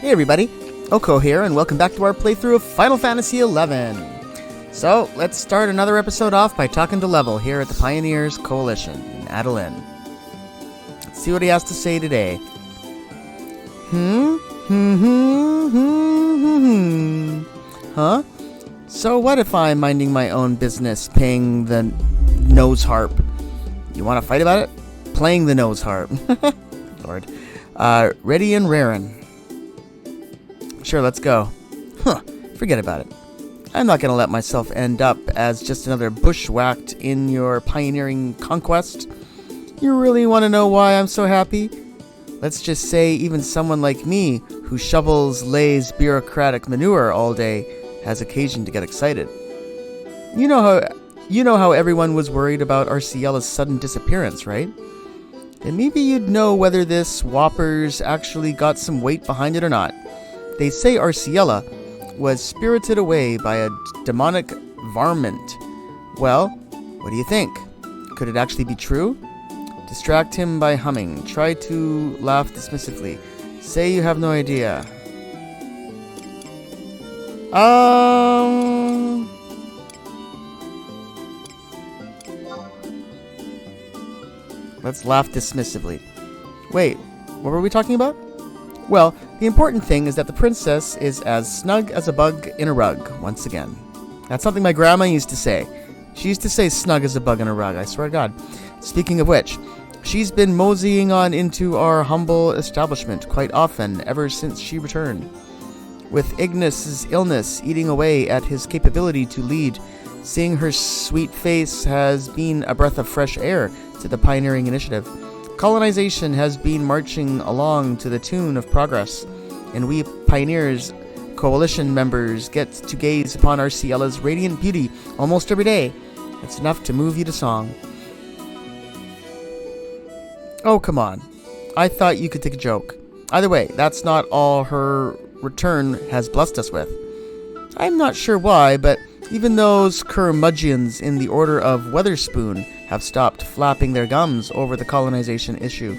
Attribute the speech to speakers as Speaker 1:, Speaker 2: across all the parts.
Speaker 1: Hey everybody, Oko here, and welcome back to our playthrough of Final Fantasy XI. So, let's start another episode off by talking to Level here at the Pioneers Coalition in Adolin. Let's see what he has to say today. Huh? So what if I'm minding my own business, paying the nose harp? You want to fight about it? Playing the nose harp. Lord. Ready and rarin'. Sure, let's go. Forget about it. I'm not going to let myself end up as just another bushwhacked in your pioneering conquest. You really want to know why I'm so happy? Let's just say even someone like me, who shovels Lay's bureaucratic manure all day, has occasion to get excited. You know how everyone was worried about Arciella's sudden disappearance, right? And maybe you'd know whether this whopper's actually got some weight behind it or not. They say Arciella was spirited away by a demonic varmint. Well, what do you think? Could it actually be true? Distract him by humming. Try to laugh dismissively. Say you have no idea. Let's laugh dismissively. Wait, what were we talking about? Well, the important thing is that the princess is as snug as a bug in a rug, once again. That's something my grandma used to say. She used to say snug as a bug in a rug, I swear to God. Speaking of which, she's been moseying on into our humble establishment quite often ever since she returned. With Ignis's illness eating away at his capability to lead, seeing her sweet face has been a breath of fresh air to the pioneering initiative. Colonization has been marching along to the tune of progress, and we Pioneers Coalition members get to gaze upon Arciella's radiant beauty almost every day. It's enough to move you to song. Oh, come on. I thought you could take a joke. Either way, that's not all her return has blessed us with. I'm not sure why, but even those curmudgeons in the Order of Weatherspoon have stopped flapping their gums over the colonization issue.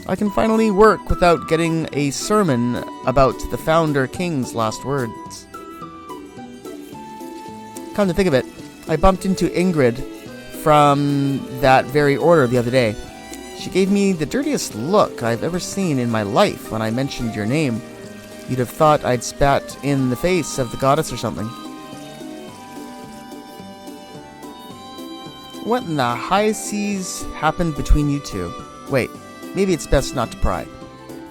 Speaker 1: I can finally work without getting a sermon about the Founder King's last words. Come to think of it, I bumped into Ingrid from that very order the other day. She gave me the dirtiest look I've ever seen in my life when I mentioned your name. You'd have thought I'd spat in the face of the goddess or something. What in the high seas happened between you two? Wait, maybe it's best not to pry.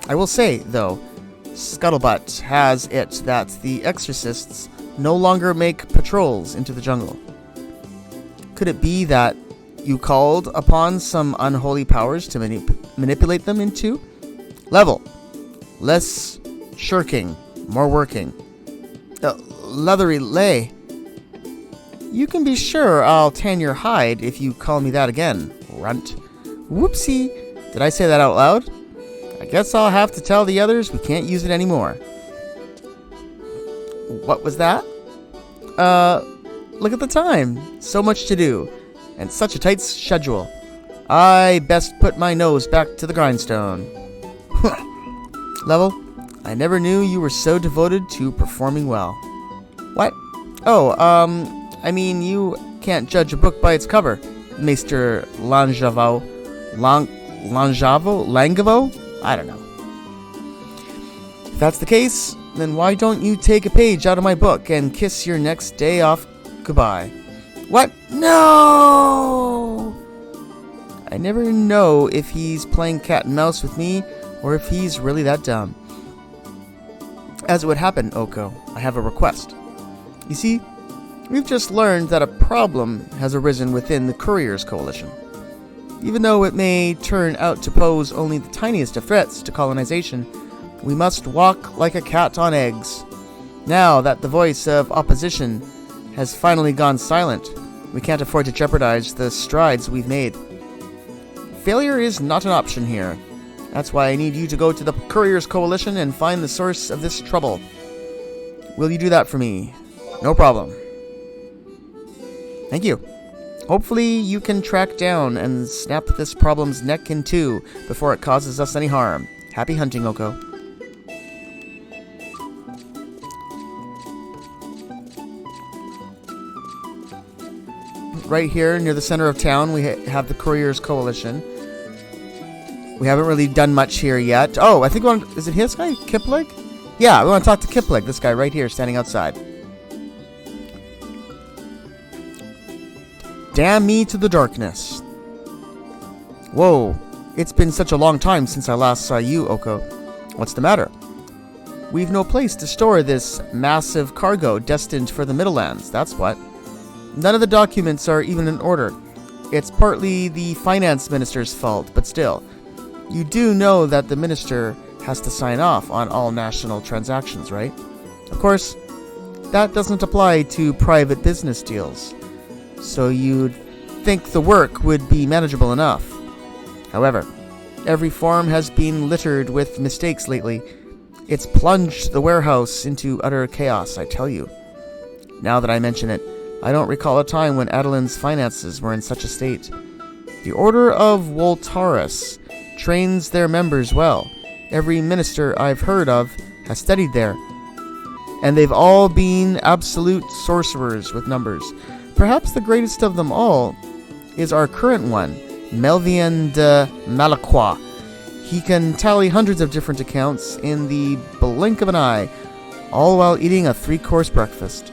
Speaker 1: I will say, though, Scuttlebutt has it that the exorcists no longer make patrols into the jungle. Could it be that you called upon some unholy powers to manipulate them into? Level. Less shirking, more working. Leathery Lay. You can be sure I'll tan your hide if you call me that again, runt. Whoopsie! Did I say that out loud? I guess I'll have to tell the others we can't use it anymore. What was that? Look at the time. So much to do. And such a tight schedule. I best put my nose back to the grindstone. Level, I never knew you were so devoted to performing well. What? Oh, I mean, you can't judge a book by its cover, Maester Langavo? I don't know. If that's the case, then why don't you take a page out of my book and kiss your next day off goodbye? What? No! I never know if he's playing cat and mouse with me, or if he's really that dumb. As it would happen, Oko, I have a request. You see, we've just learned that a problem has arisen within the Couriers Coalition. Even though it may turn out to pose only the tiniest of threats to colonization, we must walk like a cat on eggs. Now that the voice of opposition has finally gone silent, we can't afford to jeopardize the strides we've made. Failure is not an option here. That's why I need you to go to the Couriers Coalition and find the source of this trouble. Will you do that for me? No problem. Thank you. Hopefully you can track down and snap this problem's neck in two before it causes us any harm. Happy hunting, Oko. right here near the center of town, we have the Couriers Coalition. We haven't really done much here yet. Oh, I think is it his guy? Kipling? Yeah, we want to talk to Kipling, this guy right here standing outside. Damn me to the darkness. Whoa, it's been such a long time since I last saw you, Oko. What's the matter? We've no place to store this massive cargo destined for the Middlelands, that's what. None of the documents are even in order. It's partly the finance minister's fault, but still. You do know that the minister has to sign off on all national transactions, right? Of course, that doesn't apply to private business deals, so you'd think the work would be manageable enough. However, every form has been littered with mistakes lately. It's plunged the warehouse into utter chaos, I tell you. Now that I mention it, I don't recall a time when Adelin's finances were in such a state. The Order of Woltaris trains their members well. Every minister I've heard of has studied there, and they've all been absolute sorcerers with numbers. Perhaps the greatest of them all is our current one, Melvian de Malacroix. He can tally hundreds of different accounts in the blink of an eye, all while eating a 3-course breakfast.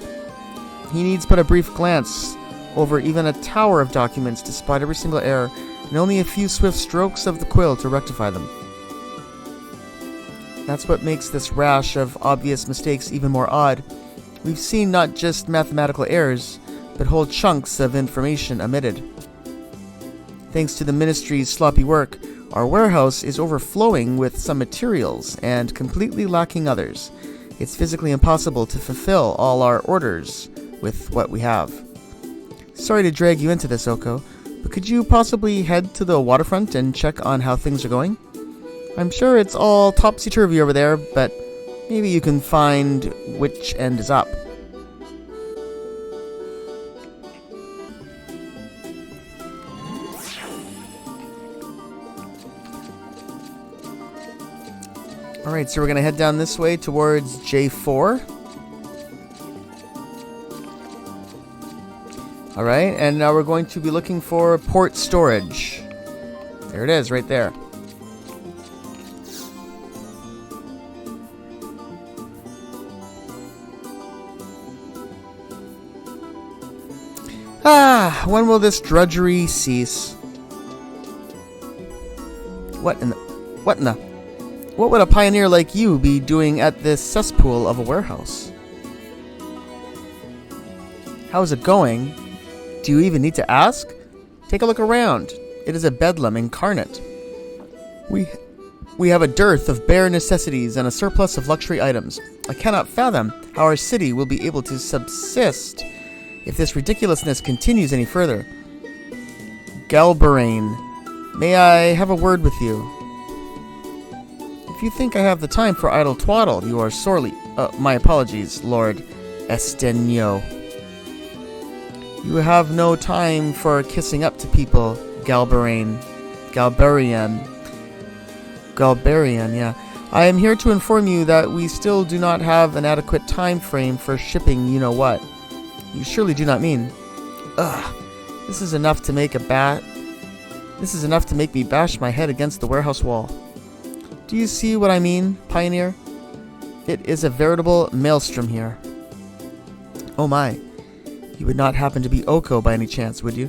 Speaker 1: He needs but a brief glance over even a tower of documents to spot every single error, and only a few swift strokes of the quill to rectify them. That's what makes this rash of obvious mistakes even more odd. We've seen not just mathematical errors, but whole chunks of information omitted. Thanks to the ministry's sloppy work, our warehouse is overflowing with some materials and completely lacking others. It's physically impossible to fulfill all our orders with what we have. Sorry to drag you into this, Oko, but could you possibly head to the waterfront and check on how things are going? I'm sure it's all topsy-turvy over there, but maybe you can find which end is up. Alright, so we're going to head down this way towards J4. Alright, and now we're going to be looking for port storage. There it is, right there. When will this drudgery cease? What would a pioneer like you be doing at this cesspool of a warehouse? How's it going? Do you even need to ask? Take a look around. It is a bedlam incarnate. We have a dearth of bare necessities and a surplus of luxury items. I cannot fathom how our city will be able to subsist if this ridiculousness continues any further. Galberain, may I have a word with you? If you think I have the time for idle twaddle, you are sorely... my apologies, Lord Estenio. You have no time for kissing up to people, Galberain. Galberian, yeah. I am here to inform you that we still do not have an adequate time frame for shipping you-know-what. You surely do not mean... Ugh. This is enough to make me bash my head against the warehouse wall. Do you see what I mean, Pioneer? It is a veritable maelstrom here. Oh my. You would not happen to be Oko by any chance, would you?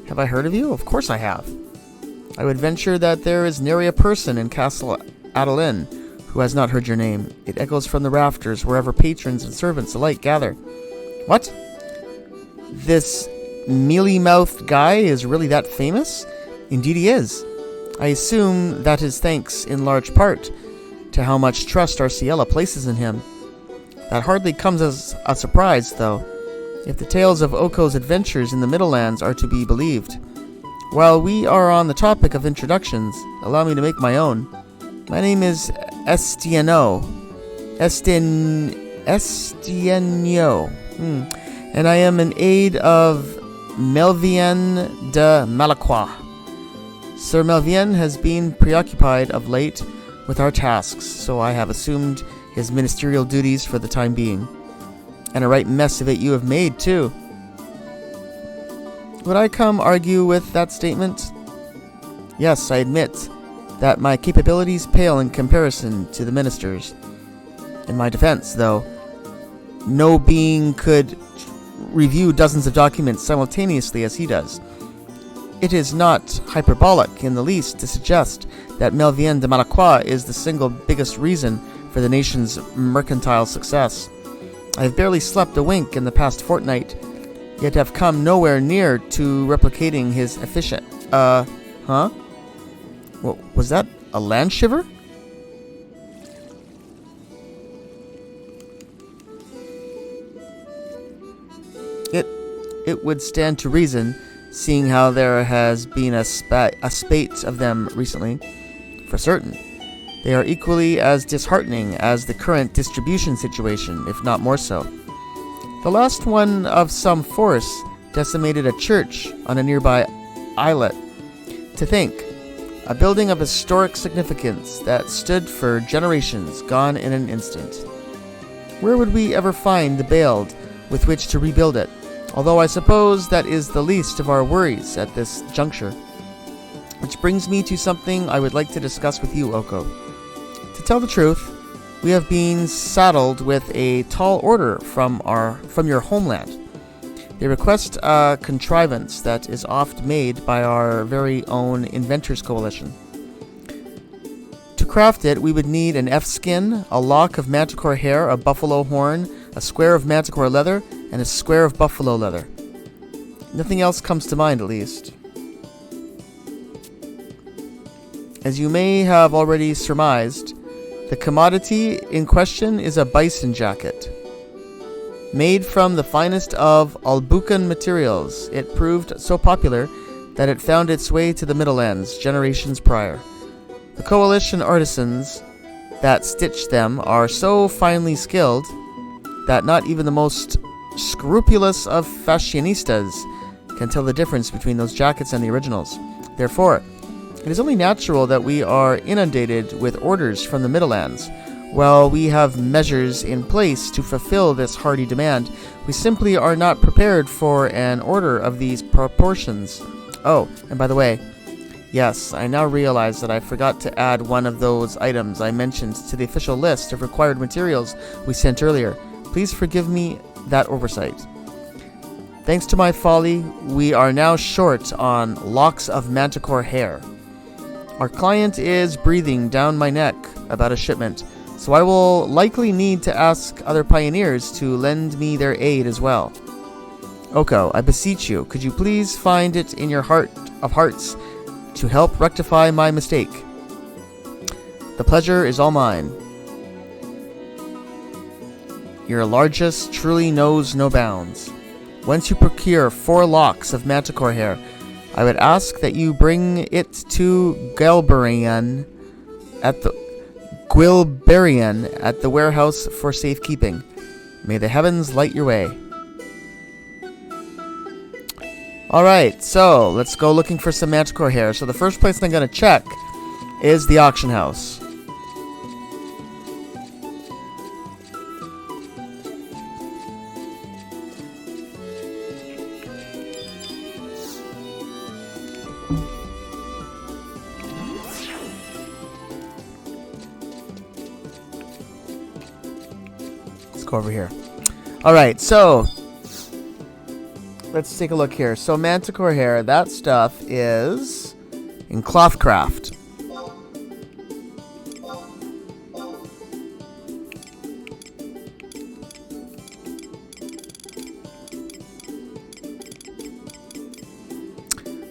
Speaker 1: Have I heard of you? Of course I have. I would venture that there is nary a person in Castle Adelin who has not heard your name. It echoes from the rafters wherever patrons and servants alike gather. What? This mealy-mouthed guy is really that famous? Indeed he is. I assume that is thanks, in large part, to how much trust Arciella places in him. That hardly comes as a surprise, though, if the tales of Oko's adventures in the Middlelands are to be believed. While we are on the topic of introductions, allow me to make my own. My name is Estienio. And I am an aide of Melvian de Malacroix. Sir Melvian has been preoccupied of late with our tasks, so I have assumed his ministerial duties for the time being. And a right mess of it you have made, too. Would I come argue with that statement? Yes, I admit that my capabilities pale in comparison to the minister's. In my defense, though, no being could review dozens of documents simultaneously as he does. It is not hyperbolic in the least to suggest that Melvien de Malacroix is the single biggest reason for the nation's mercantile success. I have barely slept a wink in the past fortnight, yet have come nowhere near to replicating his efficient... Huh? What, was that a land shiver? It would stand to reason, seeing how there has been a spate of them recently. For certain, they are equally as disheartening as the current distribution situation, if not more so. The last one of some force decimated a church on a nearby islet. To think, a building of historic significance that stood for generations gone in an instant. Where would we ever find the bale with which to rebuild it? Although I suppose that is the least of our worries at this juncture. Which brings me to something I would like to discuss with you, Oko. To tell the truth, we have been saddled with a tall order from your homeland. They request a contrivance that is oft made by our very own Inventors Coalition. To craft it, we would need an F-skin, a lock of manticore hair, a buffalo horn, a square of manticore leather, and a square of buffalo leather. Nothing else comes to mind, at least. As you may have already surmised, the commodity in question is a bison jacket. Made from the finest of Albucan materials, it proved so popular that it found its way to the Middlelands generations prior. The coalition artisans that stitch them are so finely skilled that not even the most scrupulous of fashionistas can tell the difference between those jackets and the originals. Therefore, it is only natural that we are inundated with orders from the Middlelands. While we have measures in place to fulfill this hearty demand, we simply are not prepared for an order of these proportions. Oh, and by the way, yes, I now realize that I forgot to add one of those items I mentioned to the official list of required materials we sent earlier. Please forgive me that oversight. Thanks to my folly, we are now short on locks of manticore hair. Our client is breathing down my neck about a shipment, so I will likely need to ask other pioneers to lend me their aid as well. Oko, I beseech you, could you please find it in your heart of hearts to help rectify my mistake? The pleasure is all mine. Your largesse truly knows no bounds. Once you procure 4 locks of manticore hair, I would ask that you bring it to Guilberian at the warehouse for safekeeping. May the heavens light your way. Alright, so let's go looking for some manticore hair. So the first place I'm going to check is the auction house. Over here. Alright, so let's take a look here. So manticore hair, that stuff is in Clothcraft.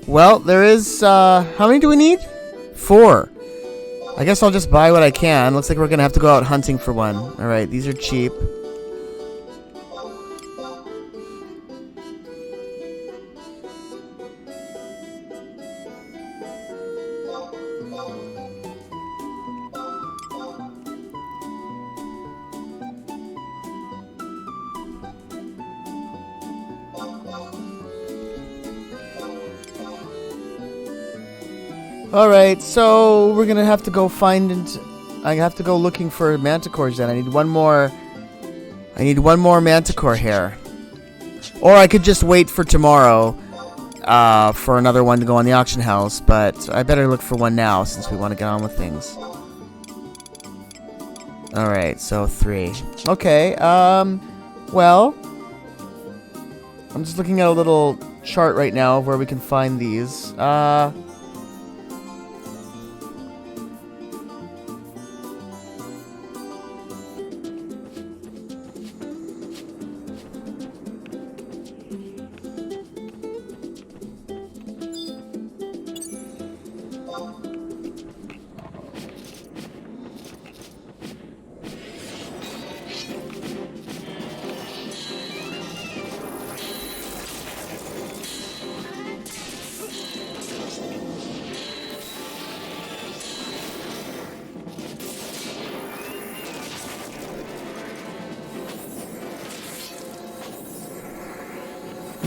Speaker 1: Well, there is how many do we need? 4. I guess I'll just buy what I can. Looks like we're gonna have to go out hunting for one. Alright, these are cheap. Alright, so we're gonna have to go I have to go looking for manticores then. I need one more I need one more manticore hair. Or I could just wait for tomorrow for another one to go on the auction house, but I better look for one now since we want to get on with things. Alright, so 3. Okay, well, I'm just looking at a little chart right now of where we can find these.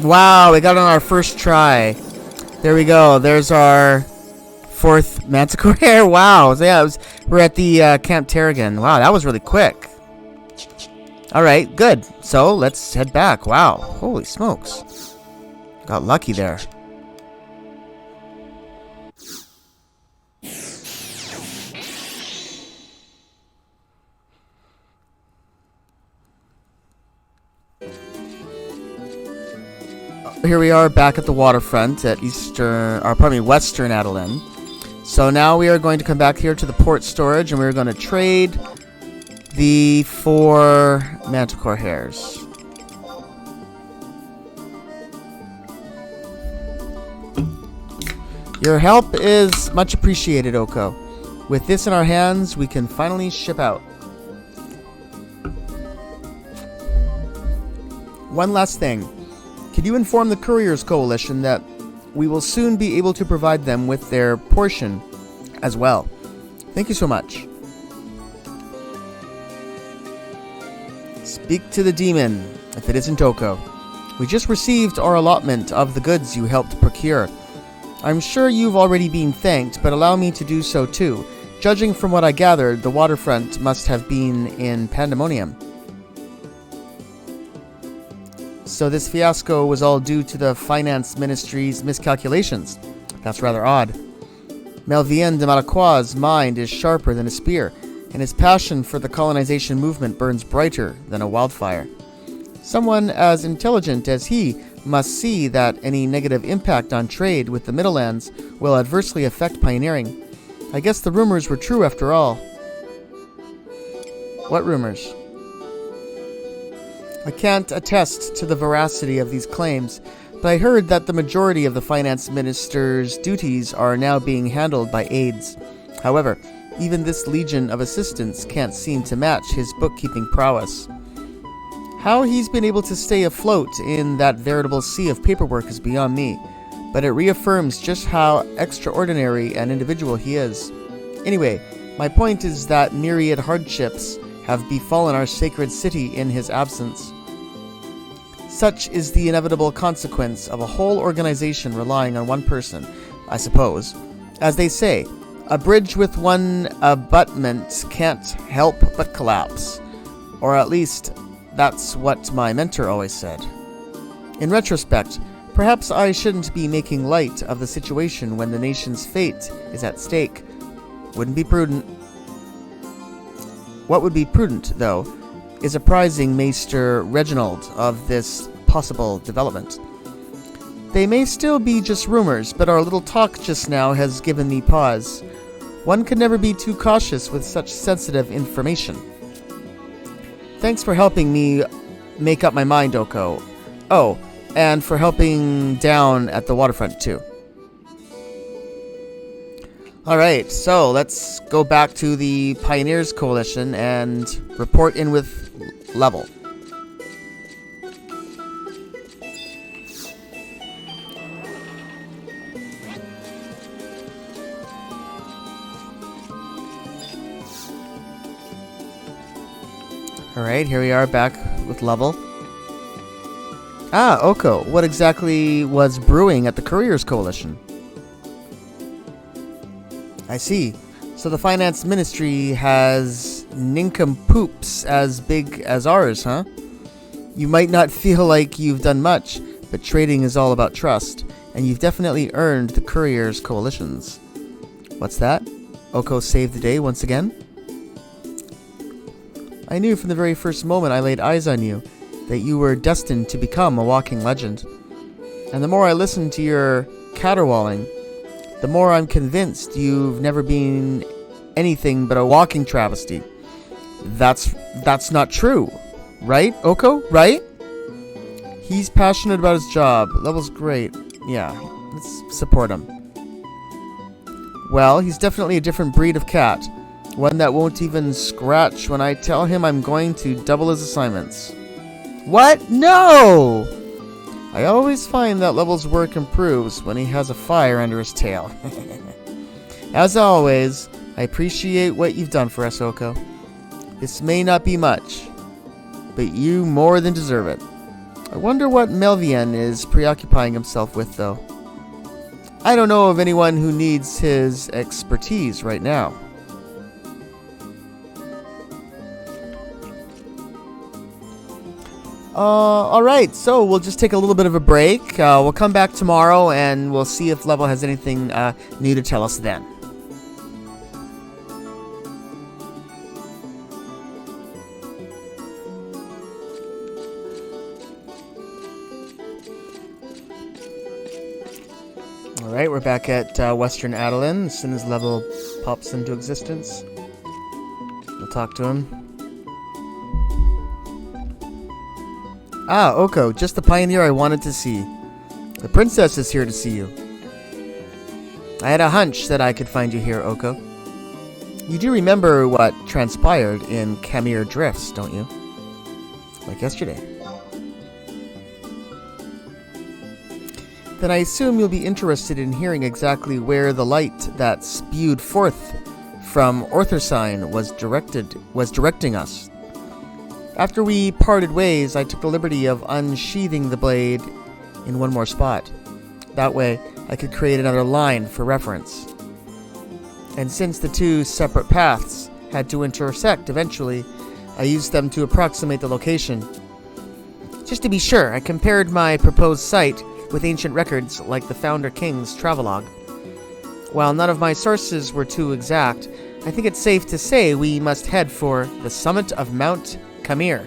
Speaker 1: Wow, we got on our first try. There we go. There's our 4th manticore hair. Wow. So yeah, we're at the Camp Tarragon. Wow, that was really quick. Alright, good. So let's head back. Wow. Holy smokes. Got lucky there. Here we are back at the waterfront at Western Adeline. So now we are going to come back here to the port storage and we're going to trade the 4 manticore hairs. Your help is much appreciated, Oko. With this in our hands, we can finally ship out. One last thing. Could you inform the Couriers Coalition that we will soon be able to provide them with their portion as well? Thank you so much. Speak to the demon, if it isn't Oko. We just received our allotment of the goods you helped procure. I'm sure you've already been thanked, but allow me to do so too. Judging from what I gathered, the waterfront must have been in pandemonium. So this fiasco was all due to the finance ministry's miscalculations. That's rather odd. Melvien de Malacroix's mind is sharper than a spear, and his passion for the colonization movement burns brighter than a wildfire. Someone as intelligent as he must see that any negative impact on trade with the Middlelands will adversely affect pioneering. I guess the rumors were true after all. What rumors? I can't attest to the veracity of these claims, but I heard that the majority of the finance minister's duties are now being handled by aides. However, even this legion of assistants can't seem to match his bookkeeping prowess. How he's been able to stay afloat in that veritable sea of paperwork is beyond me, but it reaffirms just how extraordinary an individual he is. Anyway, my point is that myriad hardships have befallen our sacred city in his absence. Such is the inevitable consequence of a whole organization relying on one person, I suppose. As they say, a bridge with one abutment can't help but collapse. Or at least, that's what my mentor always said. In retrospect, perhaps I shouldn't be making light of the situation when the nation's fate is at stake. Wouldn't be prudent. What would be prudent, though, is apprising Maester Reginald of this possible development. They may still be just rumors, but our little talk just now has given me pause. One can never be too cautious with such sensitive information. Thanks for helping me make up my mind, Oko. Oh, and for helping down at the waterfront, too. Alright, so let's go back to the Pioneers Coalition and report in with level. Alright, here we are back with level. Ah, Oko, what exactly was brewing at the Couriers Coalition? I see. So the finance ministry has nincompoops as big as ours, huh? You might not feel like you've done much, but trading is all about trust, and you've definitely earned the courier's coalitions. What's that? Oko saved the day once again? I knew from the very first moment I laid eyes on you that you were destined to become a walking legend. And the more I listen to your caterwauling, the more I'm convinced you've never been anything but a walking travesty. That's not true. Right, Oko? Right? He's passionate about his job. Level's great. Yeah, let's support him. Well, he's definitely a different breed of cat. One that won't even scratch when I tell him I'm going to double his assignments. What? No! I always find that Level's work improves when he has a fire under his tail. As always, I appreciate what you've done for us, Oko. This may not be much, but you more than deserve it. I wonder what Melvian is preoccupying himself with, though. I don't know of anyone who needs his expertise right now. Alright, so we'll just take a little bit of a break. We'll come back tomorrow and we'll see if Level has anything new to tell us then. Alright, we're back at Western Adeline as soon as Level pops into existence. We'll talk to him. Ah, Oko, just the pioneer I wanted to see. The princess is here to see you. I had a hunch that I could find you here, Oko. You do remember what transpired in Kamir Drifts, don't you? Like yesterday. Then I assume you'll be interested in hearing exactly where the light that spewed forth from Orthosign was directing us. After we parted ways, I took the liberty of unsheathing the blade in one more spot. That way, I could create another line for reference. And since the two separate paths had to intersect eventually, I used them to approximate the location. Just to be sure, I compared my proposed site with ancient records like the Founder King's travelogue. While none of my sources were too exact, I think it's safe to say we must head for the summit of Mount Kamir.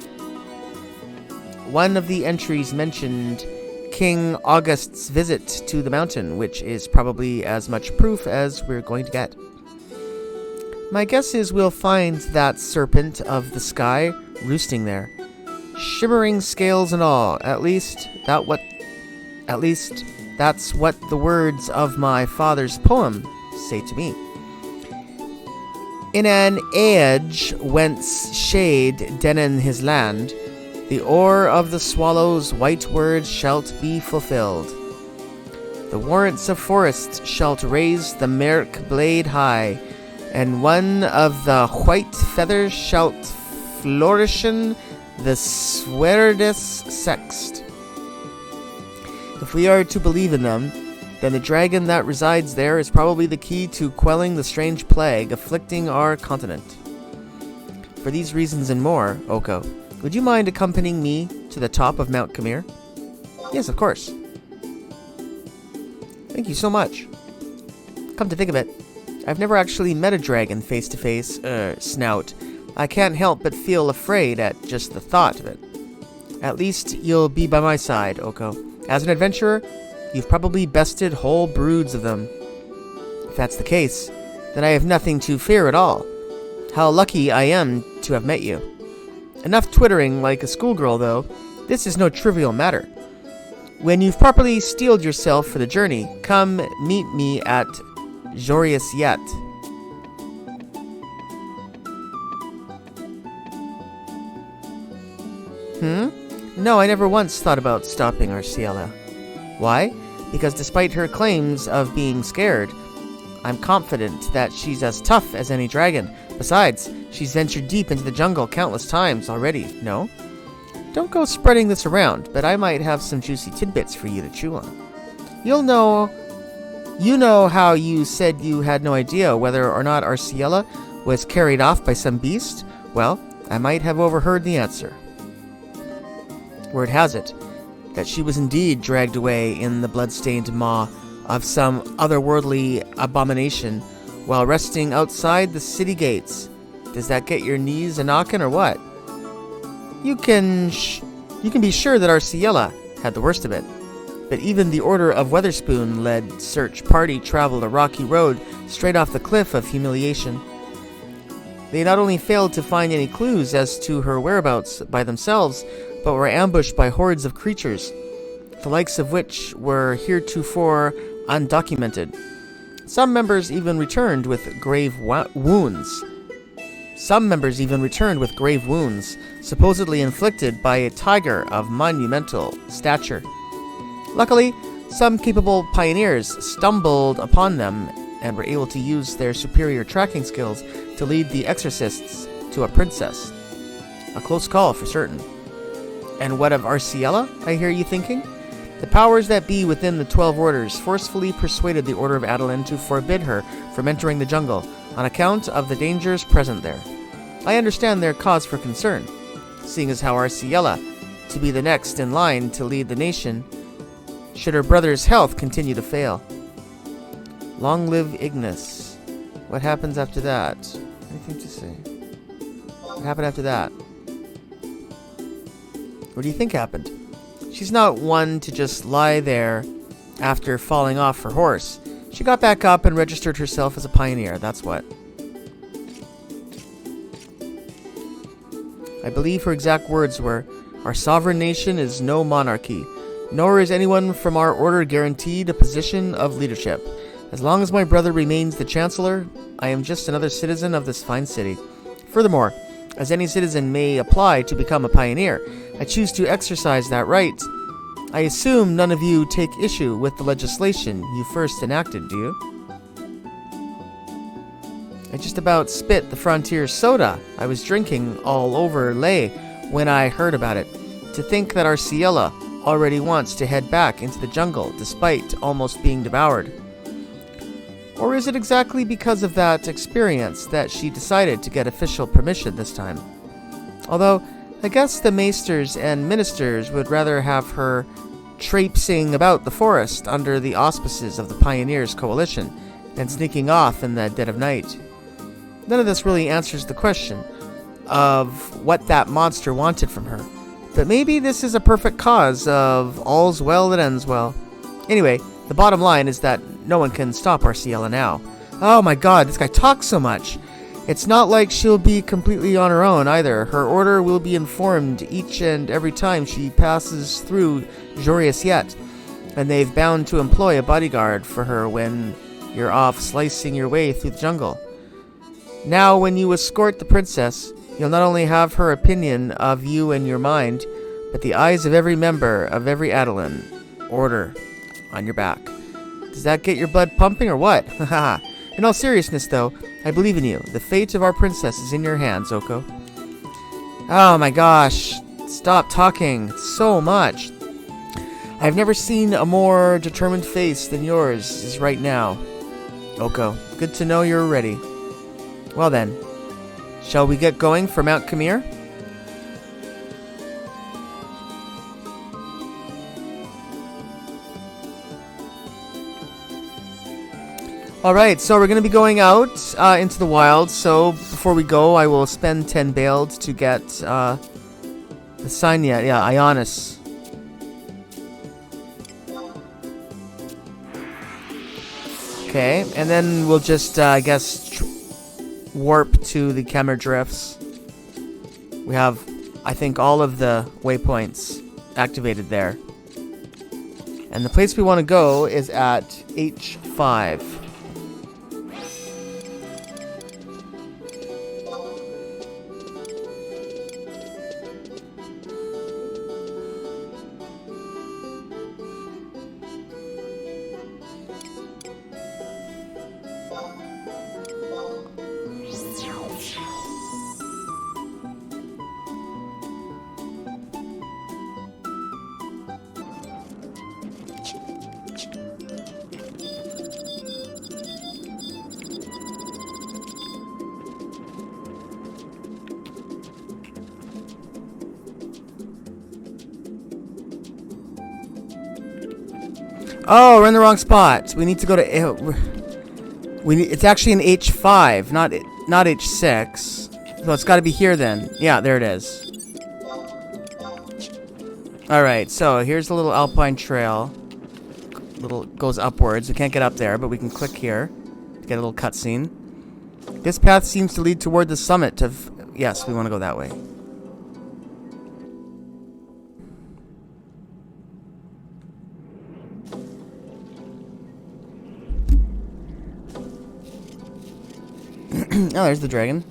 Speaker 1: One of the entries mentioned King August's visit to the mountain, which is probably as much proof as we're going to get. My guess is we'll find that serpent of the sky roosting there, shimmering scales and all. At least that's what the words of my father's poem say to me. In an age whence shade dennen his land, the oar of the swallow's white words shalt be fulfilled. The warrants of forests shalt raise the merk blade high, and one of the white feathers shalt flourishen the swerdis sext. If we are to believe in them, then the dragon that resides there is probably the key to quelling the strange plague afflicting our continent. For these reasons and more, Oko, would you mind accompanying me to the top of Mount Kamir? Yes, of course. Thank you so much. Come to think of it, I've never actually met a dragon face to face, Snout. I can't help but feel afraid at just the thought of it. At least you'll be by my side, Oko. As an adventurer, you've probably bested whole broods of them. If that's the case, then I have nothing to fear at all. How lucky I am to have met you. Enough twittering like a schoolgirl, though. This is no trivial matter. When you've properly steeled yourself for the journey, come meet me at Jorius Yet. No, I never once thought about stopping Arciela. Why? Because despite her claims of being scared, I'm confident that she's as tough as any dragon. Besides, she's ventured deep into the jungle countless times already, no? Don't go spreading this around, but I might have some juicy tidbits for you to chew on. You know how you said you had no idea whether or not Arciela was carried off by some beast, well, I might have overheard the answer. Word has it that she was indeed dragged away in the blood-stained maw of some otherworldly abomination while resting outside the city gates. Does that get your knees a-knockin' or what? You can be sure that Arciella had the worst of it. But even the Order of Weatherspoon-led search party traveled a rocky road straight off the cliff of humiliation. They not only failed to find any clues as to her whereabouts by themselves, but were ambushed by hordes of creatures, the likes of which were heretofore undocumented. Some members even returned with grave wounds, supposedly inflicted by a tiger of monumental stature. Luckily, some capable pioneers stumbled upon them and were able to use their superior tracking skills to lead the exorcists to a princess. A close call for certain. And what of Arciella, I hear you thinking? The powers that be within the 12 orders forcefully persuaded the Order of Adeline to forbid her from entering the jungle on account of the dangers present there. I understand their cause for concern, seeing as how Arciella to be the next in line to lead the nation should her brother's health continue to fail. Long live Ignis. What happens after that? Anything to say? What happened after that? What do you think happened? She's not one to just lie there after falling off her horse. She got back up and registered herself as a pioneer, that's what. I believe her exact words were, "Our sovereign nation is no monarchy, nor is anyone from our order guaranteed a position of leadership. As long as my brother remains the chancellor, I am just another citizen of this fine city. Furthermore, as any citizen may apply to become a pioneer, I choose to exercise that right. I assume none of you take issue with the legislation you first enacted, do you?" I just about spit the Frontier soda I was drinking all over Lay when I heard about it. To think that Arciella already wants to head back into the jungle despite almost being devoured. Or is it exactly because of that experience that she decided to get official permission this time? Although, I guess the maesters and ministers would rather have her traipsing about the forest under the auspices of the Pioneers Coalition than sneaking off in the dead of night. None of this really answers the question of what that monster wanted from her. But maybe this is a perfect cause of all's well that ends well. Anyway, the bottom line is that no one can stop Arciella now. Oh my god, this guy talks so much. It's not like she'll be completely on her own either. Her order will be informed each and every time she passes through Jorius Yet, and they've bound to employ a bodyguard for her when you're off slicing your way through the jungle. Now, when you escort the princess, you'll not only have her opinion of you in your mind, but the eyes of every member of every Adeline order on your back. Does that get your blood pumping or what? Haha. In all seriousness, though, I believe in you. The fate of our princess is in your hands, Oko. Oh my gosh. Stop talking so much. I've never seen a more determined face than yours is right now. Oko, good to know you're ready. Well then, shall we get going for Mount Khmer? Alright, so we're going to be going out into the wild, so before we go, I will spend 10 bailed to get the sign yet. Yeah, Ionis. Okay, and then we'll just, I guess, warp to the Khmer Drifts. We have, I think, all of the waypoints activated there. And the place we want to go is at H5. Oh, we're in the wrong spot. We need to go to... It's actually an H5, not H6. So it's got to be here then. Yeah, there it is. Alright, so here's the little alpine trail. Goes upwards. We can't get up there, but we can click here to get a little cutscene. This path seems to lead toward the summit of... Yes, we want to go that way. Oh, there's the dragon.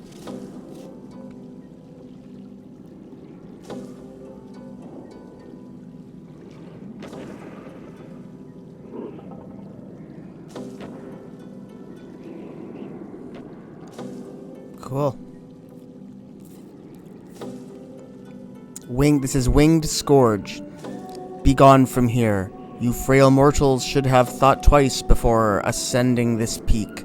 Speaker 1: Cool. This is Winged Scourge. Be gone from here. You frail mortals should have thought twice before ascending this peak.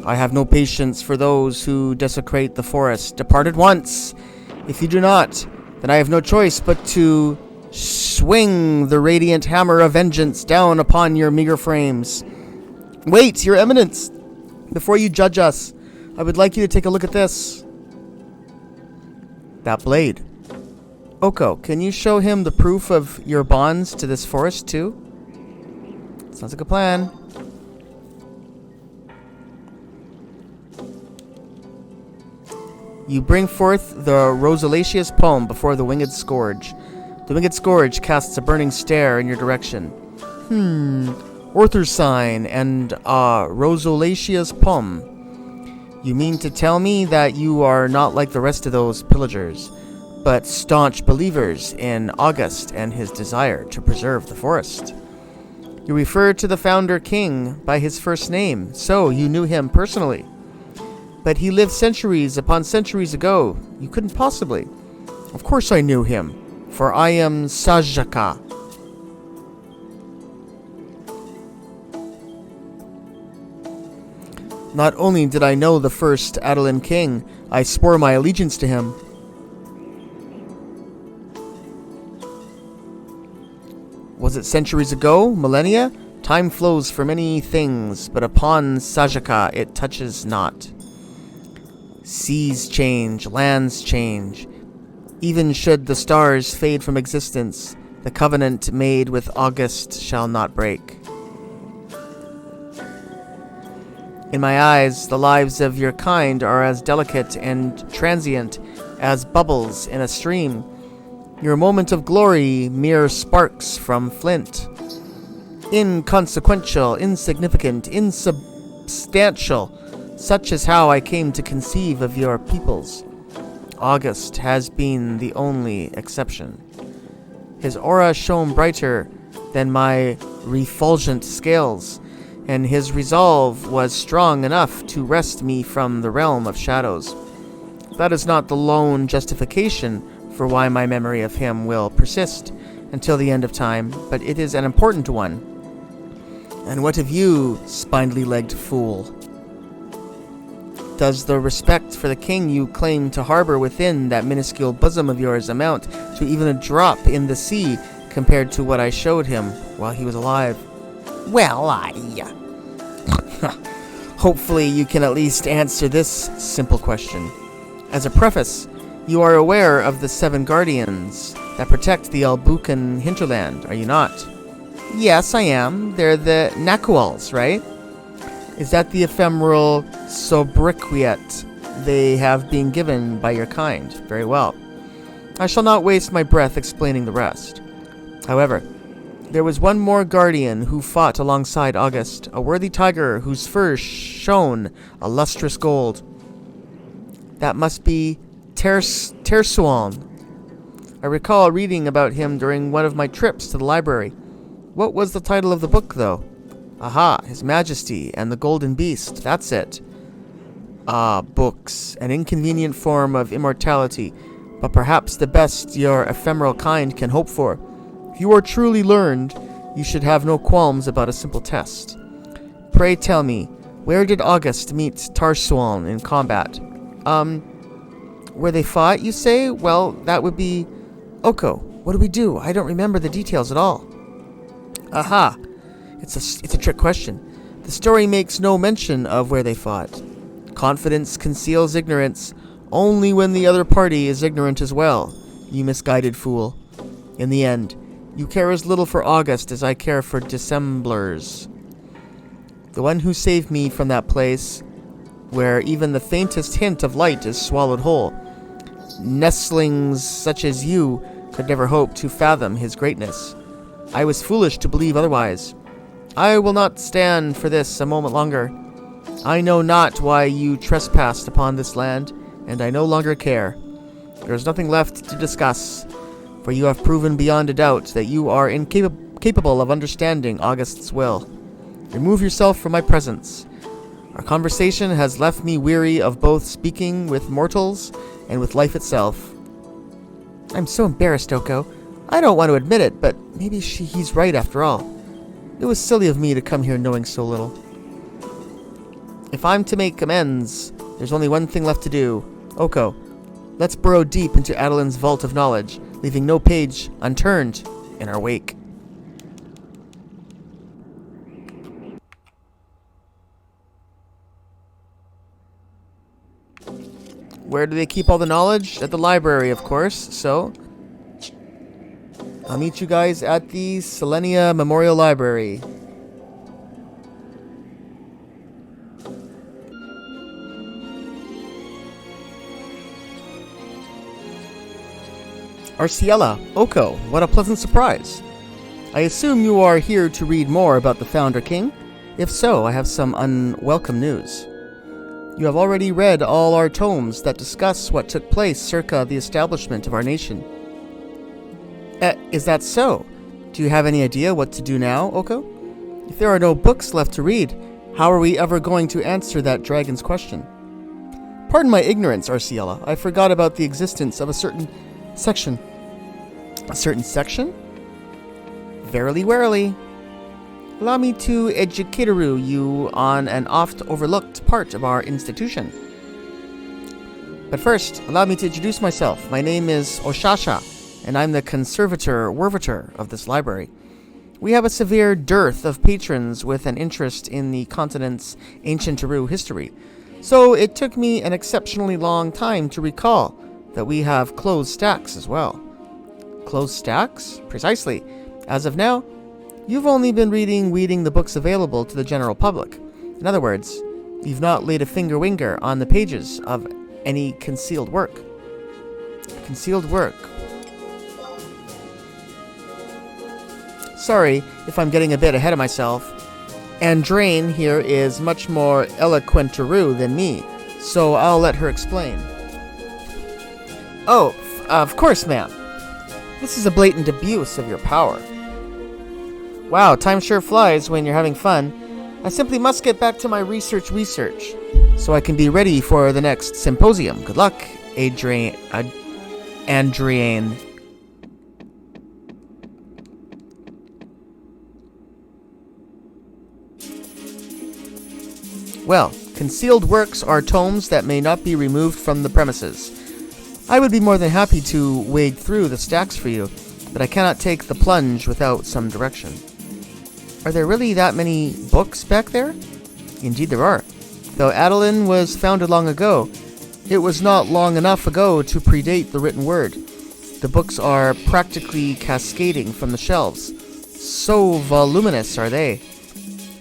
Speaker 1: I have no patience for those who desecrate the forest. Depart at once. If you do not, then I have no choice but to swing the radiant hammer of vengeance down upon your meager frames. Wait, Your Eminence! Before you judge us, I would like you to take a look at this. That blade. Oko, can you show him the proof of your bonds to this forest too? Sounds like a plan. You bring forth the Rosalaceous poem before the Winged Scourge. The Winged Scourge casts a burning stare in your direction. Orthursine and Rosalaceous poem. You mean to tell me that you are not like the rest of those pillagers, but staunch believers in August and his desire to preserve the forest? You refer to the founder king by his first name, so you knew him personally. But he lived centuries upon centuries ago. You couldn't possibly. Of course I knew him, for I am Sajaka. Not only did I know the first Adalin king, I swore my allegiance to him. Was it centuries ago? Millennia? Time flows for many things, but upon Sajaka it touches not. Seas change, lands change. Even should the stars fade from existence, the covenant made with August shall not break. In my eyes, the lives of your kind are as delicate and transient as bubbles in a stream. Your moment of glory, mere sparks from flint. Inconsequential, insignificant, insubstantial. Such is how I came to conceive of your peoples. August has been the only exception. His aura shone brighter than my refulgent scales, and his resolve was strong enough to wrest me from the realm of shadows. That is not the lone justification for why my memory of him will persist until the end of time, but it is an important one. And what of you, spindly-legged fool? Does the respect for the king you claim to harbor within that minuscule bosom of yours amount to even a drop in the sea compared to what I showed him while he was alive? Well, hopefully you can at least answer this simple question. As a preface, you are aware of the 7 guardians that protect the Albucan hinterland, are you not? Yes, I am. They're the Nakuals, right? Is that the ephemeral sobriquet they have been given by your kind? Very well. I shall not waste my breath explaining the rest. However, there was one more guardian who fought alongside August, a worthy tiger whose fur shone a lustrous gold. That must be Tersuan. I recall reading about him during one of my trips to the library. What was the title of the book, though? Aha, His Majesty and the Golden Beast, that's it. Ah, books, an inconvenient form of immortality, but perhaps the best your ephemeral kind can hope for. If you are truly learned, you should have no qualms about a simple test. Pray tell me, where did August meet Tarsuan in combat? Where they fought, you say? Well, that would be... Oko, what do we do? I don't remember the details at all. Aha! It's a trick question. The story makes no mention of where they fought. Confidence conceals ignorance only when the other party is ignorant as well, you misguided fool. In the end, you care as little for August as I care for dissemblers. The one who saved me from that place where even the faintest hint of light is swallowed whole. Nestlings such as you could never hope to fathom his greatness. I was foolish to believe otherwise. I will not stand for this a moment longer. I know not why you trespassed upon this land, and I no longer care. There is nothing left to discuss, for you have proven beyond a doubt that you are incapable of understanding August's will. Remove yourself from my presence. Our conversation has left me weary of both speaking with mortals and with life itself. I'm so embarrassed, Oko. I don't want to admit it, but maybe he's right after all. It was silly of me to come here knowing so little. If I'm to make amends, there's only one thing left to do. Oko, let's burrow deep into Adeline's vault of knowledge, leaving no page unturned in our wake. Where do they keep all the knowledge? At the library, of course, so I'll meet you guys at the Selenia Memorial Library. Arciella, Oko, what a pleasant surprise. I assume you are here to read more about the Founder King? If so, I have some unwelcome news. You have already read all our tomes that discuss what took place circa the establishment of our nation. Is that so? Do you have any idea what to do now, Oko? If there are no books left to read, how are we ever going to answer that dragon's question? Pardon my ignorance, Arciella. I forgot about the existence of a certain section. A certain section? Verily, warily. Allow me to educate you on an oft-overlooked part of our institution. But first, allow me to introduce myself. My name is Oshasha, and I'm the conservator-wervator of this library. We have a severe dearth of patrons with an interest in the continent's ancient Teru history, so it took me an exceptionally long time to recall that we have closed stacks as well. Closed stacks? Precisely. As of now, you've only been reading the books available to the general public. In other words, you've not laid a finger on the pages of any concealed work. Concealed work. Sorry if I'm getting a bit ahead of myself. Andraine here is much more eloquent Teru than me, so I'll let her explain. Oh, of course, ma'am. This is a blatant abuse of your power. Wow, time sure flies when you're having fun. I simply must get back to my research, so I can be ready for the next symposium. Good luck, Andraine. Well, concealed works are tomes that may not be removed from the premises. I would be more than happy to wade through the stacks for you, but I cannot take the plunge without some direction. Are there really that many books back there? Indeed there are. Though Adeline was founded long ago, it was not long enough ago to predate the written word. The books are practically cascading from the shelves. So voluminous are they.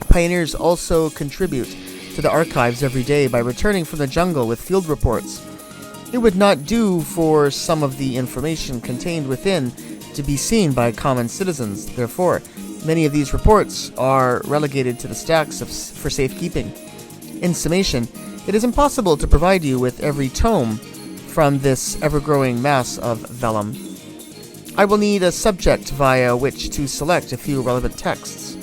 Speaker 1: Pioneers also contribute to the archives every day by returning from the jungle with field reports. It would not do for some of the information contained within to be seen by common citizens. Therefore, many of these reports are relegated to the stacks for safekeeping. In summation, it is impossible to provide you with every tome from this ever-growing mass of vellum. I will need a subject via which to select a few relevant texts.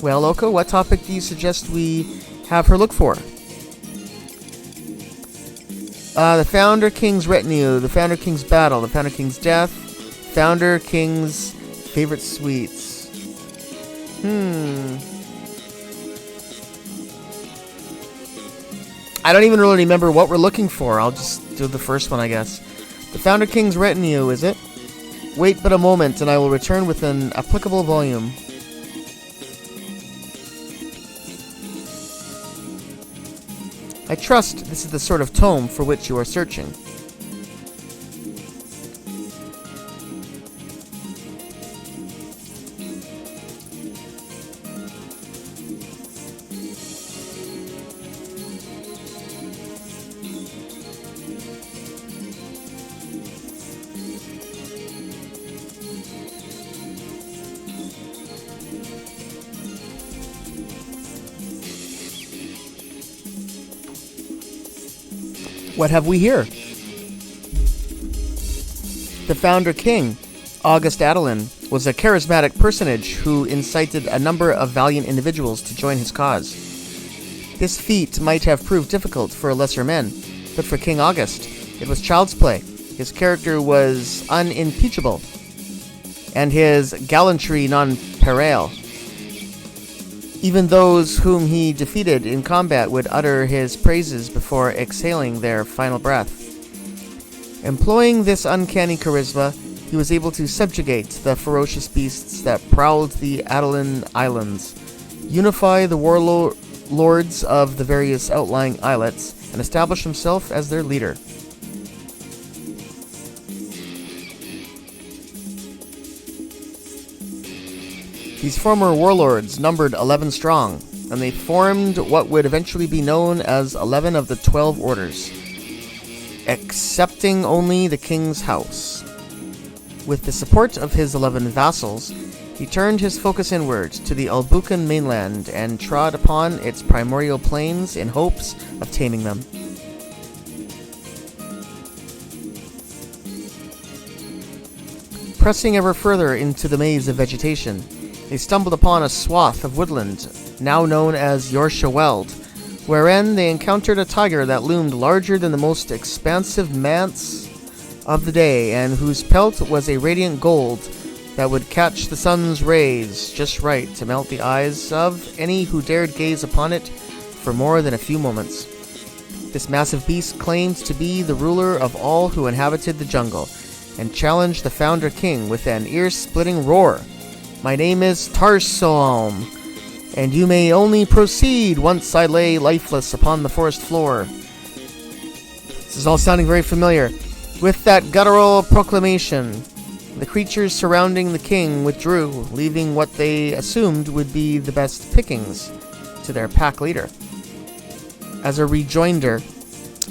Speaker 1: Well, Oko, what topic do you suggest we have her look for? The Founder King's retinue, the Founder King's battle, the Founder King's death, Founder King's favorite sweets. I don't even really remember what we're looking for. I'll just do the first one, I guess. The Founder King's retinue, is it? Wait but a moment, and I will return with an applicable volume. I trust this is the sort of tome for which you are searching. What have we here? The founder king, August Adelin, was a charismatic personage who incited a number of valiant individuals to join his cause. This feat might have proved difficult for lesser men, but for King August, it was child's play. His character was unimpeachable, and his gallantry nonpareil. Even those whom he defeated in combat would utter his praises before exhaling their final breath. Employing this uncanny charisma, he was able to subjugate the ferocious beasts that prowled the Adelan Islands, unify the warlords of the various outlying islets, and establish himself as their leader. These former warlords numbered 11 strong, and they formed what would eventually be known as 11 of the 12 orders, excepting only the king's house. With the support of his 11 vassals, he turned his focus inward to the Albucan mainland and trod upon its primordial plains in hopes of taming them. Pressing ever further into the maze of vegetation, they stumbled upon a swath of woodland, now known as Yorkshire Weld, wherein they encountered a tiger that loomed larger than the most expansive manse of the day, and whose pelt was a radiant gold that would catch the sun's rays just right to melt the eyes of any who dared gaze upon it for more than a few moments. This massive beast claimed to be the ruler of all who inhabited the jungle, and challenged the founder king with an ear-splitting roar. "My name is Tarsalm, and you may only proceed once I lay lifeless upon the forest floor." This is all sounding very familiar. With that guttural proclamation, the creatures surrounding the king withdrew, leaving what they assumed would be the best pickings to their pack leader. As a rejoinder,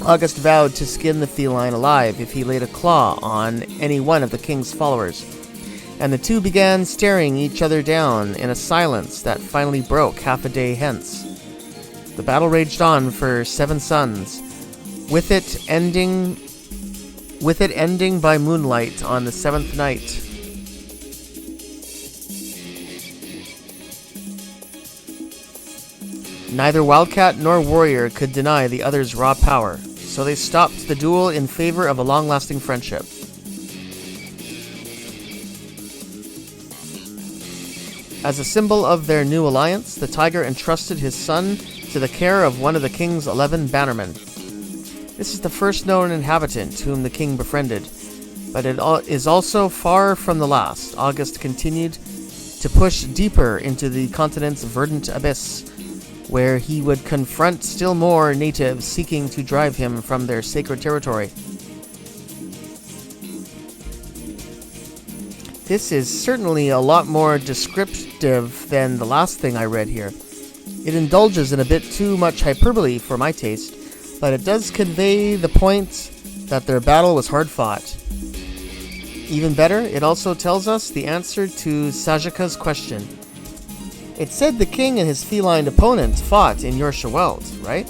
Speaker 1: August vowed to skin the feline alive if he laid a claw on any one of the king's followers, and the two began staring each other down in a silence that finally broke half a day hence. The battle raged on for 7 suns, with it ending by moonlight on the 7th night. Neither wildcat nor warrior could deny the other's raw power, so they stopped the duel in favor of a long-lasting friendship. As a symbol of their new alliance, the tiger entrusted his son to the care of one of the king's 11 bannermen. This is the first known inhabitant whom the king befriended, but it is also far from the last. August continued to push deeper into the continent's verdant abyss, where he would confront still more natives seeking to drive him from their sacred territory. This is certainly a lot more descriptive than the last thing I read here. It indulges in a bit too much hyperbole for my taste, but it does convey the point that their battle was hard fought. Even better, it also tells us the answer to Sajika's question. It said the king and his feline opponent fought in Yorkshire Weld, right?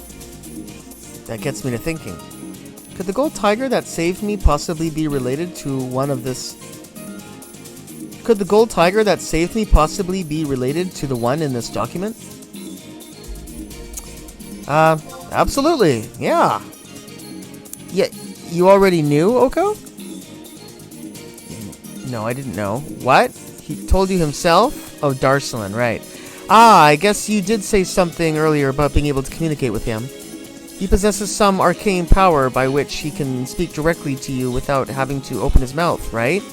Speaker 1: That gets me to thinking. Could the gold tiger that saved me possibly be related to one of this... Could the gold tiger that saved me possibly be related to the one in this document? Absolutely, yeah. Yeah, you already knew, Oko? No, I didn't know. What? He told you himself? Oh, Darcelin, right. I guess you did say something earlier about being able to communicate with him. He possesses some arcane power by which he can speak directly to you without having to open his mouth, right?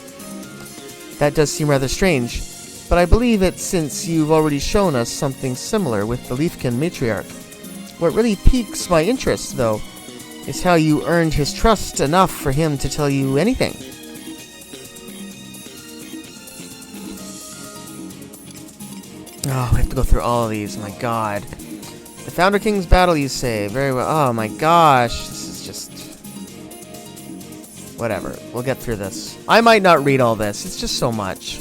Speaker 1: That does seem rather strange, but I believe it since you've already shown us something similar with the Leafkin matriarch. What really piques my interest, though, is how you earned his trust enough for him to tell you anything. Oh, we have to go through all of these. My god. The Founder King's battle, you say. Very well. Oh my gosh. This is just... Whatever. We'll get through this. I might not read all this. It's just so much.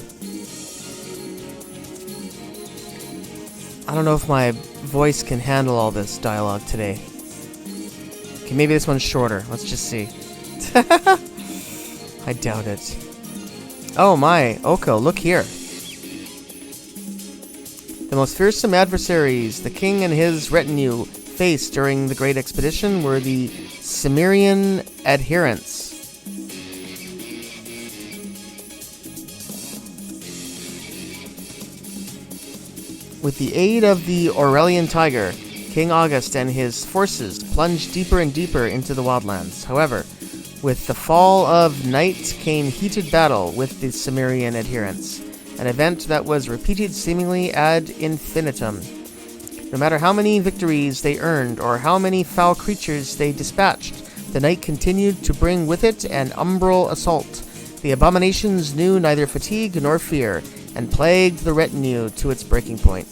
Speaker 1: I don't know if my voice can handle all this dialogue today. Okay, maybe this one's shorter. Let's just see. I doubt it. Oh my, Oko, look here. The most fearsome adversaries the king and his retinue faced during the Great Expedition were the Cimmerian adherents. With the aid of the Aurelian Tiger, King August and his forces plunged deeper and deeper into the wildlands. However, with the fall of night came heated battle with the Cimmerian adherents, an event that was repeated seemingly ad infinitum. No matter how many victories they earned or how many foul creatures they dispatched, the night continued to bring with it an umbral assault. The abominations knew neither fatigue nor fear, and plagued the retinue to its breaking point.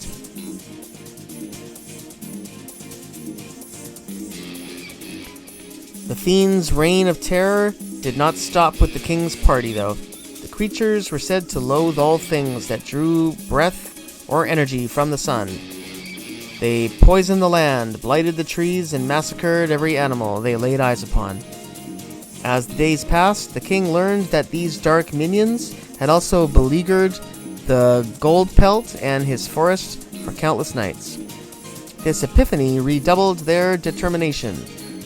Speaker 1: The fiend's reign of terror did not stop with the king's party, though. The creatures were said to loathe all things that drew breath or energy from the sun. They poisoned the land, blighted the trees, and massacred every animal they laid eyes upon. As the days passed, the king learned that these dark minions had also beleaguered the Gold Pelt and his forest for countless nights. This epiphany redoubled their determination.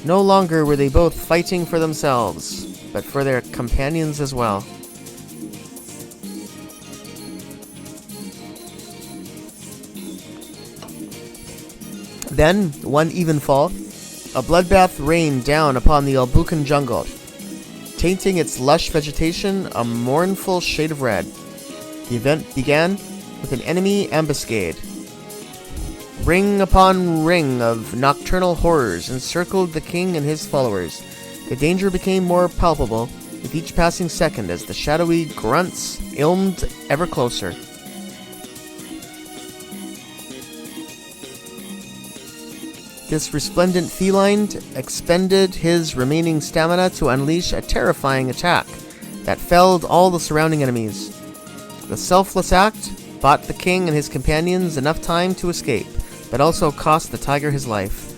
Speaker 1: No longer were they both fighting for themselves, but for their companions as well. Then, one evenfall, a bloodbath rained down upon the Albucan jungle, tainting its lush vegetation a mournful shade of red. The event began with an enemy ambuscade. Ring upon ring of nocturnal horrors encircled the king and his followers. The danger became more palpable with each passing second as the shadowy grunts ilmed ever closer. This resplendent feline expended his remaining stamina to unleash a terrifying attack that felled all the surrounding enemies. The selfless act bought the king and his companions enough time to escape, but also cost the tiger his life.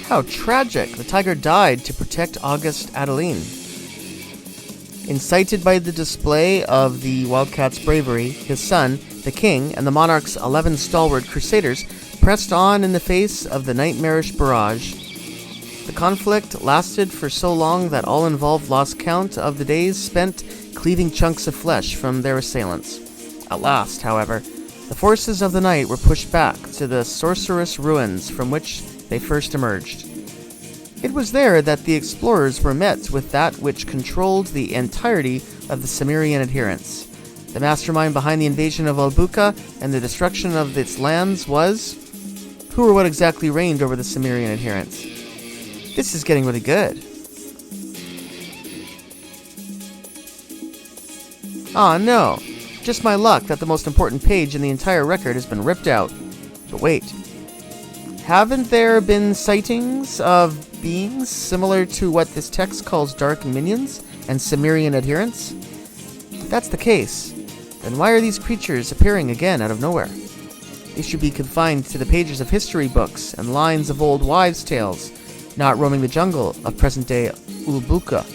Speaker 1: How tragic! The tiger died to protect August Adeline. Incited by the display of the wildcat's bravery, his son, the king, and the monarch's 11 stalwart crusaders pressed on in the face of the nightmarish barrage. The conflict lasted for so long that all involved lost count of the days spent cleaving chunks of flesh from their assailants. At last, however, the forces of the night were pushed back to the sorcerous ruins from which they first emerged. It was there that the explorers were met with that which controlled the entirety of the Cimmerian adherents. The mastermind behind the invasion of Albuca and the destruction of its lands was... Who or what exactly reigned over the Cimmerian adherents? This is getting really good. Ah, no. Just my luck that the most important page in the entire record has been ripped out. But wait. Haven't there been sightings of beings similar to what this text calls dark minions and Cimmerian adherents? If that's the case, then why are these creatures appearing again out of nowhere? They should be confined to the pages of history books and lines of old wives' tales, not roaming the jungle of present-day Ulbuka.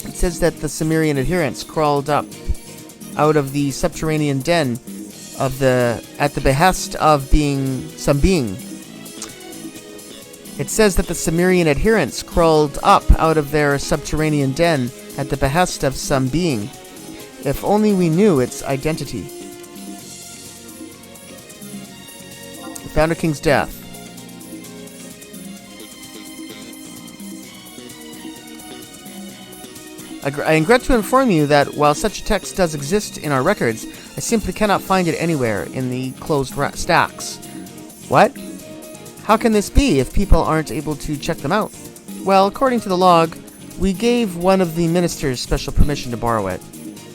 Speaker 1: It says that the Cimmerian adherents crawled up out of the subterranean den at the behest of some being. It says that the Cimmerian adherents crawled up out of their subterranean den at the behest of some being. If only we knew its identity. The Founder King's death. I regret to inform you that while such a text does exist in our records, I simply cannot find it anywhere in the closed stacks. What? How can this be if people aren't able to check them out? Well, according to the log, we gave one of the ministers special permission to borrow it.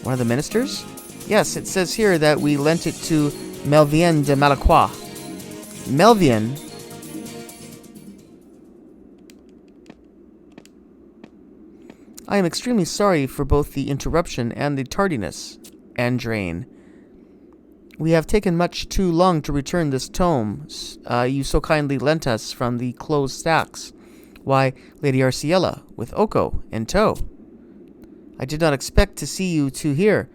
Speaker 1: One of the ministers? Yes, it says here that we lent it to Melvien de Malacroix. Melvien? I am extremely sorry for both the interruption and the tardiness, Andrain. We have taken much too long to return this tome you so kindly lent us from the closed stacks. Why, Lady Arciella, with Oko in tow. I did not expect to see you two here.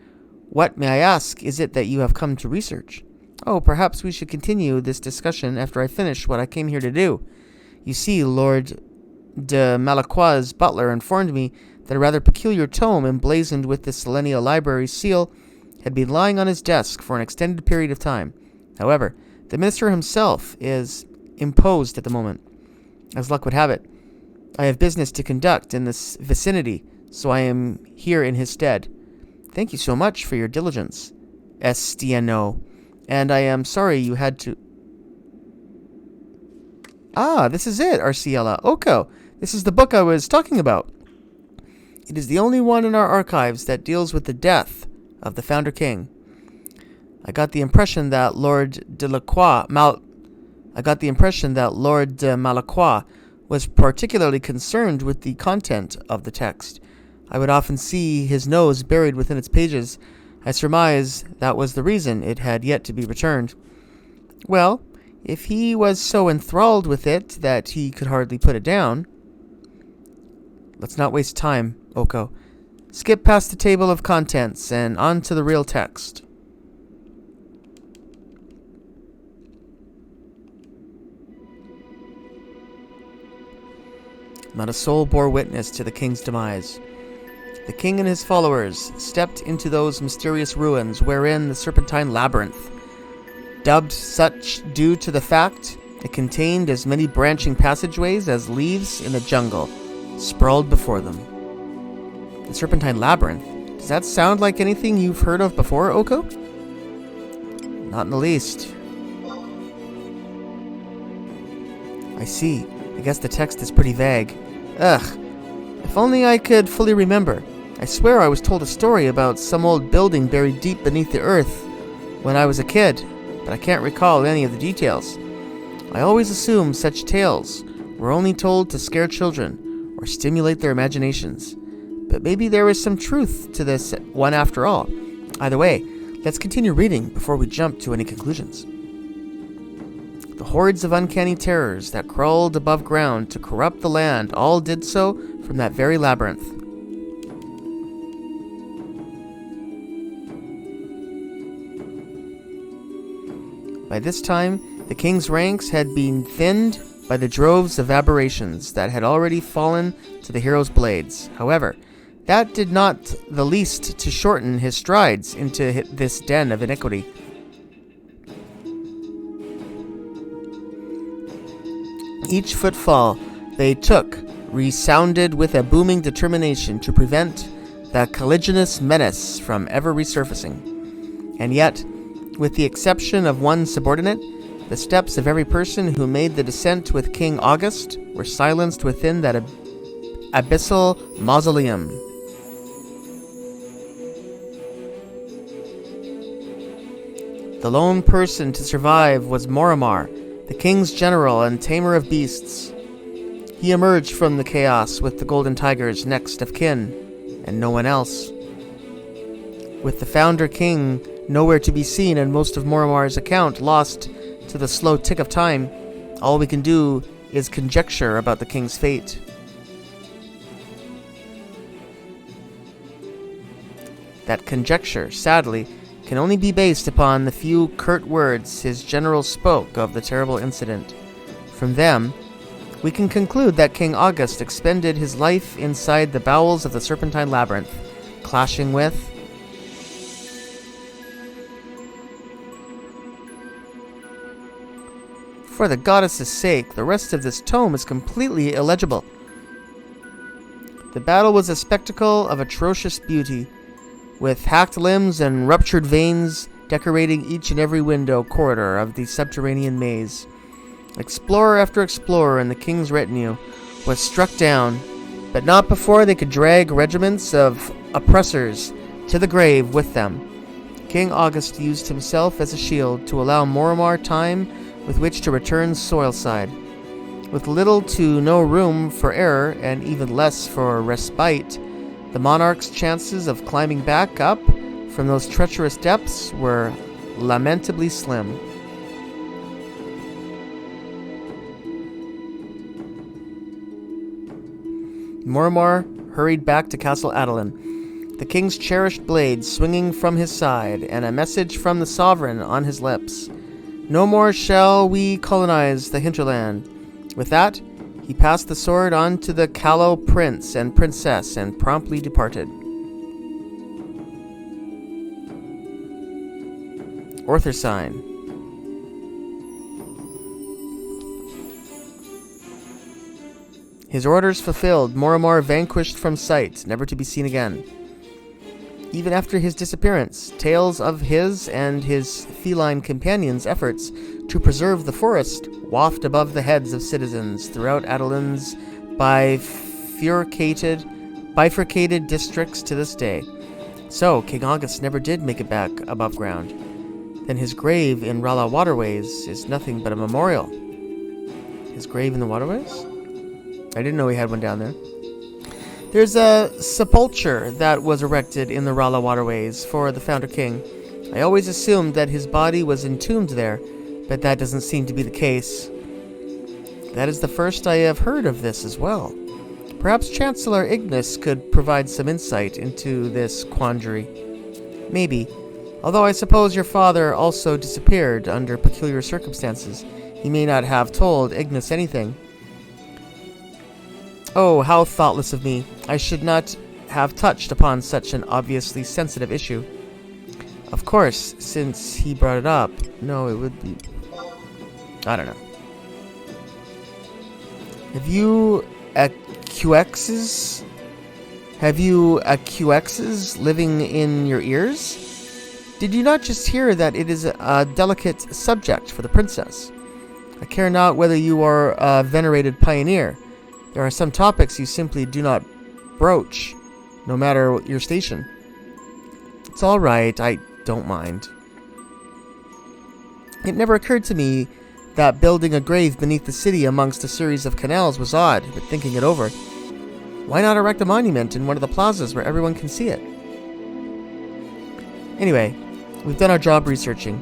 Speaker 1: What, may I ask, is it that you have come to research? Oh, perhaps we should continue this discussion after I finish what I came here to do. You see, Lord de Malacroix's butler informed me that a rather peculiar tome emblazoned with the Selenia Library seal had been lying on his desk for an extended period of time. However, the minister himself is imposed at the moment. As luck would have it, I have business to conduct in this vicinity, so I am here in his stead. Thank you so much for your diligence, Estieno, and I am sorry you had to... Ah, this is it, Arciella. Oko, this is the book I was talking about. It is the only one in our archives that deals with the death of the Founder King. I got the impression that Lord de Malacroix was particularly concerned with the content of the text. I would often see his nose buried within its pages. I surmise that was the reason it had yet to be returned. Well, if he was so enthralled with it that he could hardly put it down... Let's not waste time, Oko. Skip past the table of contents and on to the real text. Not a soul bore witness to the king's demise. The king and his followers stepped into those mysterious ruins wherein the Serpentine Labyrinth, dubbed such due to the fact it contained as many branching passageways as leaves in the jungle, sprawled before them. The Serpentine Labyrinth? Does that sound like anything you've heard of before, Oko? Not in the least. I see. I guess the text is pretty vague. Ugh. If only I could fully remember. I swear I was told a story about some old building buried deep beneath the earth when I was a kid, but I can't recall any of the details. I always assumed such tales were only told to scare children or stimulate their imaginations. But maybe there is some truth to this one after all. Either way, let's continue reading before we jump to any conclusions. The hordes of uncanny terrors that crawled above ground to corrupt the land all did so from that very labyrinth. By this time, the king's ranks had been thinned by the droves of aberrations that had already fallen to the hero's blades. However, that did not the least to shorten his strides into this den of iniquity. Each footfall they took resounded with a booming determination to prevent the caliginous menace from ever resurfacing. And yet, with the exception of one subordinate, the steps of every person who made the descent with King August were silenced within that abyssal mausoleum. The lone person to survive was Moramar, the king's general and tamer of beasts. He emerged from the chaos with the Golden Tiger's next of kin, and no one else. With the Founder King nowhere to be seen and most of Moramar's account lost to the slow tick of time, all we can do is conjecture about the king's fate. That conjecture, sadly, can only be based upon the few curt words his general spoke of the terrible incident. From them, we can conclude that King August expended his life inside the bowels of the Serpentine Labyrinth, clashing with... For the goddess's sake, the rest of this tome is completely illegible. The battle was a spectacle of atrocious beauty, with hacked limbs and ruptured veins decorating each and every window corridor of the subterranean maze. Explorer after explorer in the king's retinue was struck down, but not before they could drag regiments of oppressors to the grave with them. King August used himself as a shield to allow Moromar time with which to return soilside. With little to no room for error, and even less for respite, the monarch's chances of climbing back up from those treacherous depths were lamentably slim. Moromar hurried back to Castle Adoulin, the king's cherished blade swinging from his side, and a message from the sovereign on his lips. No more shall we colonize the hinterland. With that, he passed the sword on to the callow prince and princess and promptly departed. Orthersign. His orders fulfilled, Moromar vanquished from sight, never to be seen again. Even after his disappearance, tales of his and his feline companions' efforts to preserve the forest waft above the heads of citizens throughout Adoulin's bifurcated districts to this day. So, King August never did make it back above ground. Then his grave in Rala Waterways is nothing but a memorial. His grave in the waterways? I didn't know he had one down there. There's a sepulchre that was erected in the Rala Waterways for the Founder King. I always assumed that his body was entombed there, but that doesn't seem to be the case. That is the first I have heard of this as well. Perhaps Chancellor Ignis could provide some insight into this quandary. Maybe. Although I suppose your father also disappeared under peculiar circumstances. He may not have told Ignis anything. Oh, how thoughtless of me. I should not have touched upon such an obviously sensitive issue. Of course, since he brought it up, no, it would be... I don't know. Have you AQXs living in your ears? Did you not just hear that it is a delicate subject for the princess? I care not whether you are a venerated pioneer. There are some topics you simply do not broach, no matter your station. It's all right, I don't mind. It never occurred to me that building a grave beneath the city amongst a series of canals was odd, but thinking it over, why not erect a monument in one of the plazas where everyone can see it? Anyway, we've done our job researching.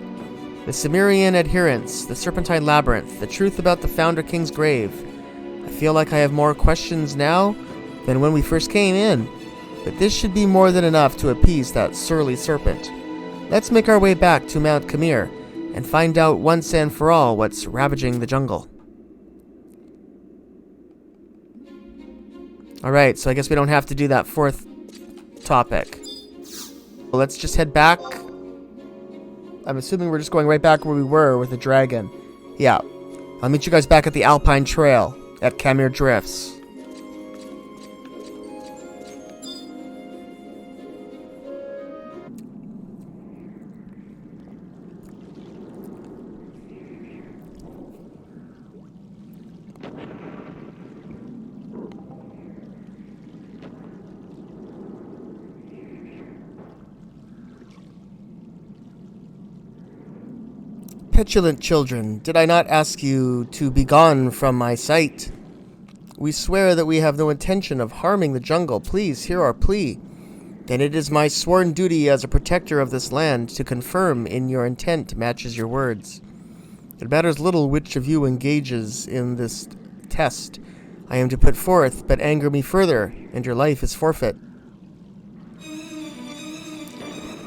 Speaker 1: The Cimmerian adherents, the Serpentine Labyrinth, the truth about the Founder King's grave. I feel like I have more questions now than when we first came in, but this should be more than enough to appease that surly serpent. Let's make our way back to Mount Khmer and find out once and for all what's ravaging the jungle. Alright, so I guess we don't have to do that fourth topic. Well, let's just head back. I'm assuming we're just going right back where we were with the dragon. Yeah. I'll meet you guys back at the Alpine Trail at Khmer Drifts. Petulant children, did I not ask you to be gone from my sight? We swear that we have no intention of harming the jungle. Please hear our plea. Then it is my sworn duty as a protector of this land to confirm in your intent matches your words. It matters little which of you engages in this test I am to put forth, but anger me further, and your life is forfeit.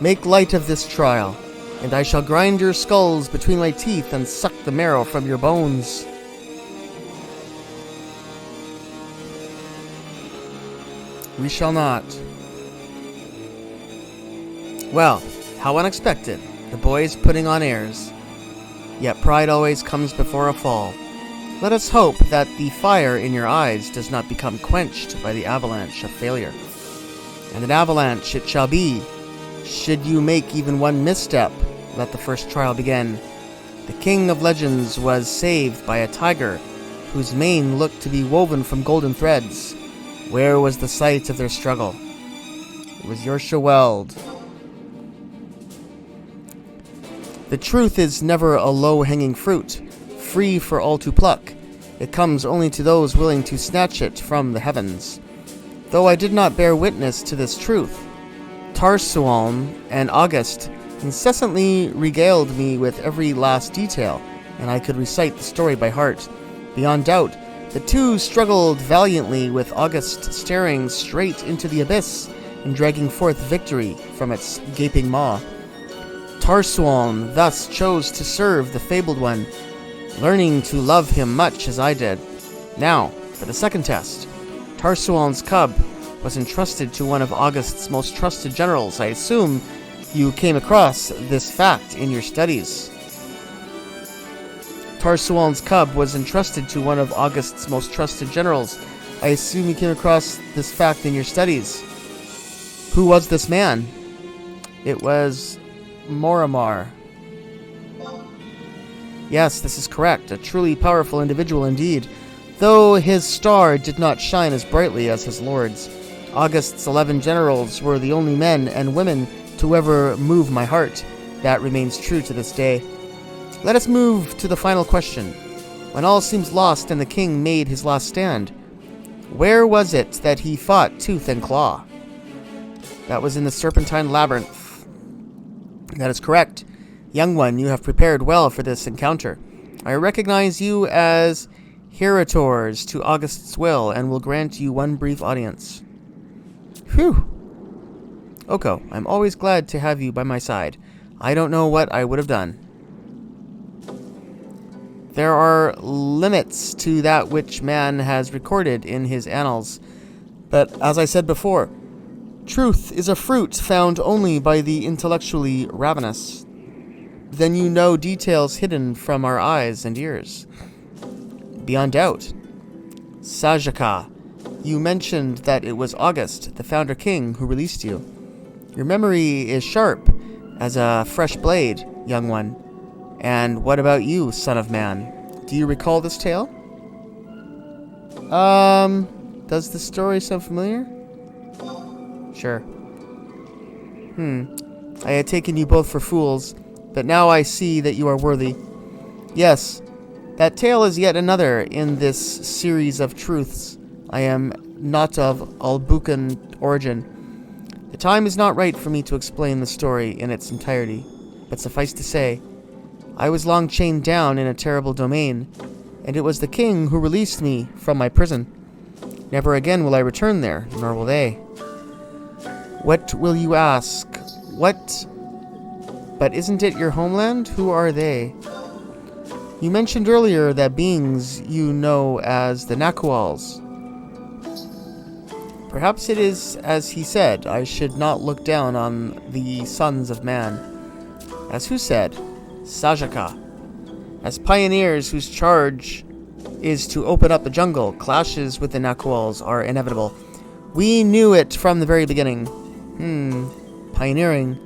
Speaker 1: Make light of this trial, and I shall grind your skulls between my teeth and suck the marrow from your bones. We shall not. Well, how unexpected. The boys putting on airs. Yet pride always comes before a fall. Let us hope that the fire in your eyes does not become quenched by the avalanche of failure. And an avalanche it shall be. Should you make even one misstep, let the first trial begin. The king of legends was saved by a tiger, whose mane looked to be woven from golden threads. Where was the site of their struggle? It was your Shaweld. The truth is never a low-hanging fruit, free for all to pluck. It comes only to those willing to snatch it from the heavens. Though I did not bear witness to this truth, Tarsualm and August incessantly regaled me with every last detail, and I could recite the story by heart. Beyond doubt, the two struggled valiantly, with August staring straight into the abyss and dragging forth victory from its gaping maw. Tarsualm thus chose to serve the fabled one, learning to love him much as I did. Now, for the second test. Tarsualm's cub was entrusted to one of August's most trusted generals. I assume you came across this fact in your studies. Tarsualm's cub was entrusted to one of August's most trusted generals. I assume you came across this fact in your studies. Who was this man? It was Moramar. Yes, this is correct. A truly powerful individual indeed. Though his star did not shine as brightly as his lord's. August's 11 generals were the only men and women to ever move my heart. That remains true to this day. Let us move to the final question. When all seems lost and the king made his last stand, where was it that he fought tooth and claw? That was in the Serpentine Labyrinth. That is correct. Young one, you have prepared well for this encounter. I recognize you as heritors to August's will, and will grant you one brief audience. Phew. Oko, I'm always glad to have you by my side. I don't know what I would have done. There are limits to that which man has recorded in his annals. But as I said before, truth is a fruit found only by the intellectually ravenous. Then you know details hidden from our eyes and ears. Beyond doubt. Sajaka, you mentioned that it was August, the founder king, who released you. Your memory is sharp as a fresh blade, young one. And what about you, son of man? Do you recall this tale? Does the story sound familiar? Sure. I had taken you both for fools, but now I see that you are worthy. Yes, that tale is yet another in this series of truths. I am not of Albucan origin. The time is not right for me to explain the story in its entirety, but suffice to say, I was long chained down in a terrible domain, and it was the king who released me from my prison. Never again will I return there, nor will they. What will you ask? What? But isn't it your homeland? Who are they? You mentioned earlier that beings you know as the Nakuals. Perhaps it is as he said, I should not look down on the sons of man. As who said? Sajaka. As pioneers whose charge is to open up the jungle, clashes with the Nakuals are inevitable. We knew it from the very beginning. Pioneering.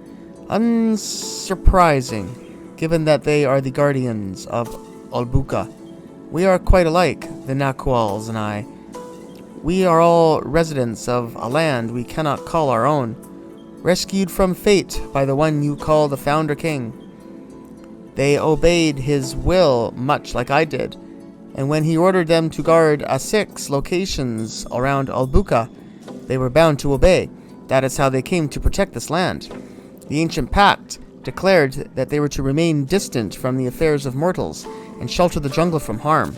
Speaker 1: Unsurprising, given that they are the guardians of Albuca. We are quite alike, the Nakuals and I. We are all residents of a land we cannot call our own, rescued from fate by the one you call the Founder King. They obeyed his will much like I did, and when he ordered them to guard 6 locations around Albuca, they were bound to obey. That is how they came to protect this land. The ancient pact declared that they were to remain distant from the affairs of mortals and shelter the jungle from harm.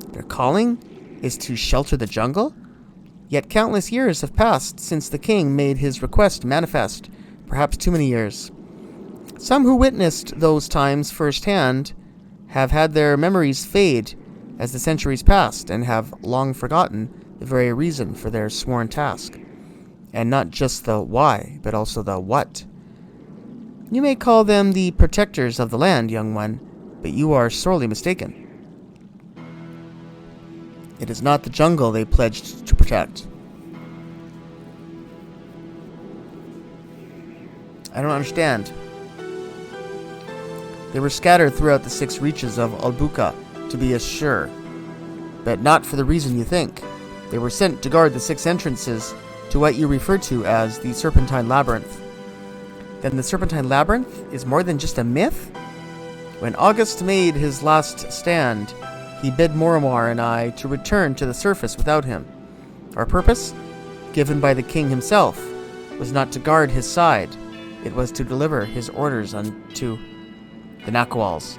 Speaker 1: Their calling is to shelter the jungle? Yet countless years have passed since the king made his request manifest, perhaps too many years. Some who witnessed those times firsthand have had their memories fade as the centuries passed and have long forgotten the very reason for their sworn task. And not just the why, but also the what. You may call them the protectors of the land, young one, but you are sorely mistaken. It is not the jungle they pledged to protect. I don't understand. They were scattered throughout the 6 reaches of Albuca, to be sure, but not for the reason you think. They were sent to guard the 6 entrances to what you refer to as the Serpentine Labyrinth. Then the Serpentine Labyrinth is more than just a myth? When August made his last stand, he bid Moromar and I to return to the surface without him. Our purpose, given by the king himself, was not to guard his side. It was to deliver his orders unto the Naquals.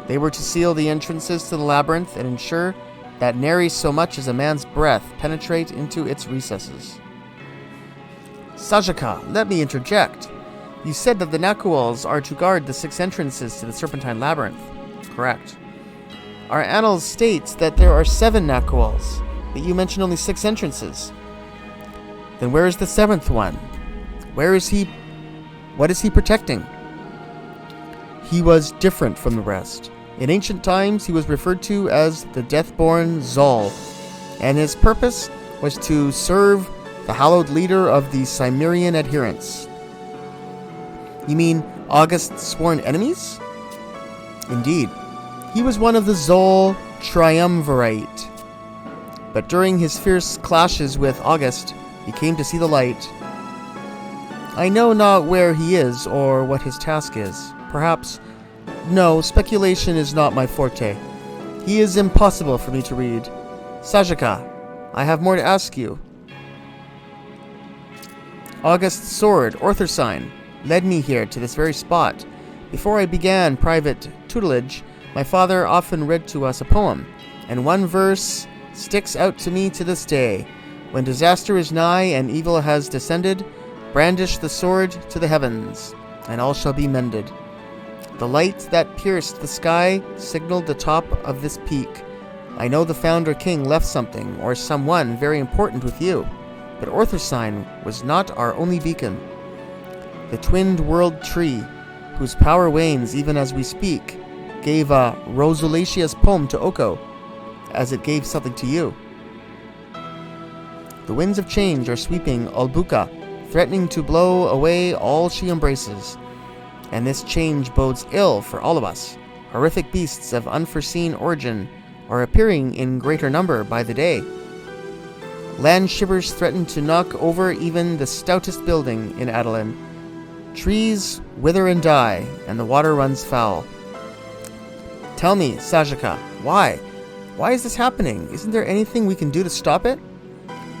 Speaker 1: They were to seal the entrances to the labyrinth and ensure that nary so much as a man's breath penetrate into its recesses. Sajaka, let me interject. You said that the Naquals are to guard the 6 entrances to the Serpentine Labyrinth. Correct. Our annals states that there are 7 Naquals, but you mentioned only 6 entrances. Then where is the 7th one? Where is he? What is he protecting? He was different from the rest. In ancient times, he was referred to as the Deathborn Zal, and his purpose was to serve the hallowed leader of the Cimmerian adherents. You mean August's sworn enemies? Indeed. He was one of the Zal Triumvirate. But during his fierce clashes with August, he came to see the light. I know not where he is or what his task is. Perhaps... No, speculation is not my forte. He is impossible for me to read. Sajaka, I have more to ask you. August's sword, Orthersign, led me here to this very spot. Before I began private tutelage, my father often read to us a poem, and one verse sticks out to me to this day. When disaster is nigh and evil has descended, brandish the sword to the heavens, and all shall be mended. The light that pierced the sky signaled the top of this peak. I know the Founder King left something, or someone, very important with you. But Orthersign was not our only beacon. The twinned world tree, whose power wanes even as we speak, gave a rosolaceous poem to Oko, as it gave something to you. The winds of change are sweeping Albuca, threatening to blow away all she embraces. And this change bodes ill for all of us. Horrific beasts of unforeseen origin are appearing in greater number by the day. Land shivers threaten to knock over even the stoutest building in Adeline. Trees wither and die, and the water runs foul. Tell me, Sajaka, why? Why is this happening? Isn't there anything we can do to stop it?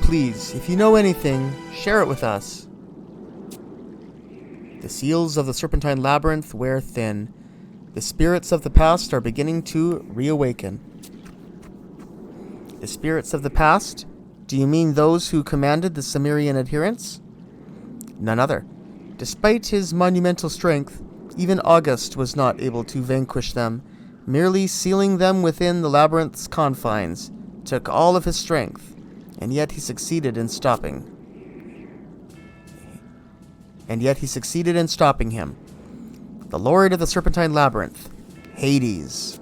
Speaker 1: Please, if you know anything, share it with us. The seals of the Serpentine Labyrinth wear thin. The spirits of the past are beginning to reawaken. The spirits of the past? Do you mean those who commanded the Cimmerian adherents? None other. Despite his monumental strength, even August was not able to vanquish them. Merely sealing them within the labyrinth's confines took all of his strength, and yet he succeeded in stopping. him. The Lord of the Serpentine Labyrinth, Hades.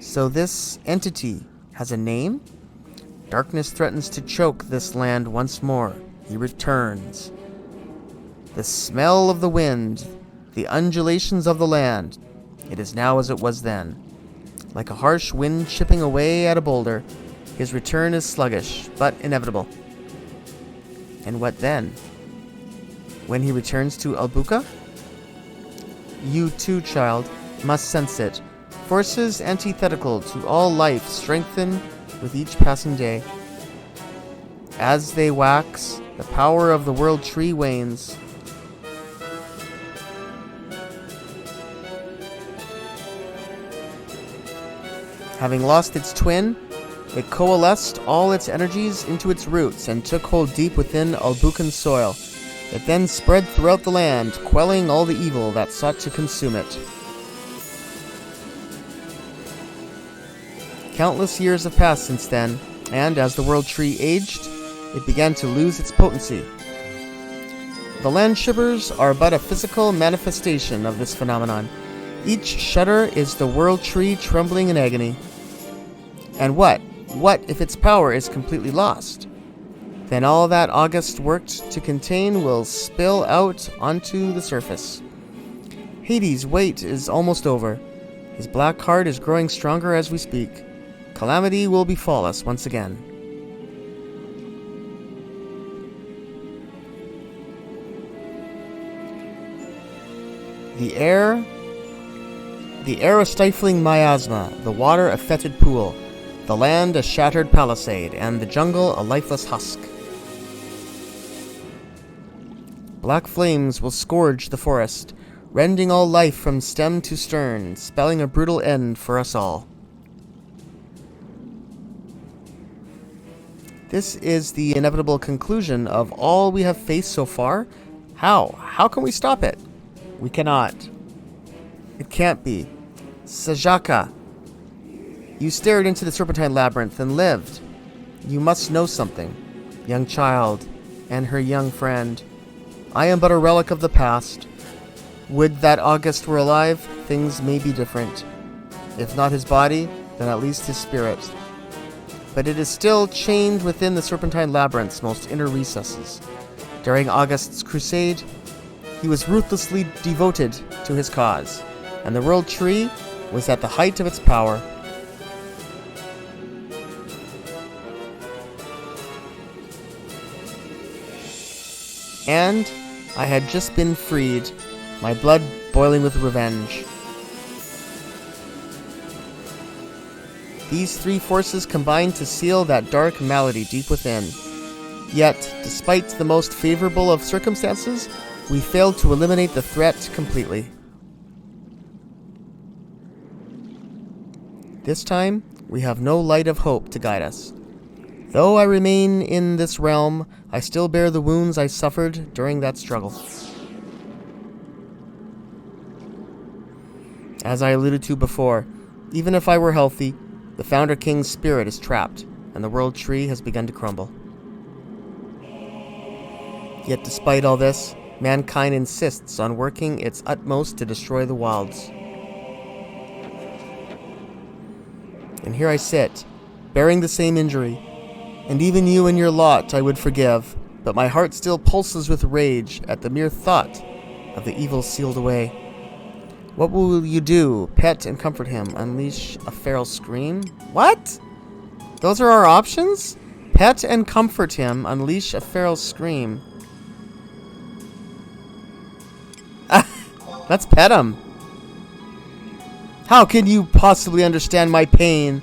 Speaker 1: So this entity has a name? Darkness threatens to choke this land once more. He returns. The smell of the wind, the undulations of the land, it is now as it was then. Like a harsh wind chipping away at a boulder, his return is sluggish, but inevitable. And what then? When he returns to Albuca? You too, child, must sense it. Forces antithetical to all life strengthen with each passing day. As they wax, the power of the world tree wanes. Having lost its twin, it coalesced all its energies into its roots and took hold deep within Albucan soil. It then spread throughout the land, quelling all the evil that sought to consume it. Countless years have passed since then, and as the world tree aged, it began to lose its potency. The land shivers are but a physical manifestation of this phenomenon. Each shudder is the world tree trembling in agony. And what if its power is completely lost? Then all that August worked to contain will spill out onto the surface. Hades' wait is almost over. His black heart is growing stronger as we speak. Calamity will befall us once again. The air a stifling miasma, the water a fetid pool, the land a shattered palisade, and the jungle a lifeless husk. Black flames will scourge the forest, rending all life from stem to stern, spelling a brutal end for us all. This is the inevitable conclusion of all we have faced so far. How? How can we stop it? We cannot. It can't be. Sajaka, you stared into the serpentine labyrinth and lived. You must know something, young child, and her young friend. I am but a relic of the past. Would that August were alive, things may be different. If not his body, then at least his spirit. But it is still chained within the serpentine labyrinth's most inner recesses. During August's crusade, he was ruthlessly devoted to his cause, and the world tree was at the height of its power. And I had just been freed, my blood boiling with revenge. These three forces combined to seal that dark malady deep within. Yet, despite the most favorable of circumstances, we failed to eliminate the threat completely. This time, we have no light of hope to guide us. Though I remain in this realm, I still bear the wounds I suffered during that struggle. As I alluded to before, even if I were healthy, the Founder King's spirit is trapped, and the world tree has begun to crumble. Yet despite all this, mankind insists on working its utmost to destroy the wilds. And here I sit, bearing the same injury, and even you and your lot I would forgive, but my heart still pulses with rage at the mere thought of the evil sealed away. What will you do? Pet and comfort him, unleash a feral scream? What? Those are our options? Pet and comfort him, unleash a feral scream. Let's pet him. How can you possibly understand my pain?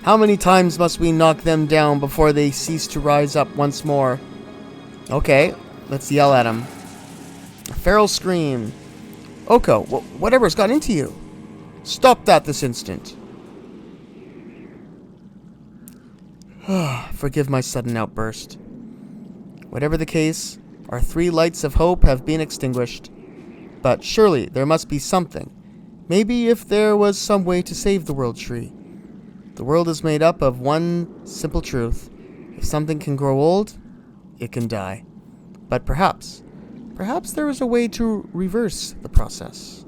Speaker 1: How many times must we knock them down before they cease to rise up once more? Okay, let's yell at him. A feral scream. Oko, whatever's got into you? Stop that this instant. Forgive my sudden outburst. Whatever the case, our three lights of hope have been extinguished. But surely there must be something. Maybe if there was some way to save the world tree. The world is made up of one simple truth. If something can grow old, it can die. But perhaps there is a way to reverse the process.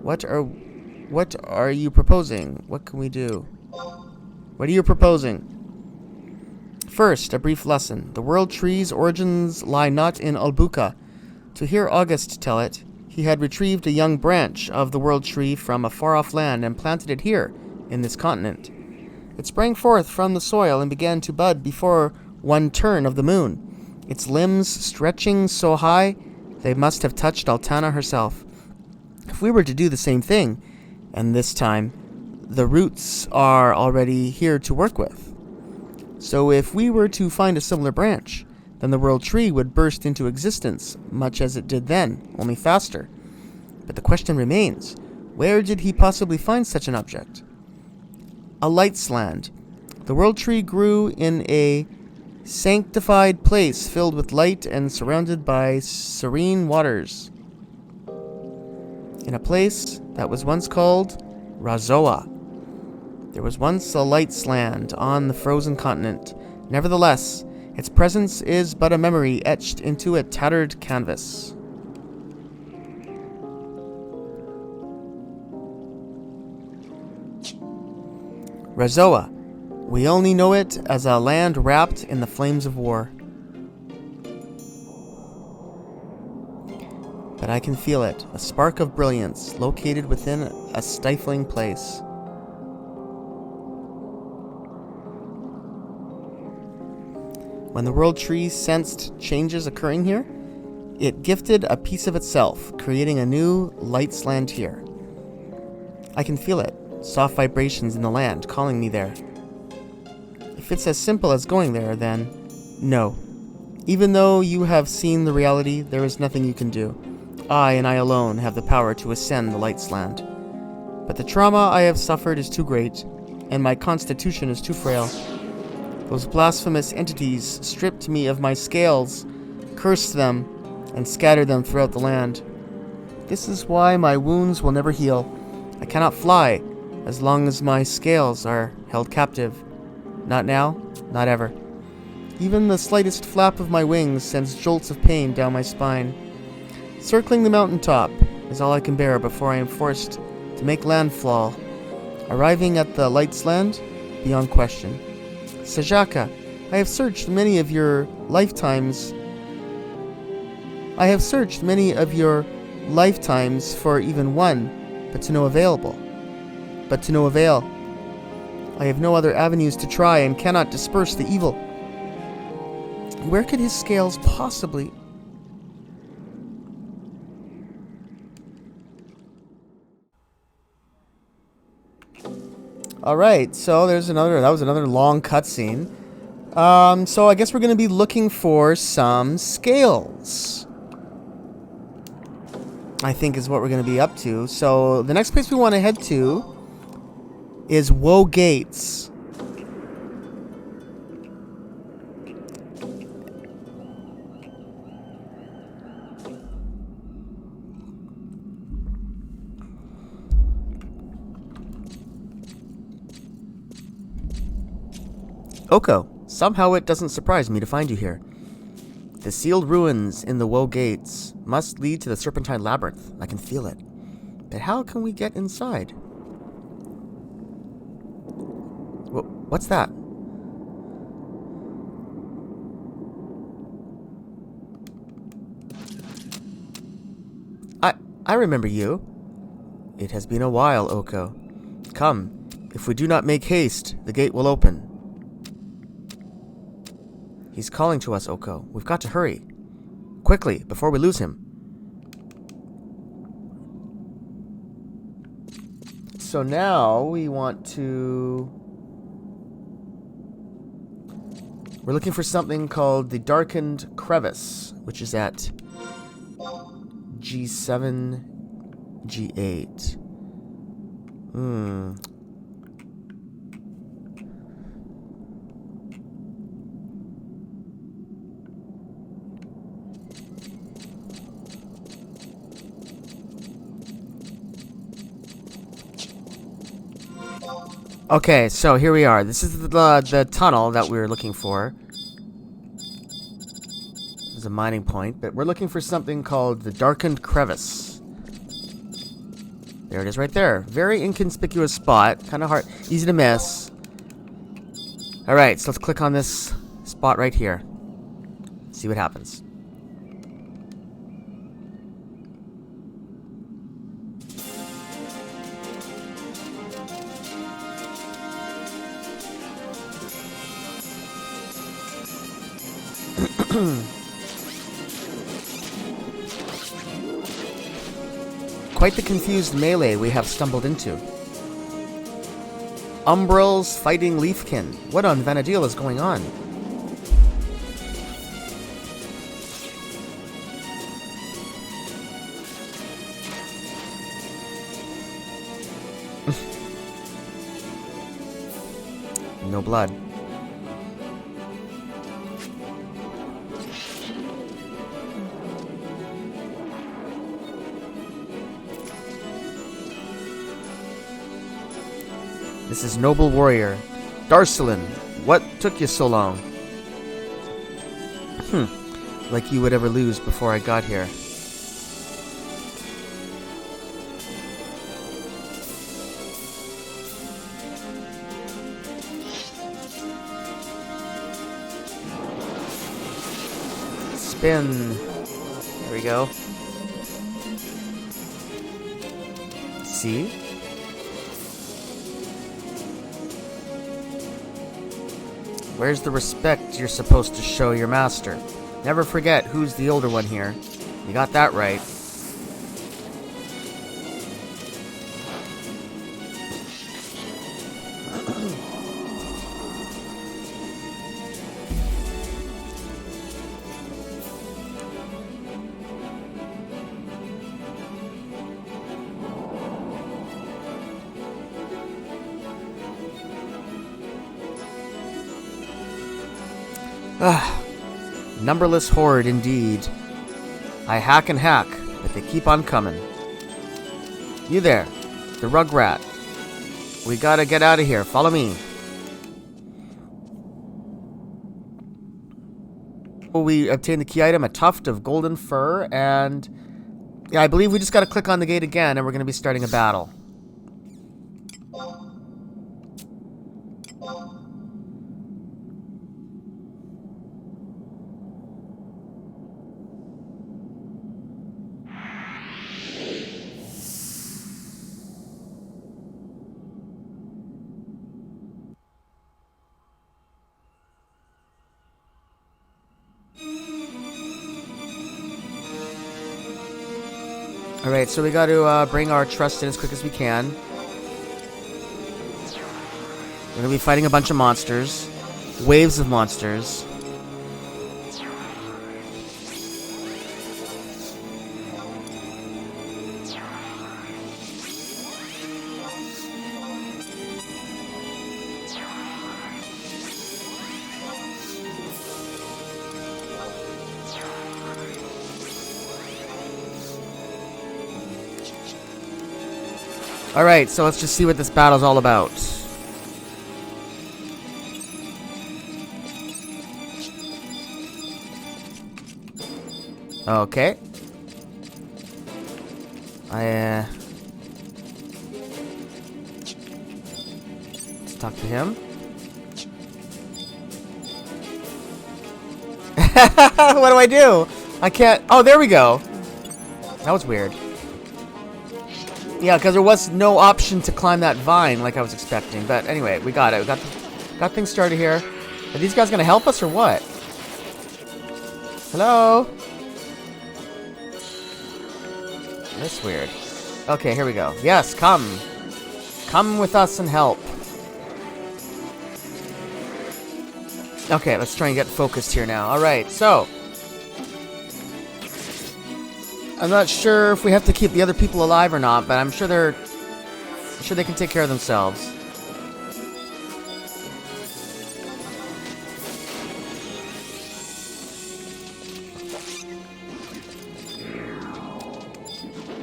Speaker 1: What are you proposing? What can we do? What are you proposing? First, a brief lesson. The world tree's origins lie not in Albuca. To hear August tell it, he had retrieved a young branch of the world tree from a far-off land and planted it here, in this continent. It sprang forth from the soil and began to bud before one turn of the moon, its limbs stretching so high they must have touched Altana herself. If we were to do the same thing, and this time, the roots are already here to work with. So if we were to find a similar branch, then the world tree would burst into existence, much as it did then, only faster. But the question remains, where did he possibly find such an object? A light's land. The world tree grew in a sanctified place filled with light and surrounded by serene waters. In a place that was once called Razoa. There was once a light's land on the frozen continent. Nevertheless, its presence is but a memory etched into a tattered canvas. Razoa. We only know it as a land wrapped in the flames of war. But I can feel it, a spark of brilliance located within a stifling place. When the World Tree sensed changes occurring here, it gifted a piece of itself, creating a new light's land here. I can feel it, soft vibrations in the land calling me there. If it's as simple as going there, then no. Even though you have seen the reality, there is nothing you can do. I and I alone have the power to ascend the light's land. But the trauma I have suffered is too great, and my constitution is too frail. Those blasphemous entities stripped me of my scales, cursed them, and scattered them throughout the land. This is why my wounds will never heal. I cannot fly as long as my scales are held captive. Not now, not ever. Even the slightest flap of my wings sends jolts of pain down my spine. Circling the mountaintop is all I can bear before I am forced to make landfall, arriving at the light's land beyond question. Sajaka, I have searched many of your lifetimes for even one, but to no avail. I have no other avenues to try and cannot disperse the evil. Where could his scales possibly... Alright, so that was another long cutscene. So I guess we're going to be looking for some scales, I think is what we're going to be up to. So the next place we want to head to is Woe Gates. Oko, somehow it doesn't surprise me to find you here. The sealed ruins in the Woe Gates must lead to the Serpentine Labyrinth. I can feel it. But how can we get inside? What's that? I remember you. It has been a while, Oko. Come, if we do not make haste, the gate will open. He's calling to us, Oko. We've got to hurry. Quickly, before we lose him. So now we want to... We're looking for something called the Darkened Crevice, which is at G7, G8. Okay, so here we are. This is the tunnel that we were looking for. There's a mining point, but we're looking for something called the Darkened Crevice. There it is right there. Very inconspicuous spot. Kind of hard, easy to miss. Alright, so let's click on this spot right here. See what happens. Quite the confused melee we have stumbled into. Umbrals fighting Leafkin. What on Vanadil is going on? No blood. This is noble warrior. Darcelin, what took you so long? Like you would ever lose before I got here. Spin. There we go. See? Where's the respect you're supposed to show your master? Never forget who's the older one here. You got that right. Numberless horde indeed. I hack and hack, but they keep on coming. You there, the rugrat. We gotta get out of here. Follow me. We obtained the key item, a tuft of golden fur, and yeah, I believe we just gotta click on the gate again, and we're gonna be starting a battle. Alright, so we got to bring our trust in as quick as we can. We're going to be fighting a bunch of monsters. Waves of monsters. Alright, so let's just see what this battle's all about. Okay. Let's talk to him. What do I do? I can't... Oh, there we go. That was weird. Yeah, because there was no option to climb that vine like I was expecting. But anyway, we got it. We got things started here. Are these guys going to help us or what? Hello? That's weird. Okay, here we go. Yes, come. Come with us and help. Okay, let's try and get focused here now. Alright, so... I'm not sure if we have to keep the other people alive or not, but I'm sure they can take care of themselves.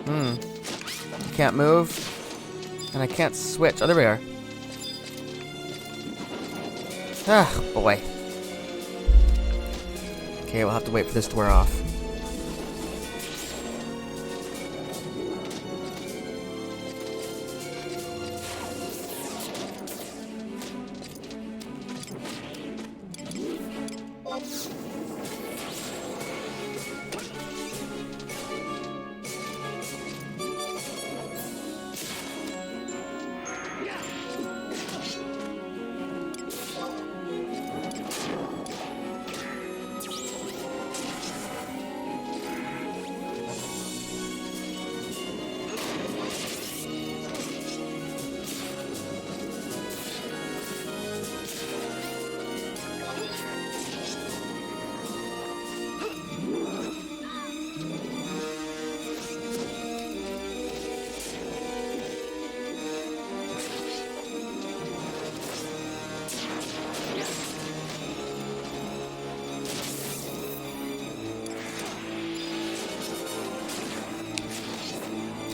Speaker 1: I can't move, and I can't switch. Oh, there we are. Ah, boy. Okay, we'll have to wait for this to wear off.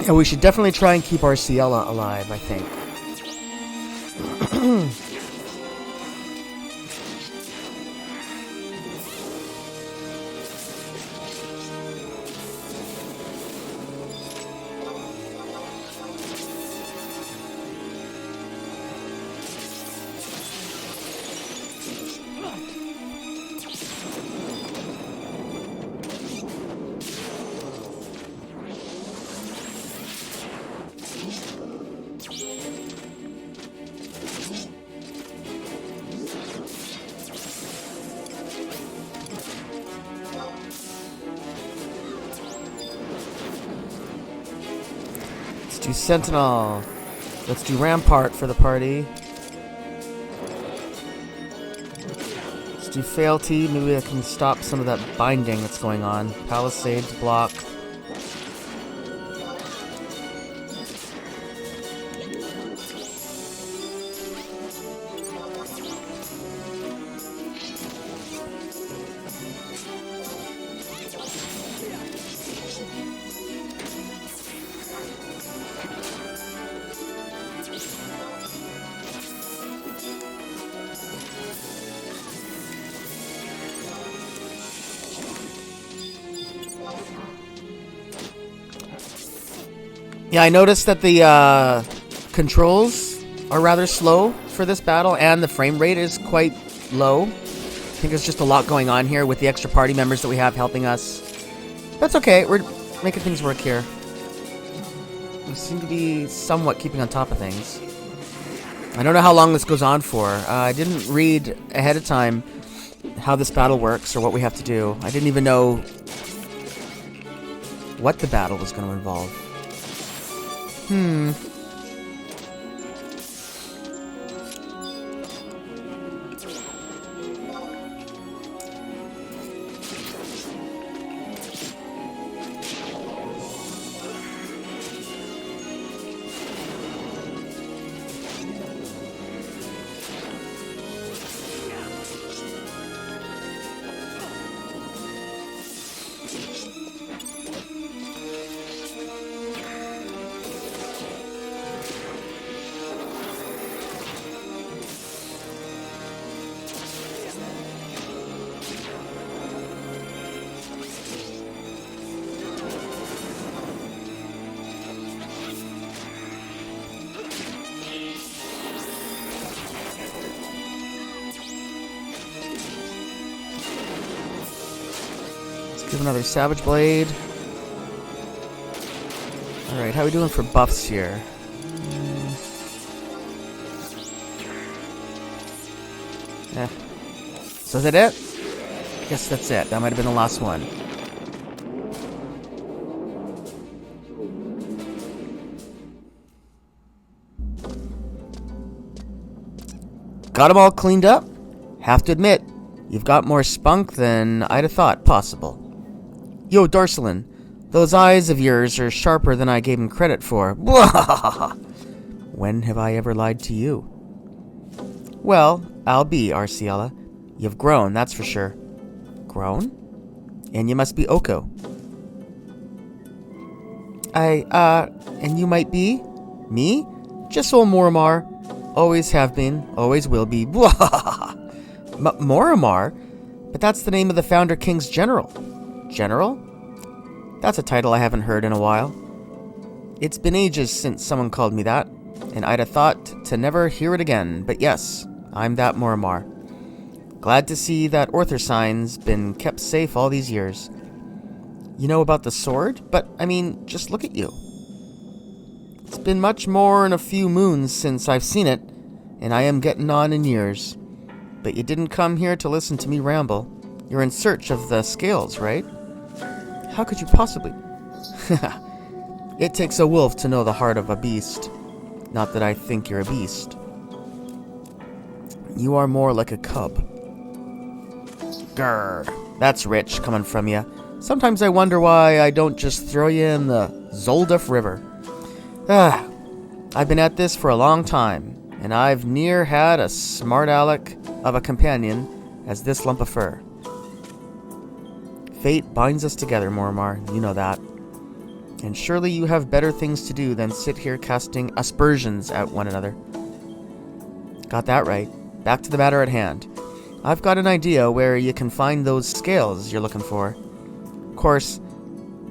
Speaker 1: And we should definitely try and keep our Ciela alive, I think. Let's do Sentinel. Let's do Rampart for the party. Let's do Fealty. Maybe I can stop some of that binding that's going on. Palisade to block. Yeah, I noticed that the controls are rather slow for this battle, and the frame rate is quite low. I think there's just a lot going on here with the extra party members that we have helping us. That's okay, we're making things work here. We seem to be somewhat keeping on top of things. I don't know how long this goes on for. I didn't read ahead of time how this battle works or what we have to do. I didn't even know what the battle was going to involve. Give another Savage Blade. Alright, how are we doing for buffs here? So is that it? I guess that's it. That might have been the last one. Got them all cleaned up? Have to admit, you've got more spunk than I'd have thought possible. Yo, Darcelin, those eyes of yours are sharper than I gave him credit for. When have I ever lied to you? Well, I'll be, Arciela. You've grown, that's for sure. Grown? And you must be Oko. And you might be? Me? Just old Moramar. Always have been, always will be. Moramar? But that's the name of the Founder King's general. General? That's a title I haven't heard in a while. It's been ages since someone called me that, and I'd have thought to never hear it again, but yes, I'm that Moramar. Glad to see that Orthersign's been kept safe all these years. You know about the sword? But, I mean, just look at you. It's been much more than a few moons since I've seen it, and I am getting on in years. But you didn't come here to listen to me ramble. You're in search of the scales, right? How could you possibly? It takes a wolf to know the heart of a beast. Not that I think you're a beast. You are more like a cub. Grr. That's rich coming from you. Sometimes I wonder why I don't just throw you in the Zolduf River. I've been at this for a long time, and I've near had a smart aleck of a companion as this lump of fur. Fate binds us together, Moramar, you know that. And surely you have better things to do than sit here casting aspersions at one another. Got that right. Back to the matter at hand. I've got an idea where you can find those scales you're looking for. Of course,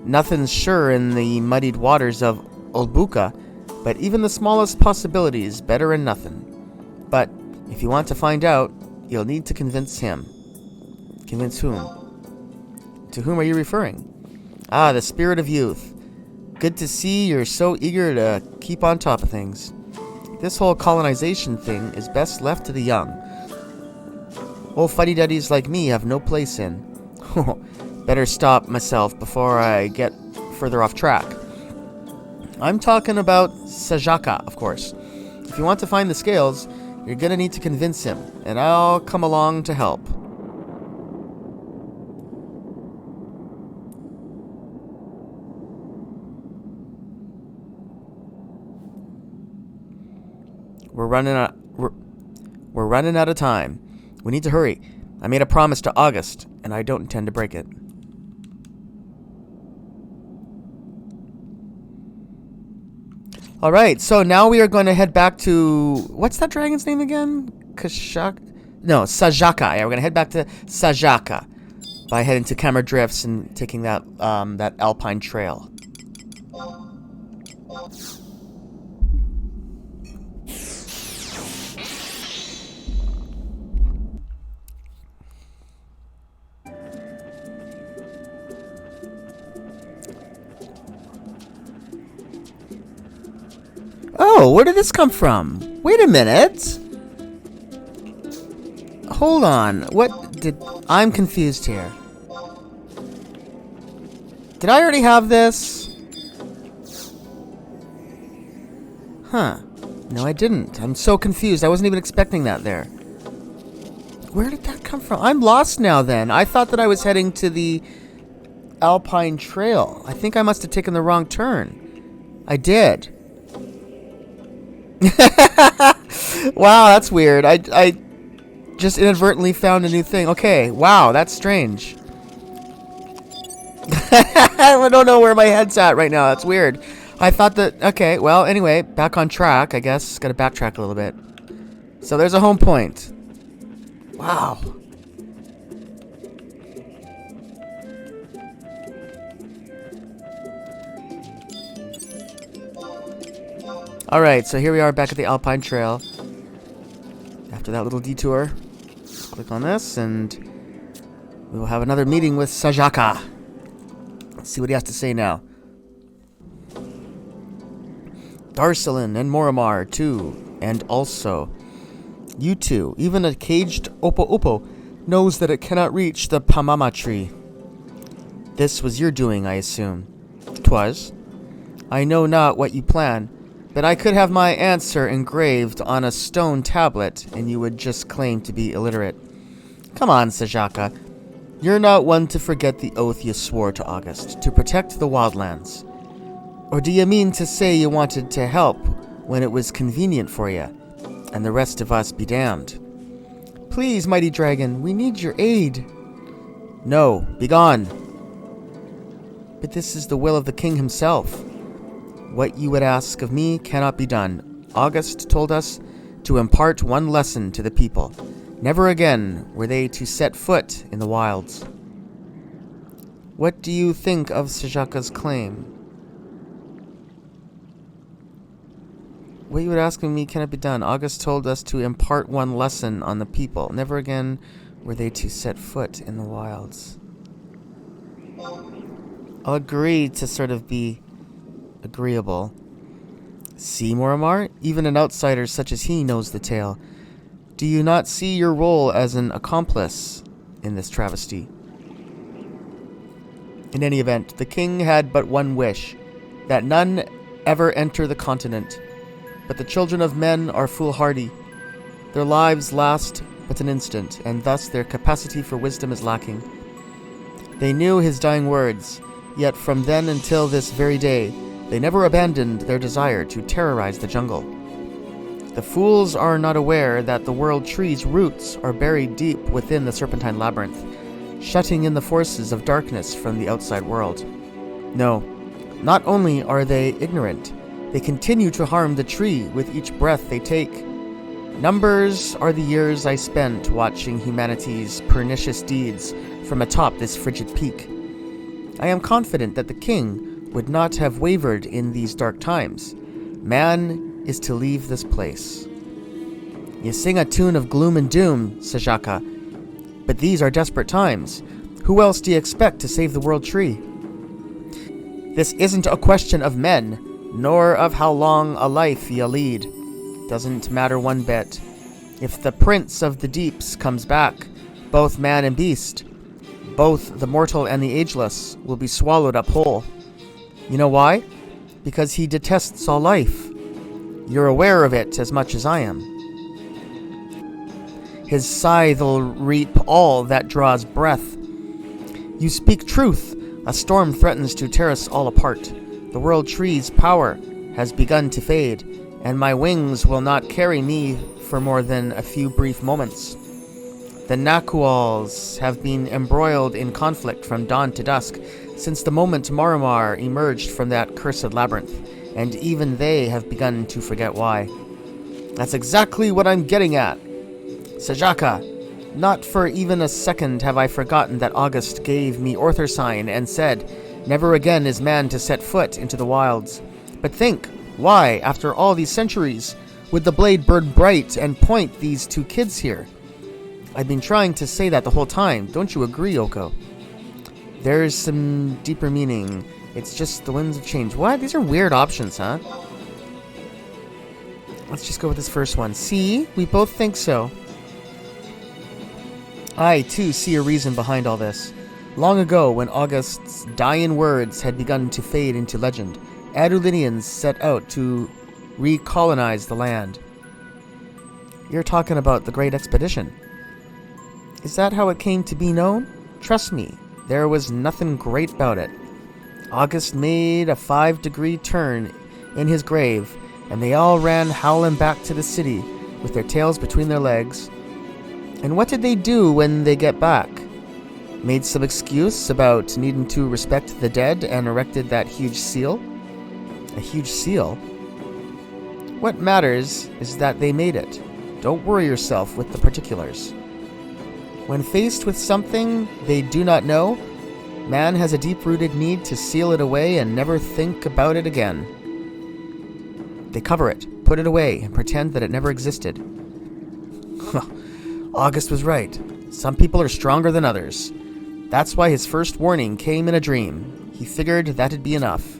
Speaker 1: nothing's sure in the muddied waters of Ulbuka, but even the smallest possibility is better than nothing. But if you want to find out, you'll need to convince him. Convince whom? To whom are you referring? Ah, the spirit of youth. Good to see you're so eager to keep on top of things. This whole colonization thing is best left to the young. Old fuddy-duddies like me have no place in. Better stop myself before I get further off track. I'm talking about Sajaka, of course. If you want to find the scales, you're gonna need to convince him, and I'll come along to help. We're running out of time. We need to hurry. I made a promise to August, and I don't intend to break it. Alright, so now we are going to head back to... What's that dragon's name again? No, Sajaka. Yeah, we're going to head back to Sajaka by heading to Camera Drifts and taking that Alpine Trail. Oh, where did this come from? Wait a minute. Hold on. I'm confused here. Did I already have this? Huh. No, I didn't. I'm so confused. I wasn't even expecting that there. Where did that come from? I'm lost now then. I thought that I was heading to the Alpine Trail. I think I must have taken the wrong turn. I did. Wow, that's weird. I just inadvertently found a new thing. Okay, wow, that's strange. I don't know where my head's at right now. That's weird. I thought that... Okay, well, anyway, back on track, I guess. Gotta backtrack a little bit. So there's a home point. Wow. Alright, so here we are back at the Alpine Trail. After that little detour, click on this and we will have another meeting with Sajaka. Let's see what he has to say now. Darcelin and Moramar, too, and also you two. Even a caged Opo knows that it cannot reach the Pamama tree. This was your doing, I assume. 'Twas. I know not what you plan, but I could have my answer engraved on a stone tablet, and you would just claim to be illiterate. Come on, Sajaka. You're not one to forget the oath you swore to August, to protect the wildlands. Or do you mean to say you wanted to help when it was convenient for you, and the rest of us be damned? Please, mighty dragon, we need your aid. No, begone. But this is the will of the king himself. What you would ask of me cannot be done. August told us to impart one lesson to the people. Never again were they to set foot in the wilds. What do you think of Sajaka's claim? What you would ask of me cannot be done. August told us to impart one lesson on the people. Never again were they to set foot in the wilds. I'll agree to sort of be agreeable. See, Moramar? Even an outsider such as he knows the tale. Do you not see your role as an accomplice in this travesty? In any event, the king had but one wish, that none ever enter the continent. But the children of men are foolhardy. Their lives last but an instant, and thus their capacity for wisdom is lacking. They knew his dying words, yet from then until this very day, they never abandoned their desire to terrorize the jungle. The fools are not aware that the world tree's roots are buried deep within the Serpentine Labyrinth, shutting in the forces of darkness from the outside world. No, not only are they ignorant, they continue to harm the tree with each breath they take. Numbers are the years I spent watching humanity's pernicious deeds from atop this frigid peak. I am confident that the king would not have wavered in these dark times. Man is to leave this place. You sing a tune of gloom and doom, Sajaka, but these are desperate times. Who else do you expect to save the world tree? This isn't a question of men, nor of how long a life ye lead. Doesn't matter one bit. If the Prince of the Deeps comes back, both man and beast, both the mortal and the ageless, will be swallowed up whole. You know why? Because he detests all life. You're aware of it as much as I am. His scythe'll reap all that draws breath. You speak truth. A storm threatens to tear us all apart. The world tree's power has begun to fade, and my wings will not carry me for more than a few brief moments. The Nakuals have been embroiled in conflict from dawn to dusk since the moment Maramar emerged from that cursed labyrinth, and even they have begun to forget why. That's exactly what I'm getting at. Sajaka, not for even a second have I forgotten that August gave me Orthersign and said, never again is man to set foot into the wilds. But think, why, after all these centuries, would the blade burn bright and point these two kids here? I've been trying to say that the whole time. Don't you agree, Oko? There's some deeper meaning. It's just the winds of change. What? These are weird options, huh? Let's just go with this first one. See? We both think so. I, too, see a reason behind all this. Long ago, when August's dying words had begun to fade into legend, Adulinians set out to recolonize the land. You're talking about the Great Expedition. Is that how it came to be known? Trust me, there was nothing great about it. August made a 5-degree turn in his grave, and they all ran howling back to the city with their tails between their legs. And what did they do when they get back? Made some excuse about needing to respect the dead and erected that huge seal? A huge seal? What matters is that they made it. Don't worry yourself with the particulars. When faced with something they do not know, man has a deep-rooted need to seal it away and never think about it again. They cover it, put it away, and pretend that it never existed. August was right. Some people are stronger than others. That's why his first warning came in a dream. He figured that'd be enough.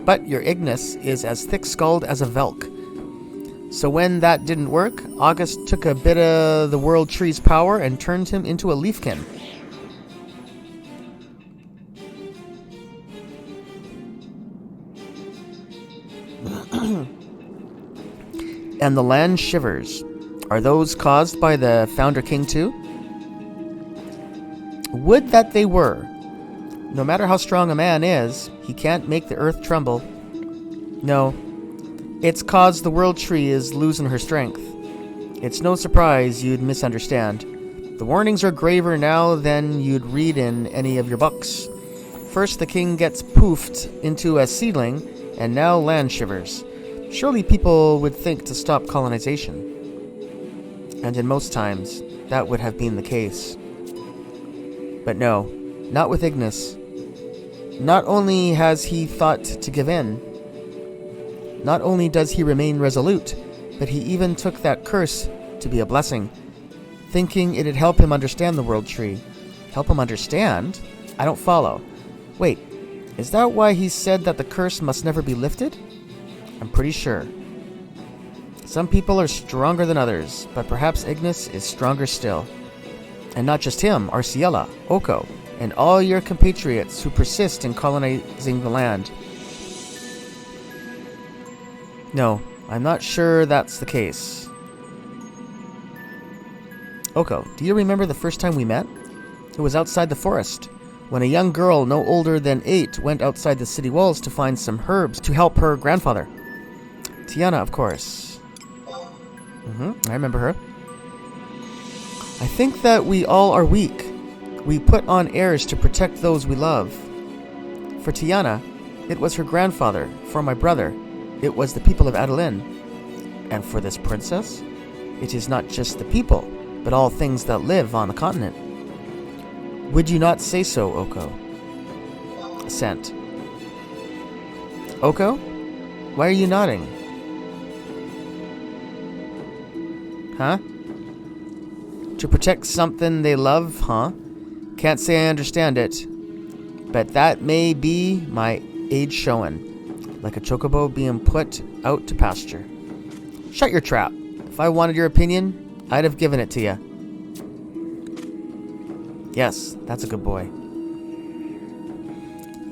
Speaker 1: But your Ignis is as thick-skulled as a Velk. So when that didn't work, August took a bit of the World Tree's power and turned him into a Leafkin. And the land shivers. Are those caused by the Founder King too? Would that they were. No matter how strong a man is, he can't make the earth tremble. No, it's cause the World Tree is losing her strength. It's no surprise you'd misunderstand. The warnings are graver now than you'd read in any of your books. First the king gets poofed into a seedling, and now land shivers. Surely people would think to stop colonization. And in most times, that would have been the case. But no, not with Ignis. Not only has he thought to give in, not only does he remain resolute, but he even took that curse to be a blessing, thinking it'd help him understand the World Tree. Help him understand? I don't follow. Wait, is that why he said that the curse must never be lifted? I'm pretty sure. Some people are stronger than others, but perhaps Ignis is stronger still. And not just him, Arciela, Oko, and all your compatriots who persist in colonizing the land. No, I'm not sure that's the case. Oko, do you remember the first time we met? It was outside the forest, when a young girl no older than 8 went outside the city walls to find some herbs to help her grandfather. Tiana, of course. I remember her. I think that we all are weak. We put on airs to protect those we love. For Tiana, it was her grandfather. For my brother, it was the people of Adeline. And for this princess, it is not just the people, but all things that live on the continent. Would you not say so, Oko? Assent. Oko? Why are you nodding? Huh? To protect something they love, huh? Can't say I understand it, but that may be my age showing, like a chocobo being put out to pasture. Shut your trap. If I wanted your opinion, I'd have given it to you. Yes, that's a good boy.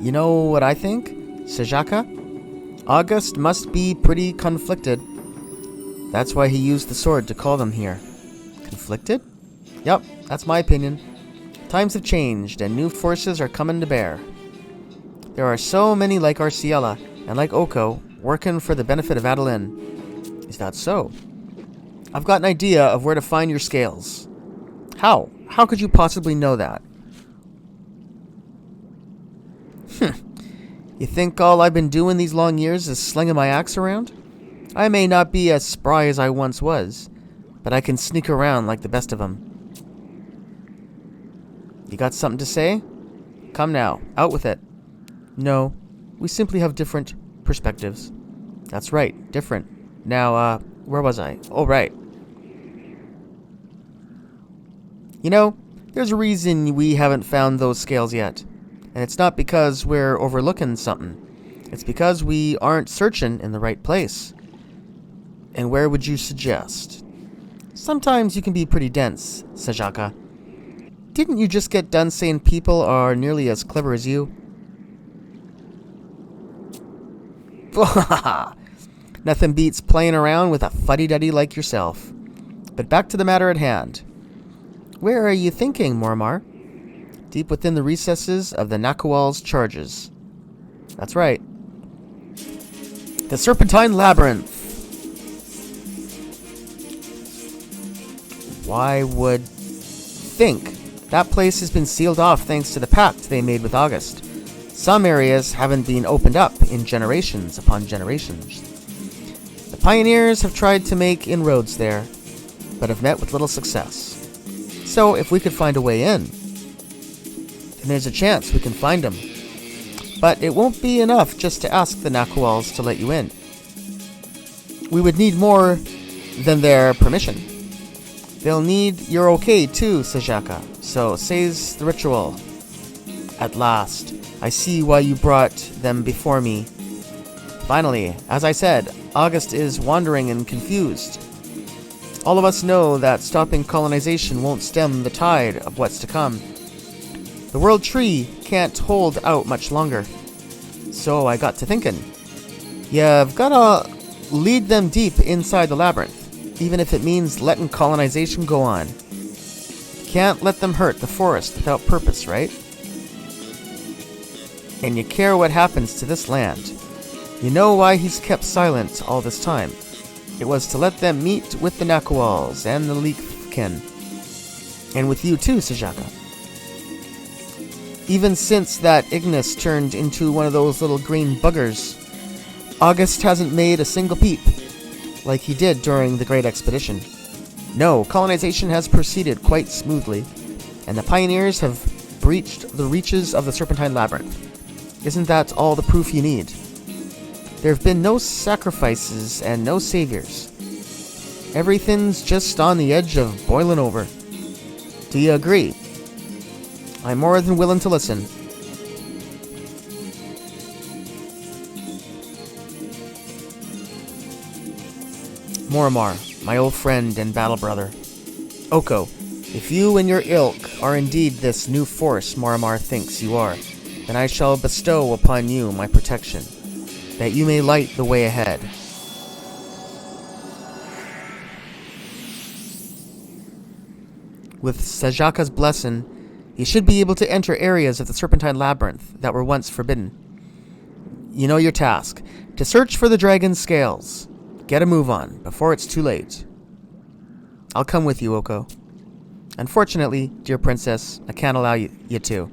Speaker 1: You know what I think, Sajaka? August must be pretty conflicted. That's why he used the sword to call them here. Conflicted? Yep, that's my opinion. Times have changed, and new forces are coming to bear. There are so many like Arciela, and like Oko, working for the benefit of Adeline. Is that so? I've got an idea of where to find your scales. How? How could you possibly know that? You think all I've been doing these long years is slinging my axe around? I may not be as spry as I once was, but I can sneak around like the best of them. You got something to say? Come now, out with it. No, we simply have different perspectives. That's right, different. Now, where was I? Oh, right. You know, there's a reason we haven't found those scales yet. And it's not because we're overlooking something. It's because we aren't searching in the right place. And where would you suggest? Sometimes you can be pretty dense, Sajaka. Didn't you just get done saying people are nearly as clever as you? Nothing beats playing around with a fuddy-duddy like yourself. But back to the matter at hand. Where are you thinking, Mormar? Deep within the recesses of the Nakual's charges. That's right. The Serpentine Labyrinth. Why would think? That place has been sealed off thanks to the pact they made with August. Some areas haven't been opened up in generations upon generations. The pioneers have tried to make inroads there, but have met with little success. So if we could find a way in, then there's a chance we can find them. But it won't be enough just to ask the Nakuals to let you in. We would need more than their permission. They'll need your okay too, Sajaka. So says the ritual. At last, I see why you brought them before me. Finally, as I said, August is wandering and confused. All of us know that stopping colonization won't stem the tide of what's to come. The world tree can't hold out much longer. So I got to thinking. You've gotta lead them deep inside the labyrinth, even if it means letting colonization go on. Can't let them hurt the forest without purpose, right? And you care what happens to this land. You know why he's kept silent all this time. It was to let them meet with the Nakuals and the Leafkin. And with you too, Sajaka. Even since that Ignis turned into one of those little green buggers, August hasn't made a single peep, like he did during the Great Expedition. No, colonization has proceeded quite smoothly, and the pioneers have breached the reaches of the Serpentine Labyrinth. Isn't that all the proof you need? There have been no sacrifices and no saviors. Everything's just on the edge of boiling over. Do you agree? I'm more than willing to listen. Mormar, my old friend and battle brother. Oko, if you and your ilk are indeed this new force Mormar thinks you are, then I shall bestow upon you my protection, that you may light the way ahead. With Sajaka's blessing, you should be able to enter areas of the Serpentine Labyrinth that were once forbidden. You know your task, to search for the dragon's scales. Get a move on, before it's too late. I'll come with you, Oko. Unfortunately, dear princess, I can't allow you to.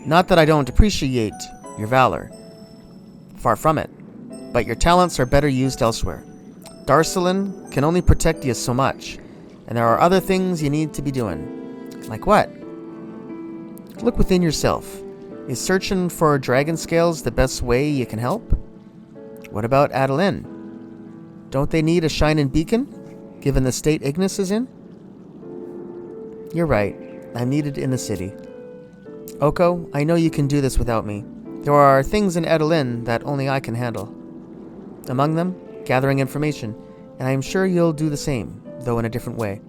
Speaker 1: Not that I don't appreciate your valor. Far from it. but your talents are better used elsewhere. Darcelin can only protect you so much, and there are other things you need to be doing. Like what? Look within yourself. Is searching for dragon scales the best way you can help? What about Adeline? Don't they need a shining beacon, given the state Ignis is in? You're right. I'm needed in the city. Oko, I know you can do this without me. There are things in Adeline that only I can handle. Among them, gathering information, and I am sure you'll do the same, though in a different way.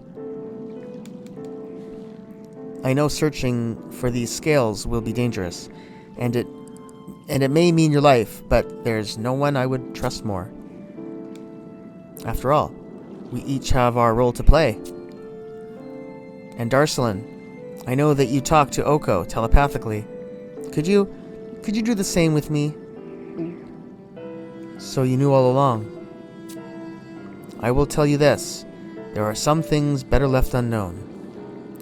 Speaker 1: I know searching for these scales will be dangerous, and it may mean your life, but there's no one I would trust more. After all, we each have our role to play. And Darcelin, I know that you talk to Oko telepathically. Could you do the same with me? So you knew all along. I will tell you this. There are some things better left unknown.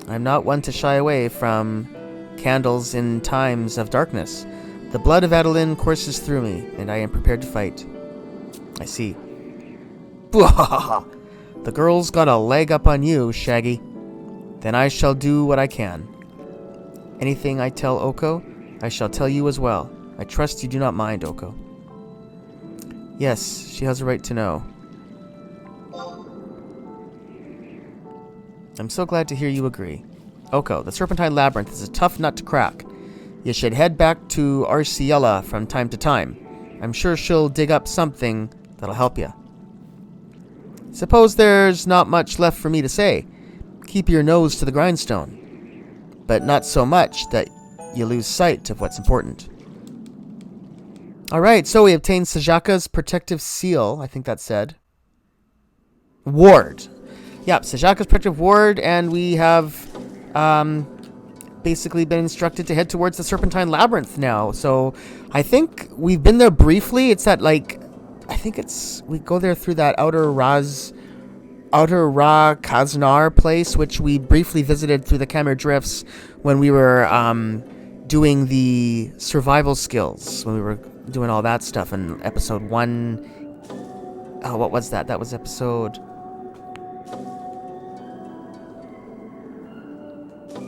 Speaker 1: I'm not one to shy away from candles in times of darkness. The blood of Adeline courses through me, and I am prepared to fight. I see. The girl's got a leg up on you, Shaggy. Then I shall do what I can. Anything I tell Oko, I shall tell you as well. I trust you do not mind, Oko. Yes, she has a right to know. I'm so glad to hear you agree. Oko, the Serpentine Labyrinth is a tough nut to crack. You should head back to Arciella from time to time. I'm sure she'll dig up something that'll help you. Suppose there's not much left for me to say. Keep your nose to the grindstone, but not so much that you lose sight of what's important. Alright, so we obtained Sajaka's protective seal, I think that said. Ward. Yep, Sajaka's protective ward, and we have basically been instructed to head towards the Serpentine Labyrinth now. So I think we've been there briefly. It's that, like, I think we go there through that Outer Ra Kaznar place, which we briefly visited through the Khmer Drifts when we were doing the survival skills, when we were doing all that stuff in episode 1. Oh, what was that? That was episode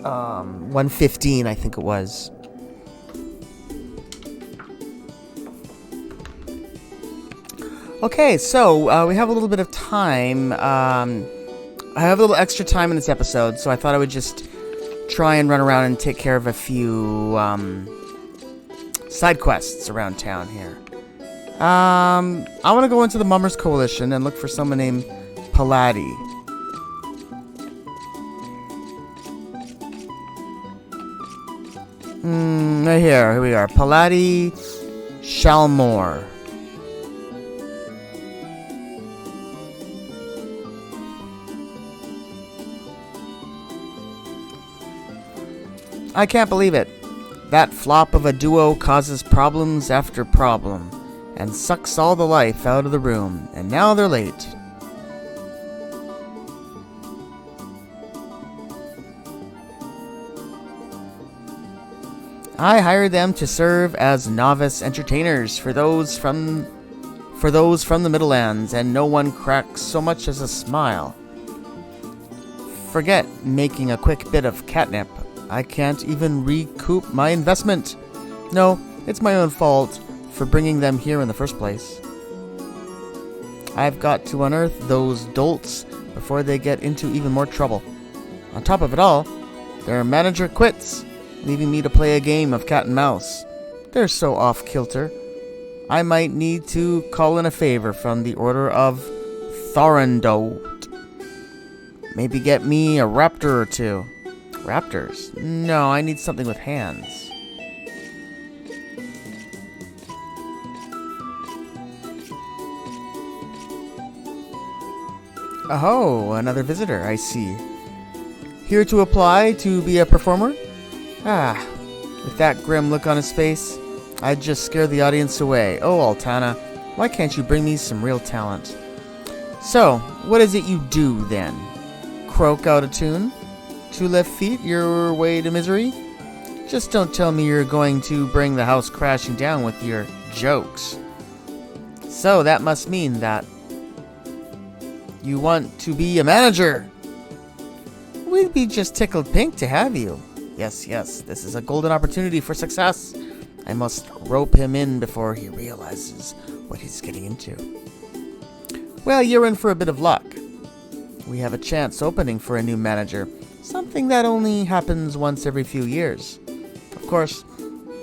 Speaker 1: 115, I think it was. Okay, so we have a little bit of time. I have a little extra time in this episode, so I thought I would just try and run around and take care of a few side quests around town here. I want to go into the Mummers Coalition and look for someone named Paladi. Right here we are. Paladi Shalmore. I can't believe it. That flop of a duo causes problems after problem, and sucks all the life out of the room, and now they're late. I hired them to serve as novice entertainers for those from the Middlelands, and no one cracks so much as a smile. Forget making a quick bit of catnip. I can't even recoup my investment. No, it's my own fault for bringing them here in the first place. I've got to unearth those dolts before they get into even more trouble. On top of it all, their manager quits, leaving me to play a game of cat and mouse. They're so off-kilter. I might need to call in a favor from the Order of Thorandolt. Maybe get me a raptor or two. Raptors? No, I need something with hands. Oh, another visitor, I see. Here to apply to be a performer? Ah, with that grim look on his face, I'd just scare the audience away. Oh, Altana, why can't you bring me some real talent? So, what is it you do, then? Croak out a tune? 2 left feet your way to misery? Just don't tell me you're going to bring the house crashing down with your jokes. So that must mean that you want to be a manager. We'd be just tickled pink to have you. Yes, this is a golden opportunity for success. I must rope him in before he realizes what he's getting into. Well, you're in for a bit of luck. We have a chance opening for a new manager, something that only happens once every few years. Of course,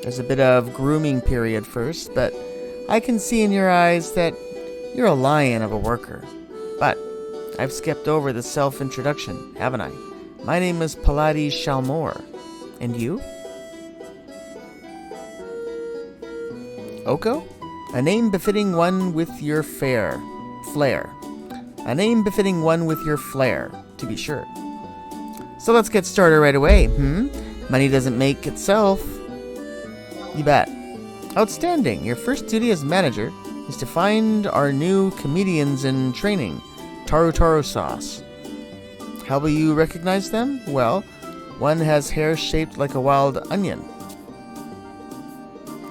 Speaker 1: there's a bit of grooming period first, but I can see in your eyes that you're a lion of a worker. But I've skipped over the self-introduction, haven't I? My name is Pilates Shalmore. And you? Oko? A name befitting one with your flair. A name befitting one with your flair, to be sure. So let's get started right away, Money doesn't make itself. You bet. Outstanding. Your first duty as manager is to find our new comedians in training, Taru sauce. How will you recognize them? Well, one has hair shaped like a wild onion,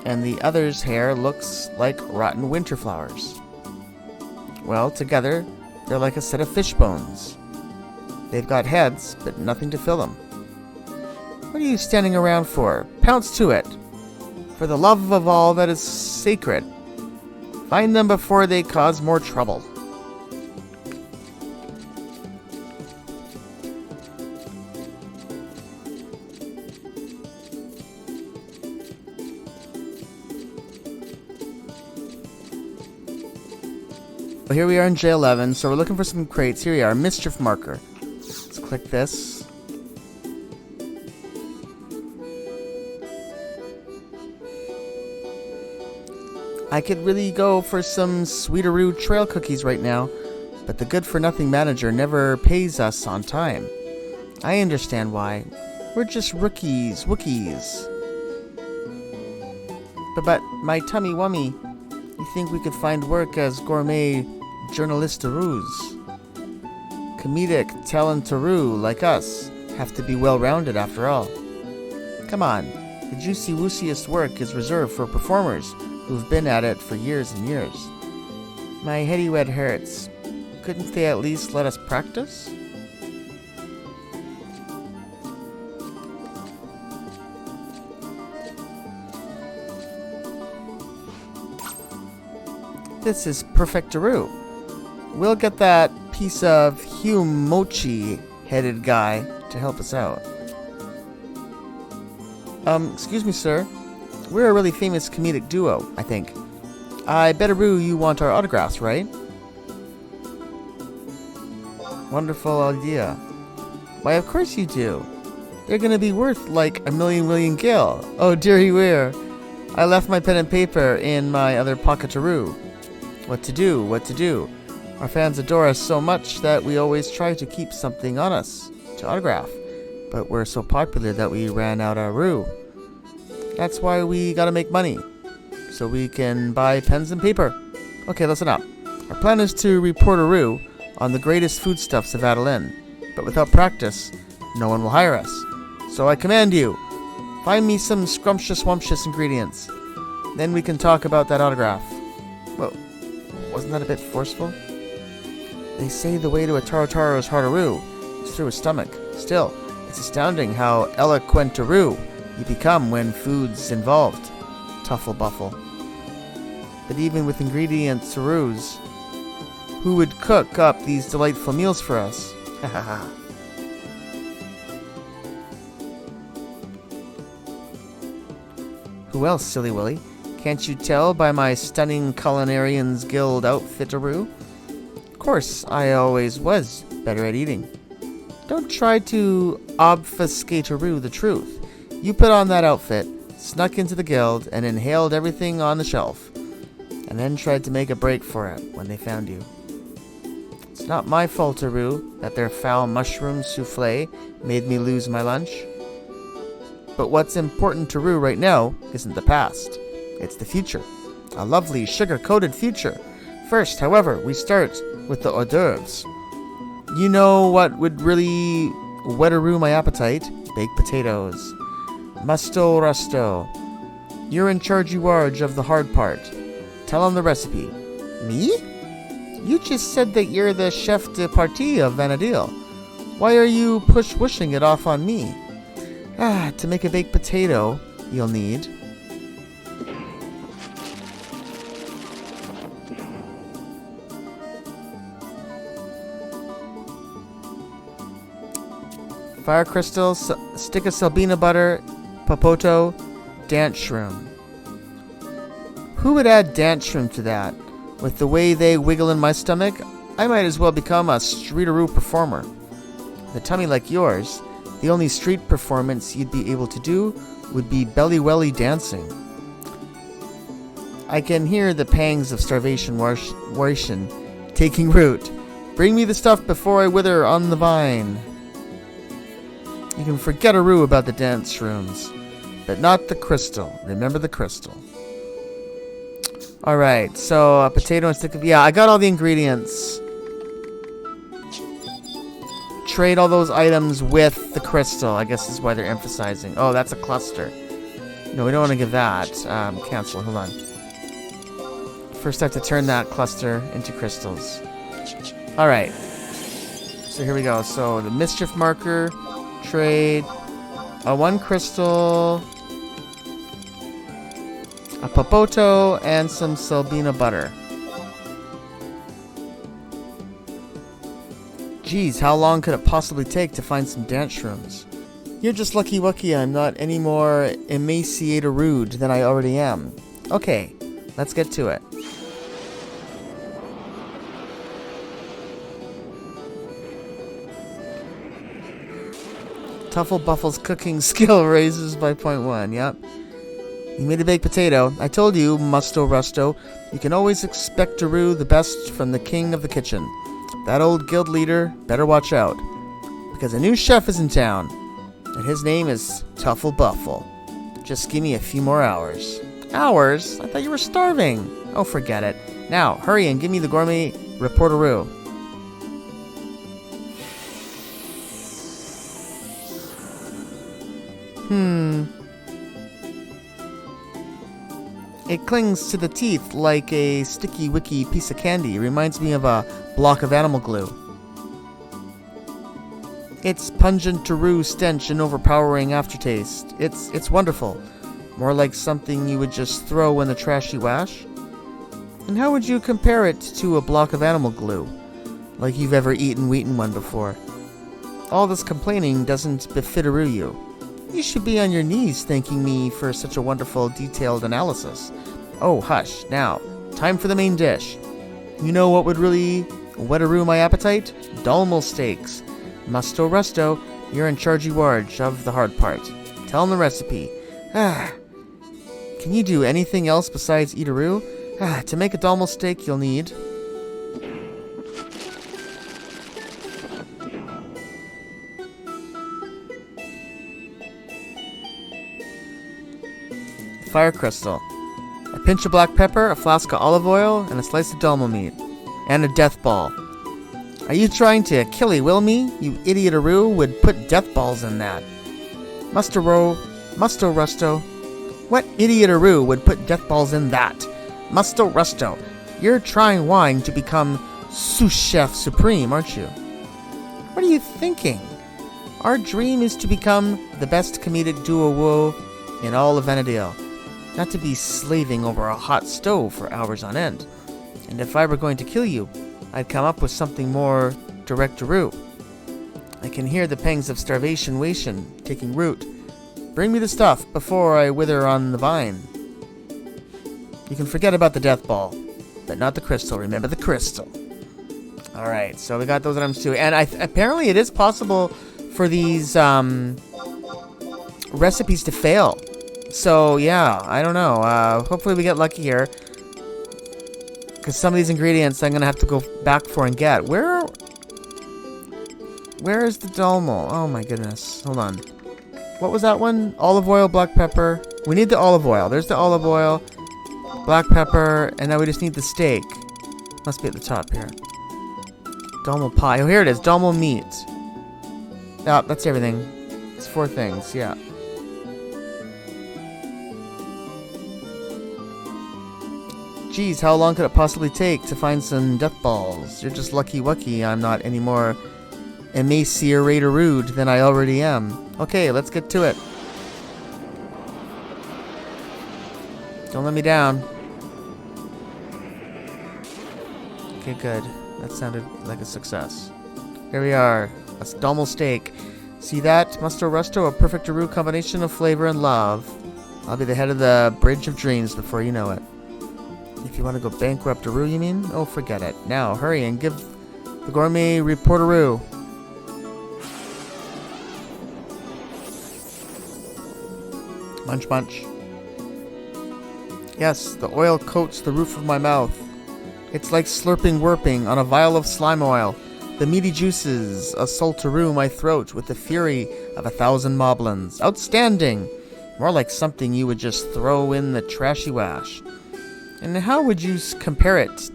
Speaker 1: and the other's hair looks like rotten winter flowers. Well, together, they're like a set of fish bones. They've got heads, but nothing to fill them. What are you standing around for? Pounce to it. For the love of all that is sacred, find them before they cause more trouble. Well, here we are in J11, so we're looking for some crates. Here we are, mischief marker. Let's click this. I could really go for some Sweeteroo trail cookies right now, but the good-for-nothing manager never pays us on time. I understand why. We're just Wookiees. But my tummy-wummy, you think we could find work as gourmet journalisteroos? Comedic talentaroo like us have to be well-rounded after all. Come on, the juicy-woosiest work is reserved for performers who've been at it for years and years. My heady head hurts. Couldn't they at least let us practice? This is perfectaroo. We'll get that piece of Humochi-headed guy to help us out. Excuse me, sir. We're a really famous comedic duo, I think. I betteroo you want our autographs, right? Wonderful idea. Why, of course you do. They're gonna be worth like a million gil. Oh, dearie weir. I left my pen and paper in my other pocketaroo. What to do? Our fans adore us so much that we always try to keep something on us to autograph. But we're so popular that we ran out of roo. That's why we gotta make money, so we can buy pens and paper. Okay, listen up. Our plan is to report on the greatest foodstuffs of Adeline, but without practice, no one will hire us. So I command you, find me some scrumptious ingredients. Then we can talk about that autograph. Well, wasn't that a bit forceful? They say the way to a Tarotaro's heartaroo is through his stomach. Still, it's astounding how eloquentaroo you become when food's involved. Tuffle buffle. But even with ingredients taroos, who would cook up these delightful meals for us? Ha ha ha. Who else, silly Willy? Can't you tell by my stunning Culinarians Guild outfitaroo? Of course, I always was better at eating. Don't try to obfuscatearoo the truth. You put on that outfit, snuck into the guild, and inhaled everything on the shelf, and then tried to make a break for it when they found you. It's not my faultaroo that their foul mushroom souffle made me lose my lunch. But what's important to Roo right now isn't the past. It's the future. A lovely sugar-coated future. First, however, we start with the hors d'oeuvres. You know what would really wetteroo my appetite? Baked potatoes. Musto rusto. You're in charge of the hard part. Tell them the recipe. Me? You just said that you're the chef de partie of Vanadil. Why are you push-wishing it off on me? To make a baked potato, you'll need... Fire crystal, stick of Selbina butter, Popoto, dance shroom. Who would add dance shroom to that? With the way they wiggle in my stomach, I might as well become a streetaroo performer. With a tummy like yours, the only street performance you'd be able to do would be belly-welly dancing. I can hear the pangs of starvation taking root. Bring me the stuff before I wither on the vine. You can forget a roo about the dance rooms, but not the crystal. Remember the crystal. Alright, so a potato and stick of... Yeah, I got all the ingredients. Trade all those items with the crystal. I guess is why they're emphasizing. Oh, that's a cluster. No, we don't want to give that. Cancel, hold on. First I have to turn that cluster into crystals. Alright. So here we go. So the mischief marker... Trade a 1 crystal, a Popoto, and some Selbina butter. Geez, how long could it possibly take to find some dance shrooms? You're just lucky wucky I'm not any more emaciate-a-rude than I already am. Okay, let's get to it. Tuffle Buffle's cooking skill raises by 0.1, yep. You made a baked potato. I told you, Musto Rusto, you can always expect to rue the best from the king of the kitchen. That old guild leader better watch out, because a new chef is in town, and his name is Tuffle Buffle. Just give me a few more hours. Hours? I thought you were starving. Oh, forget it. Now, hurry and give me the gourmet reporteroo. It clings to the teeth like a sticky wicky piece of candy. Reminds me of a block of animal glue. Its pungent to-roo stench and overpowering aftertaste. It's wonderful. More like something you would just throw in the trashy wash. And how would you compare it to a block of animal glue? Like you've ever eaten one before. All this complaining doesn't befit-a-roo you. You should be on your knees thanking me for such a wonderful, detailed analysis. Oh, hush. Now, time for the main dish. You know what would really whet-a-roo my appetite? Dolmal steaks. Musto Rusto, you're in charge of the hard part. Tell him the recipe. Can you do anything else besides eat-a-roo? To make a dolmal steak, you'll need... fire crystal, a pinch of black pepper, a flask of olive oil, and a slice of dolma meat, and a death ball. Are you trying to killy-will me? You idiot-a-roo would put death balls in that. Musto Rusto. What idiot-a-roo would put death balls in that? Musto Rusto. You're trying wine to become sous chef supreme, aren't you? What are you thinking? Our dream is to become the best comedic duo in all of Vanadil. Not to be slaving over a hot stove for hours on end. And if I were going to kill you, I'd come up with something more direct-a-roo. I can hear the pangs of starvation taking root. Bring me the stuff before I wither on the vine. You can forget about the death ball, but not the crystal. Remember the crystal. Alright, so we got those items too. And apparently it is possible for these recipes to fail. So, yeah, I don't know. Hopefully we get lucky here. Because some of these ingredients I'm going to have to go back for and get. Where is the dolmal? Oh my goodness. Hold on. What was that one? Olive oil, black pepper. We need the olive oil. There's the olive oil, black pepper, and now we just need the steak. Must be at the top here. Dolmal pie. Oh, here it is. Dolmal meat. Oh, that's everything. It's 4 things, yeah. Geez, how long could it possibly take to find some death balls? You're just lucky-wucky I'm not any more emaciated than I already am. Okay, let's get to it. Don't let me down. Okay, good. That sounded like a success. Here we are. A Stommel steak. See that? Musto Rusto, a perfect Aru combination of flavor and love. I'll be the head of the Bridge of Dreams before you know it. If you want to go bankrupt Aru, you mean? Oh, forget it. Now, hurry and give the gourmet report Aru. Munch, munch. Yes, the oil coats the roof of my mouth. It's like slurping wurping on a vial of slime oil. The meaty juices assault through my throat with the fury of 1,000 moblins. Outstanding! More like something you would just throw in the trashy wash. And how would you compare it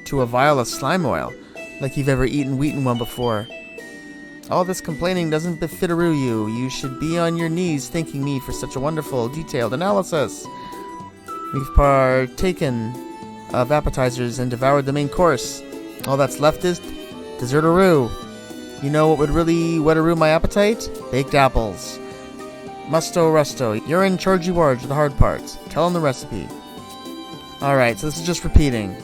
Speaker 1: to a vial of slime oil? Like you've ever eaten wheaten one before. All this complaining doesn't befit Aru you. You should be on your knees thanking me for such a wonderful, detailed analysis. We've partaken of appetizers and devoured the main course. All that's left is dessert Aru. You know what would really whet Aru my appetite? Baked apples. Musto Rusto, you're in charge you are of the hard parts. Tell him the recipe. Alright, so this is just repeating.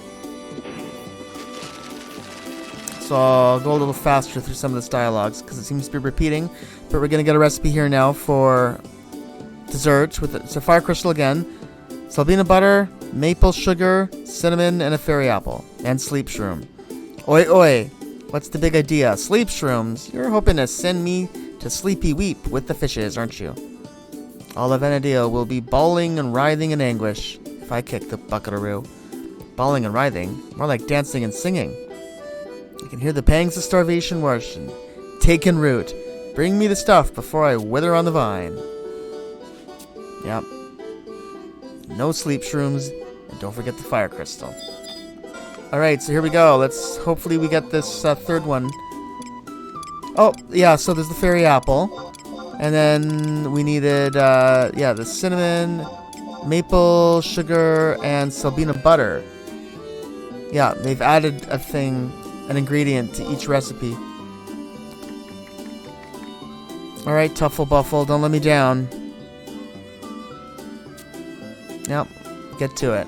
Speaker 1: So I'll go a little faster through some of this dialogues because it seems to be repeating. But we're going to get a recipe here now for dessert with it. So fire crystal again. Salbina butter, maple sugar, cinnamon, and a fairy apple. And sleep shroom. Oi, oi. What's the big idea? Sleep shrooms. You're hoping to send me to Sleepy Weep with the fishes, aren't you? All of Venadil will be bawling and writhing in anguish if I kick the bucket Aru. Bawling and writhing? More like dancing and singing. I can hear the pangs of starvation rushing. Taken root. Bring me the stuff before I wither on the vine. Yep. No sleep shrooms, and don't forget the fire crystal. Alright, so here we go. Hopefully we get this third one. Oh, yeah, so there's the fairy apple. And then we needed, the cinnamon, maple sugar, and Salbina butter. Yeah, they've added an ingredient to each recipe. Alright, Tuffle Buffle, don't let me down. Yep, get to it.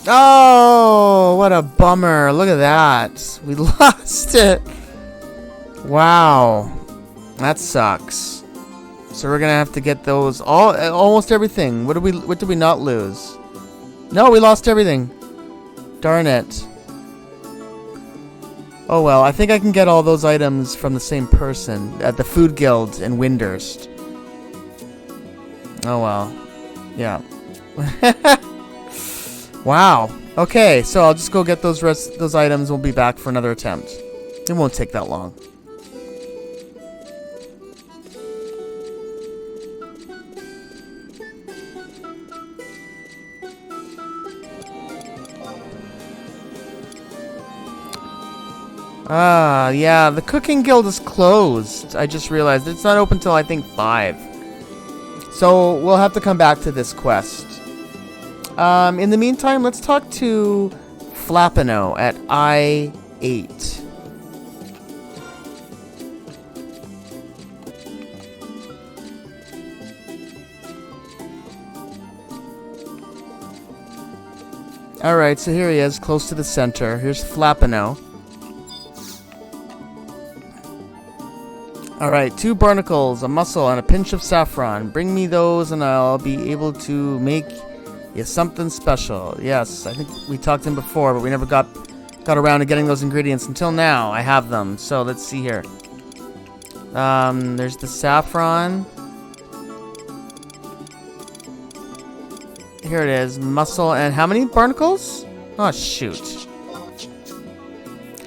Speaker 1: Oh, what a bummer. Look at that. We lost it. Wow. That sucks. So we're going to have to get those almost everything. What did we not lose? No, we lost everything. Darn it. Oh well, I think I can get all those items from the same person at the Food Guild in Windurst. Oh well. Yeah. Wow. Okay, so I'll just go get those items. We'll be back for another attempt. It won't take that long. Ah, yeah, the Cooking Guild is closed. I just realized it's not open till I think 5. So we'll have to come back to this quest. In the meantime, let's talk to Flappino at I-8. Alright, so here he is, close to the center. Here's Flappino. Alright, 2 barnacles, a mussel, and a pinch of saffron. Bring me those and I'll be able to make you something special. Yes, I think we talked to him before, but we never got around to getting those ingredients until now. I have them, so let's see here. There's the saffron. Here it is, mussel, and how many barnacles? Oh, shoot.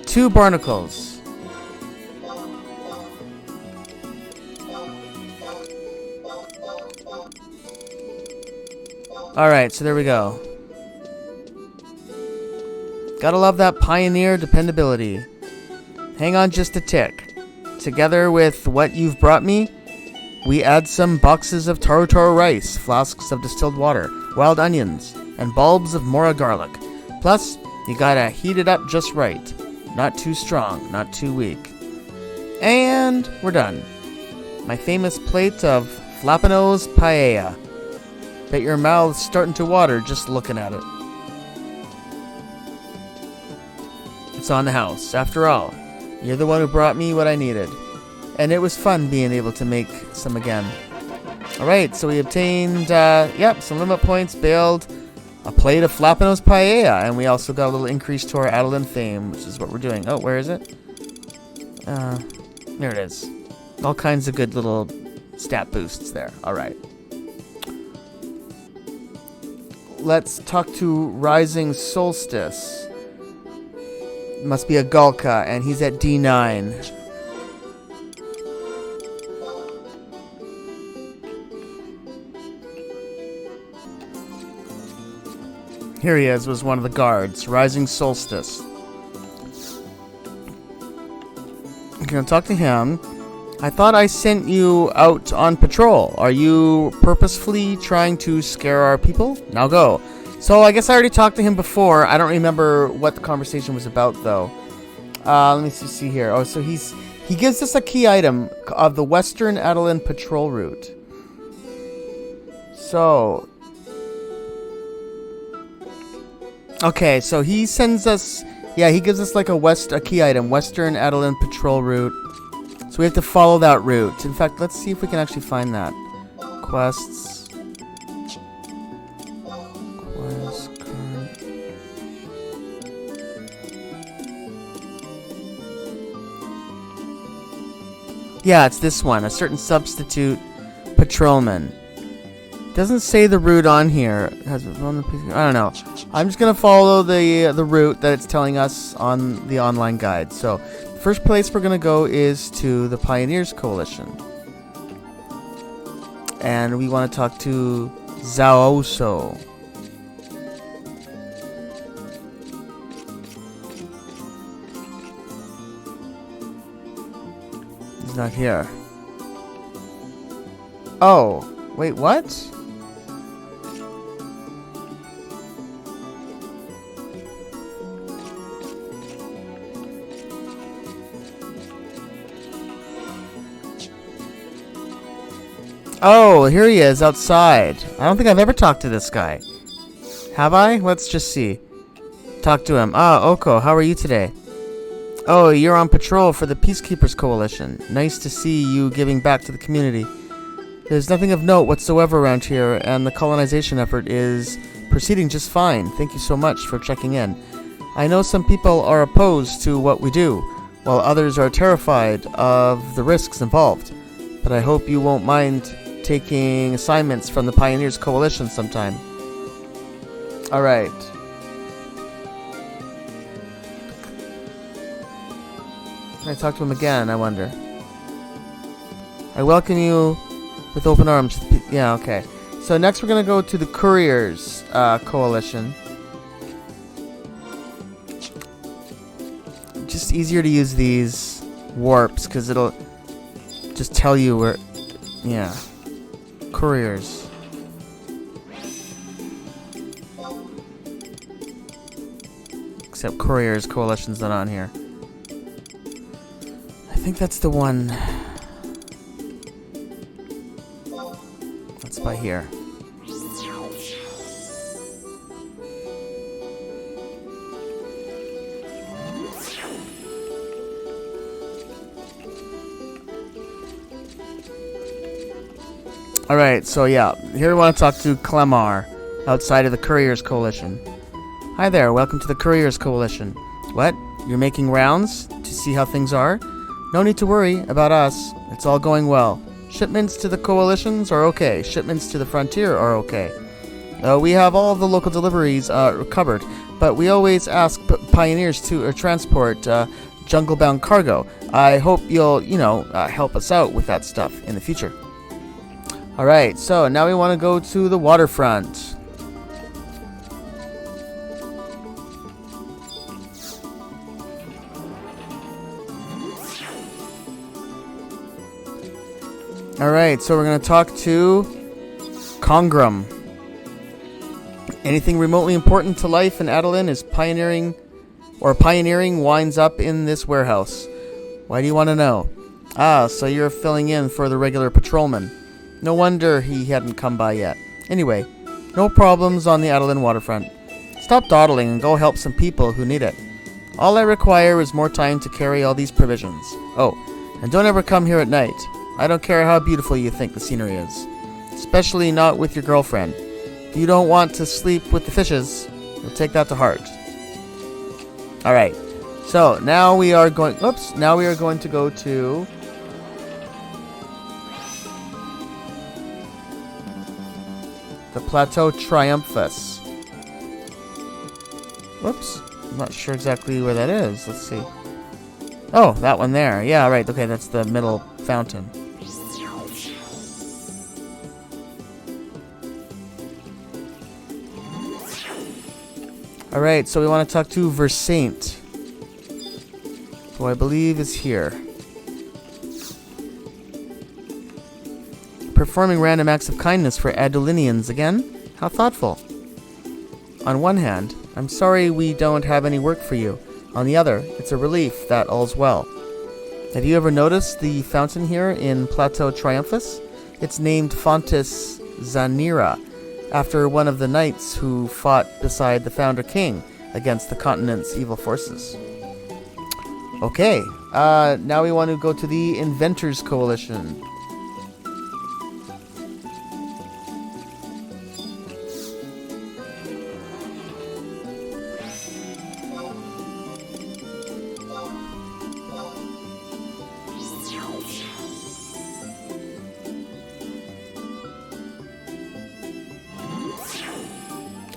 Speaker 1: 2 barnacles. Alright, so there we go. Gotta love that pioneer dependability. Hang on just a tick. Together with what you've brought me, we add some boxes of taro taro rice, flasks of distilled water, wild onions, and bulbs of mora garlic. Plus, you gotta heat it up just right. Not too strong, not too weak. And we're done. My famous plate of Flappino's paella. Bet your mouth's starting to water just looking at it. It's on the house. After all, you're the one who brought me what I needed. And it was fun being able to make some again. Alright, so we obtained, some limit points, bailed a plate of Flappino's paella, and we also got a little increase to our Adeline fame, which is what we're doing. Oh, where is it? There it is. All kinds of good little stat boosts there. Alright. Let's talk to Rising Solstice. Must be a Galka, and he's at D9. Here he is, was one of the guards. Rising Solstice. I'm gonna talk to him. I thought I sent you out on patrol. Are you purposefully trying to scare our people? Now go. So I guess I already talked to him before. I don't remember what the conversation was about, though. Let me see here. Oh, so he gives us a key item of the Western Adeline patrol route. So... okay, so he sends us... yeah, he gives us like a key item. Western Adeline patrol route. So we have to follow that route. In fact, let's see if we can actually find that. Quests... yeah, it's this one. A certain substitute patrolman. Doesn't say the route on here. I don't know. I'm just gonna follow the route that it's telling us on the online guide. So, the first place we're gonna go is to the Pioneers Coalition, and we want to talk to Zaoso. He's not here. Oh, wait, what? Oh, here he is outside. I don't think I've ever talked to this guy. Have I? Let's just see. Talk to him. Ah, Oko, how are you today? Oh, you're on patrol for the Peacekeepers Coalition. Nice to see you giving back to the community. There's nothing of note whatsoever around here, and the colonization effort is proceeding just fine. Thank you so much for checking in. I know some people are opposed to what we do, while others are terrified of the risks involved. But I hope you won't mind taking assignments from the Pioneers Coalition sometime. Alright. Can I talk to him again, I wonder? I welcome you with open arms. Yeah, okay. So next we're going to go to the Couriers Coalition. Just easier to use these warps because it'll just tell you where... yeah. Couriers. Except Couriers Coalition's not on here. I think that's the one. That's by here. Alright, so yeah, here we want to talk to Clemar, outside of the Couriers Coalition. Hi there, welcome to the Couriers Coalition. What? You're making rounds to see how things are? No need to worry about us. It's all going well. Shipments to the coalitions are okay. Shipments to the frontier are okay. We have all of the local deliveries covered, but we always ask pioneers to transport jungle-bound cargo. I hope you'll, help us out with that stuff in the future. Alright, so now we want to go to the waterfront. Alright, so we're going to talk to Congram. Anything remotely important to life in Adolin is pioneering winds up in this warehouse. Why do you want to know? Ah, so you're filling in for the regular patrolman. No wonder he hadn't come by yet. Anyway, no problems on the Adolin waterfront. Stop dawdling and go help some people who need it. All I require is more time to carry all these provisions. Oh, and don't ever come here at night. I don't care how beautiful you think the scenery is. Especially not with your girlfriend. If you don't want to sleep with the fishes, you'll take that to heart. Alright, so now we are going to go to the Plateau Triumphus. Whoops, I'm not sure exactly where that is. Let's see. Oh, that one there. Yeah, right, okay, that's the middle fountain. Alright, so we want to talk to Versaint, who I believe is here. Performing random acts of kindness for Adolinians again? How thoughtful. On one hand, I'm sorry we don't have any work for you. On the other, it's a relief that all's well. Have you ever noticed the fountain here in Plateau Triumphus? It's named Fontis Zanira, after one of the knights who fought beside the Founder King against the continent's evil forces. Okay, now we want to go to the Inventors Coalition.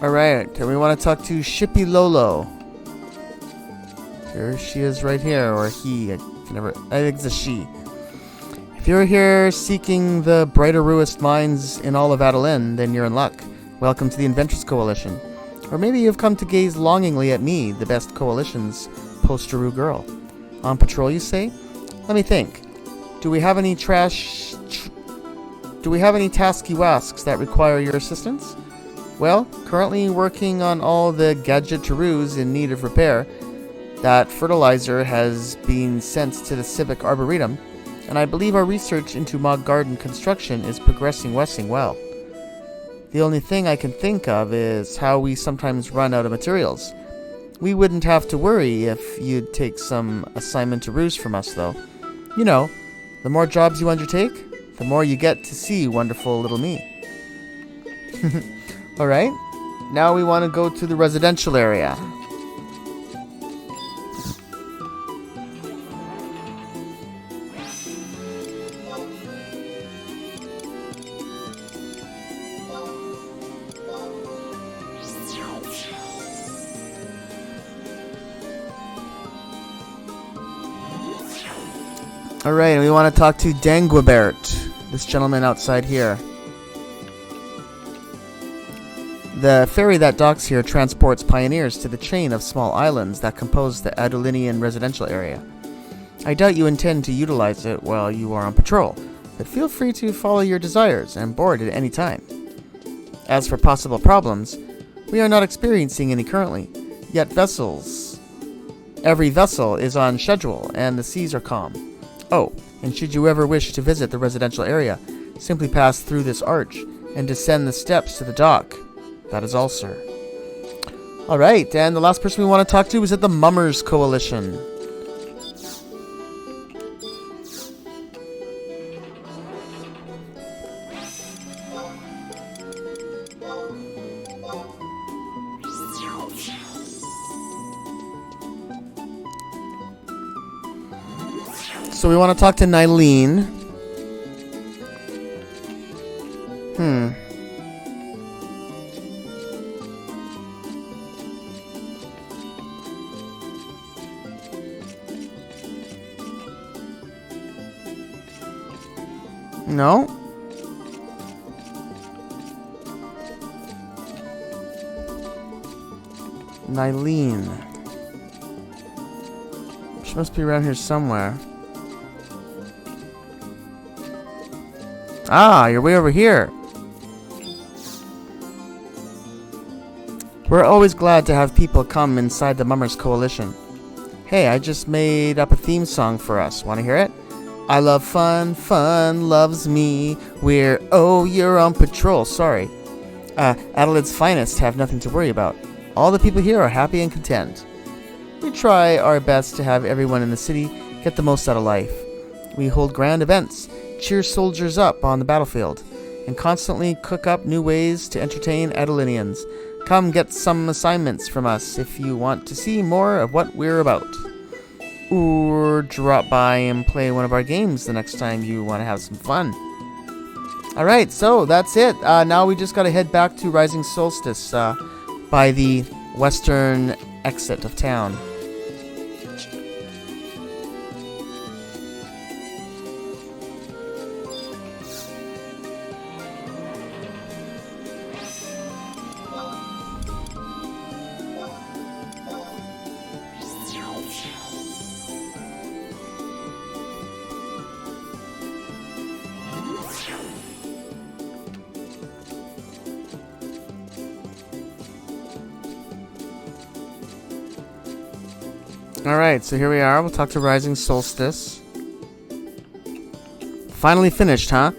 Speaker 1: Alright, and we want to talk to Shippy Lolo. Here she is right here, or he. I think it's a she. If you're here seeking the brighter-ruest minds in all of Adolin, then you're in luck. Welcome to the Inventors Coalition. Or maybe you've come to gaze longingly at me, the best coalition's posteroo girl. On patrol, you say? Let me think. Do we have any tasky wasks that require your assistance? Well, currently working on all the gadgetaroos in need of repair. That fertilizer has been sent to the Civic Arboretum, and I believe our research into Mog Garden construction is progressing well. The only thing I can think of is how we sometimes run out of materials. We wouldn't have to worry if you'd take some assignment-aroos from us, though. You know, the more jobs you undertake, the more you get to see wonderful little me. Alright, now we want to go to the residential area. Alright, we want to talk to Danguibert, this gentleman outside here. The ferry that docks here transports pioneers to the chain of small islands that compose the Adolinian residential area. I doubt you intend to utilize it while you are on patrol, but feel free to follow your desires and board at any time. As for possible problems, we are not experiencing any currently, yet every vessel is on schedule and the seas are calm. Oh, and should you ever wish to visit the residential area, simply pass through this arch and descend the steps to the dock. That is all, sir. Alright, and the last person we want to talk to is at the Mummers Coalition. So we want to talk to Nylene. No? Nylene. She must be around here somewhere. Ah, you're way over here. We're always glad to have people come inside the Mummers Coalition. Hey, I just made up a theme song for us. Want to hear it? I love fun, fun loves me. You're on patrol. Sorry. Adelaide's finest have nothing to worry about. All the people here are happy and content. We try our best to have everyone in the city get the most out of life. We hold grand events, cheer soldiers up on the battlefield, and constantly cook up new ways to entertain Adelinians. Come get some assignments from us if you want to see more of what we're about. Or drop by and play one of our games the next time you want to have some fun. Alright, so that's it. Now we just gotta head back to Rising Solstice by the western exit of town. Alright, so here we are. We'll talk to Rising Solstice. Finally finished, huh?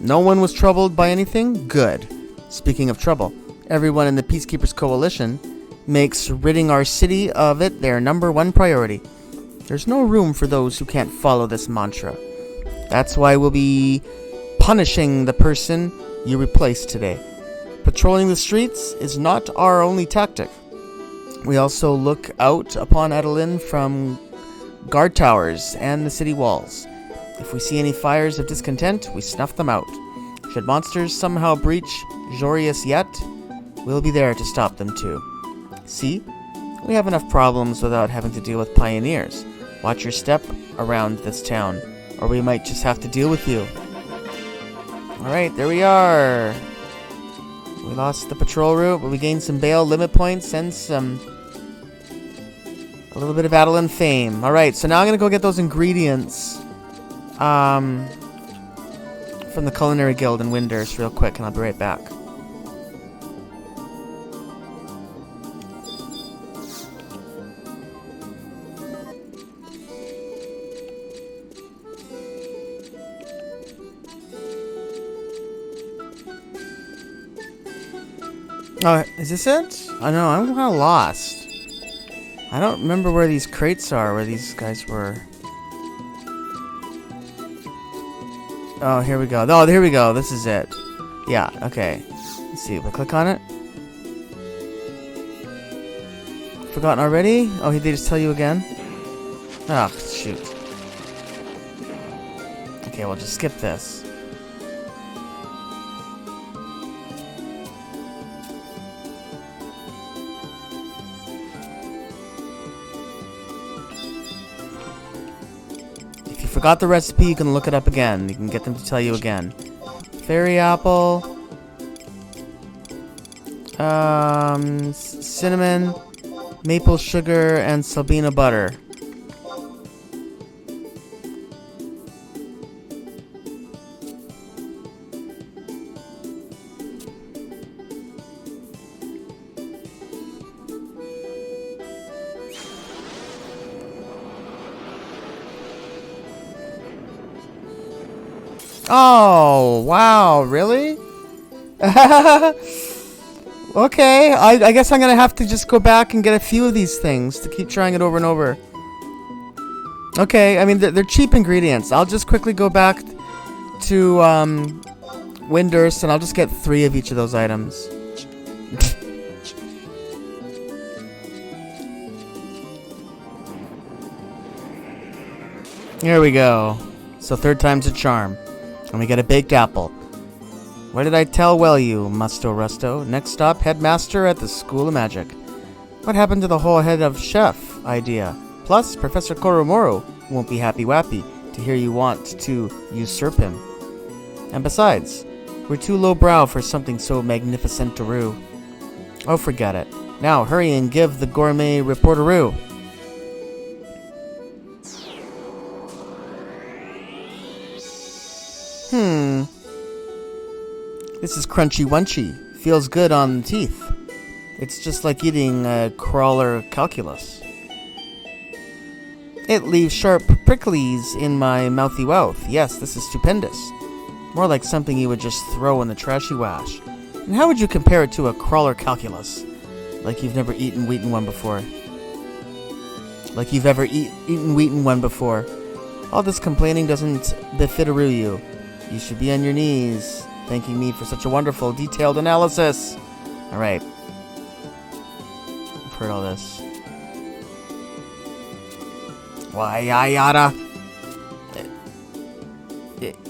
Speaker 1: No one was troubled by anything? Good. Speaking of trouble, everyone in the Peacekeepers Coalition makes ridding our city of it their #1 priority. There's no room for those who can't follow this mantra. That's why we'll be punishing the person you replaced today. Patrolling the streets is not our only tactic. We also look out upon Adeline from guard towers and the city walls. If we see any fires of discontent, we snuff them out. Should monsters somehow breach Jorius yet, we'll be there to stop them too. See? We have enough problems without having to deal with pioneers. Watch your step around this town, or we might just have to deal with you. Alright, there we are. We lost the patrol route, but we gained some bail limit points and a little bit of Adeline fame. Alright, so now I'm going to go get those ingredients from the Culinary Guild in Windurst real quick, and I'll be right back. Oh, is this it? I know, I'm kind of lost. I don't remember where these crates are, where these guys were. Oh, here we go. Oh, here we go. This is it. Yeah, okay. Let's see. We'll click on it. Forgotten already? Oh, did they just tell you again? Oh, shoot. Okay, we'll just skip this. Forgot the recipe, you can look it up again. You can get them to tell you again. Fairy apple. Cinnamon, maple sugar, and Sabina butter. Oh, wow, really? Okay, I guess I'm gonna have to just go back and get a few of these things to keep trying it over and over. Okay, I mean, they're cheap ingredients. I'll just quickly go back to Windurst, and I'll just get 3 of each of those items. Here we go. So 3rd time's a charm. And we get a baked apple. What did I tell you, Musto Rusto? Next stop, headmaster at the School of Magic. What happened to the whole head of chef idea? Plus, Professor Koromoru won't be happy-wappy to hear you want to usurp him. And besides, we're too lowbrow for something so magnificent-a-roo. Oh, forget it. Now, hurry and give the gourmet report-a-roo. This is crunchy wunchy. Feels good on the teeth. It's just like eating a crawler calculus. It leaves sharp pricklies in my mouthy mouth. Yes, this is stupendous. More like something you would just throw in the trashy wash. And how would you compare it to a crawler calculus? Like you've never eaten one before. Like you've ever eaten one before. All this complaining doesn't befitteroo you. You should be on your knees, thanking me for such a wonderful, detailed analysis. Alright. I've heard all this. Why, yada.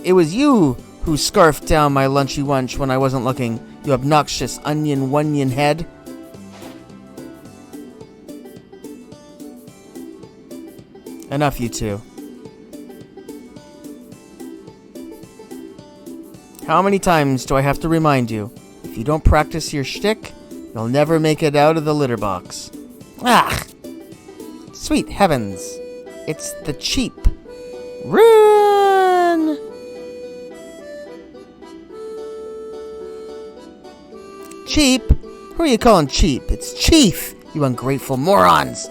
Speaker 1: It was you who scarfed down my lunchy wunch when I wasn't looking, you obnoxious onion head. Enough, you two. How many times do I have to remind you? If you don't practice your shtick, you'll never make it out of the litter box. Ah! Sweet heavens! It's the cheap. Run! Cheap? Who are you calling cheap? It's Chief, you ungrateful morons!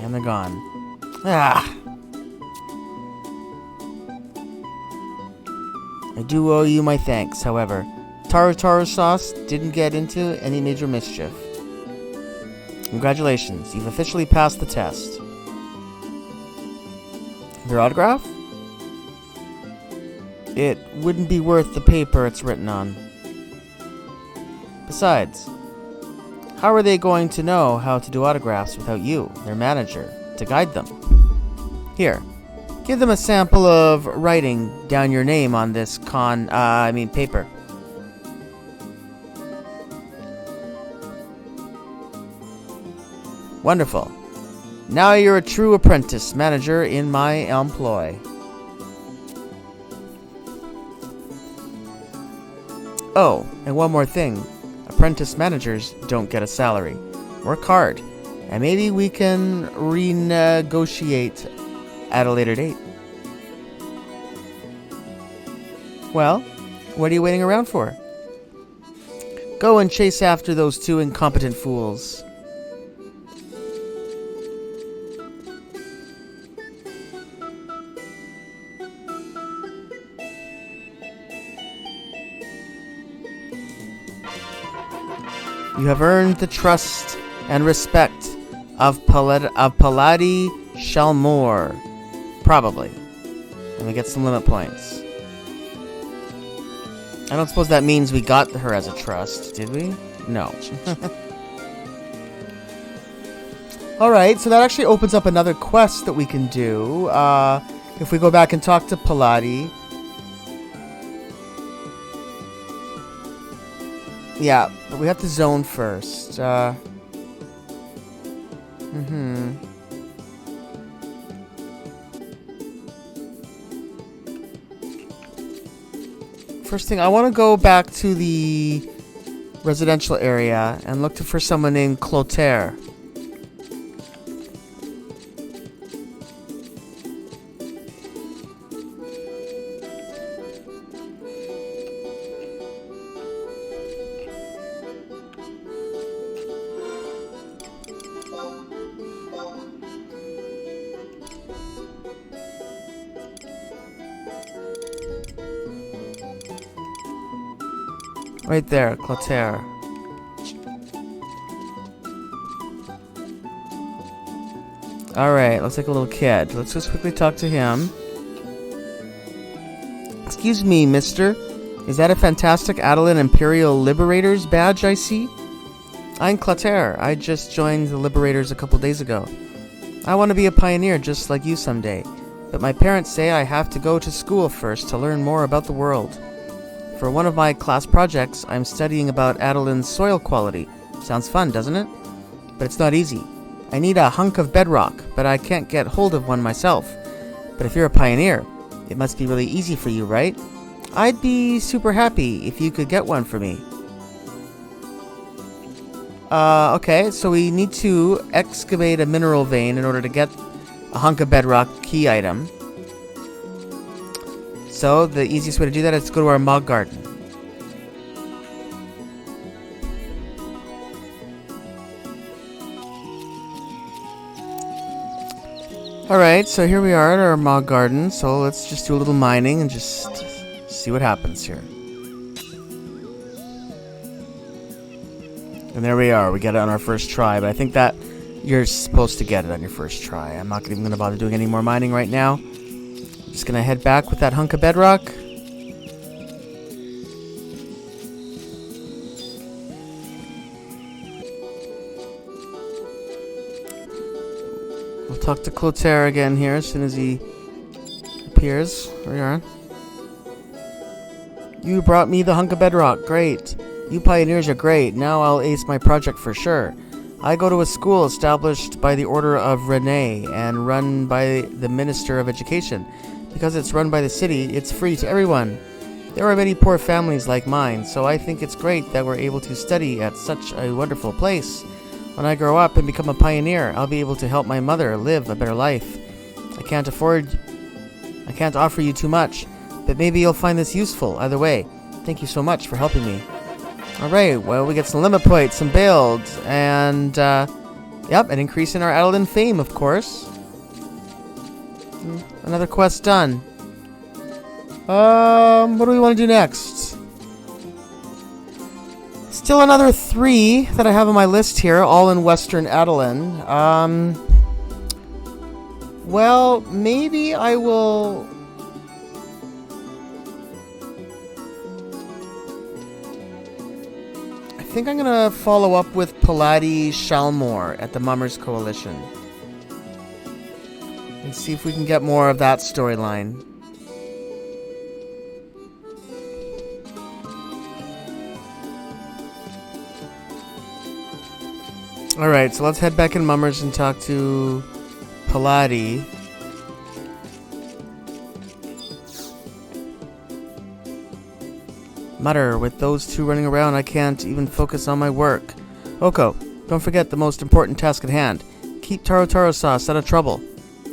Speaker 1: And they're gone. Ah! I do owe you my thanks, however. Tartare sauce didn't get into any major mischief. Congratulations, you've officially passed the test. Your autograph? It wouldn't be worth the paper it's written on. Besides, how are they going to know how to do autographs without you, their manager, to guide them? Here, give them a sample of writing down your name on this paper. Wonderful. Now you're a true apprentice manager in my employ. Oh, and one more thing. Apprentice managers don't get a salary. Work hard, and maybe we can renegotiate at a later date. Well, what are you waiting around for? Go and chase after those two incompetent fools. You have earned the trust and respect of Paladi Shalmore. Probably. And we get some limit points. I don't suppose that means we got her as a trust, did we? No. Alright, so that actually opens up another quest that we can do. If we go back and talk to Paladi. Yeah, but we have to zone first. First thing, I want to go back to the residential area and look for someone named Clotaire. Right there, Clotaire. Alright, looks like a little kid. Let's just quickly talk to him. Excuse me, mister. Is that a fantastic Adelan Imperial Liberators badge I see? I'm Clotaire. I just joined the Liberators a couple days ago. I want to be a pioneer just like you someday. But my parents say I have to go to school first to learn more about the world. For one of my class projects, I'm studying about Adelin's soil quality. Sounds fun, doesn't it? But it's not easy. I need a hunk of bedrock, but I can't get hold of one myself. But if you're a pioneer, it must be really easy for you, right? I'd be super happy if you could get one for me. Okay, so we need to excavate a mineral vein in order to get a hunk of bedrock key item. So the easiest way to do that is to go to our Mog Garden. Alright, so here we are at our Mog Garden. So let's just do a little mining and just see what happens here. And there we are. We get it on our first try, but I think that you're supposed to get it on your first try. I'm not even going to bother doing any more mining right now. I'm just going to head back with that hunk of bedrock. We'll talk to Clotaire again here as soon as he appears. There we are. You brought me the hunk of bedrock. Great. You pioneers are great. Now I'll ace my project for sure. I go to a school established by the Order of Rene and run by the Minister of Education. Because it's run by the city, it's free to everyone. There are many poor families like mine, so I think it's great that we're able to study at such a wonderful place. When I grow up and become a pioneer, I'll be able to help my mother live a better life. I can't offer you too much, but maybe you'll find this useful. Either way, thank you so much for helping me. Alright, well, we get some limit points, some builds, and, yep, an increase in our Adeline fame, of course. Another quest done. What do we want to do next? Still another 3 that I have on my list here, all in Western Adeline. Well, maybe I will... I think I'm gonna follow up with Paladi Shalmore at the Mummers Coalition. And see if we can get more of that storyline. Alright, so let's head back in Mummers and talk to Paladi. Mutter, with those 2 running around, I can't even focus on my work. Oko, don't forget the most important task at hand. Keep Taro Taro Sauce out of trouble.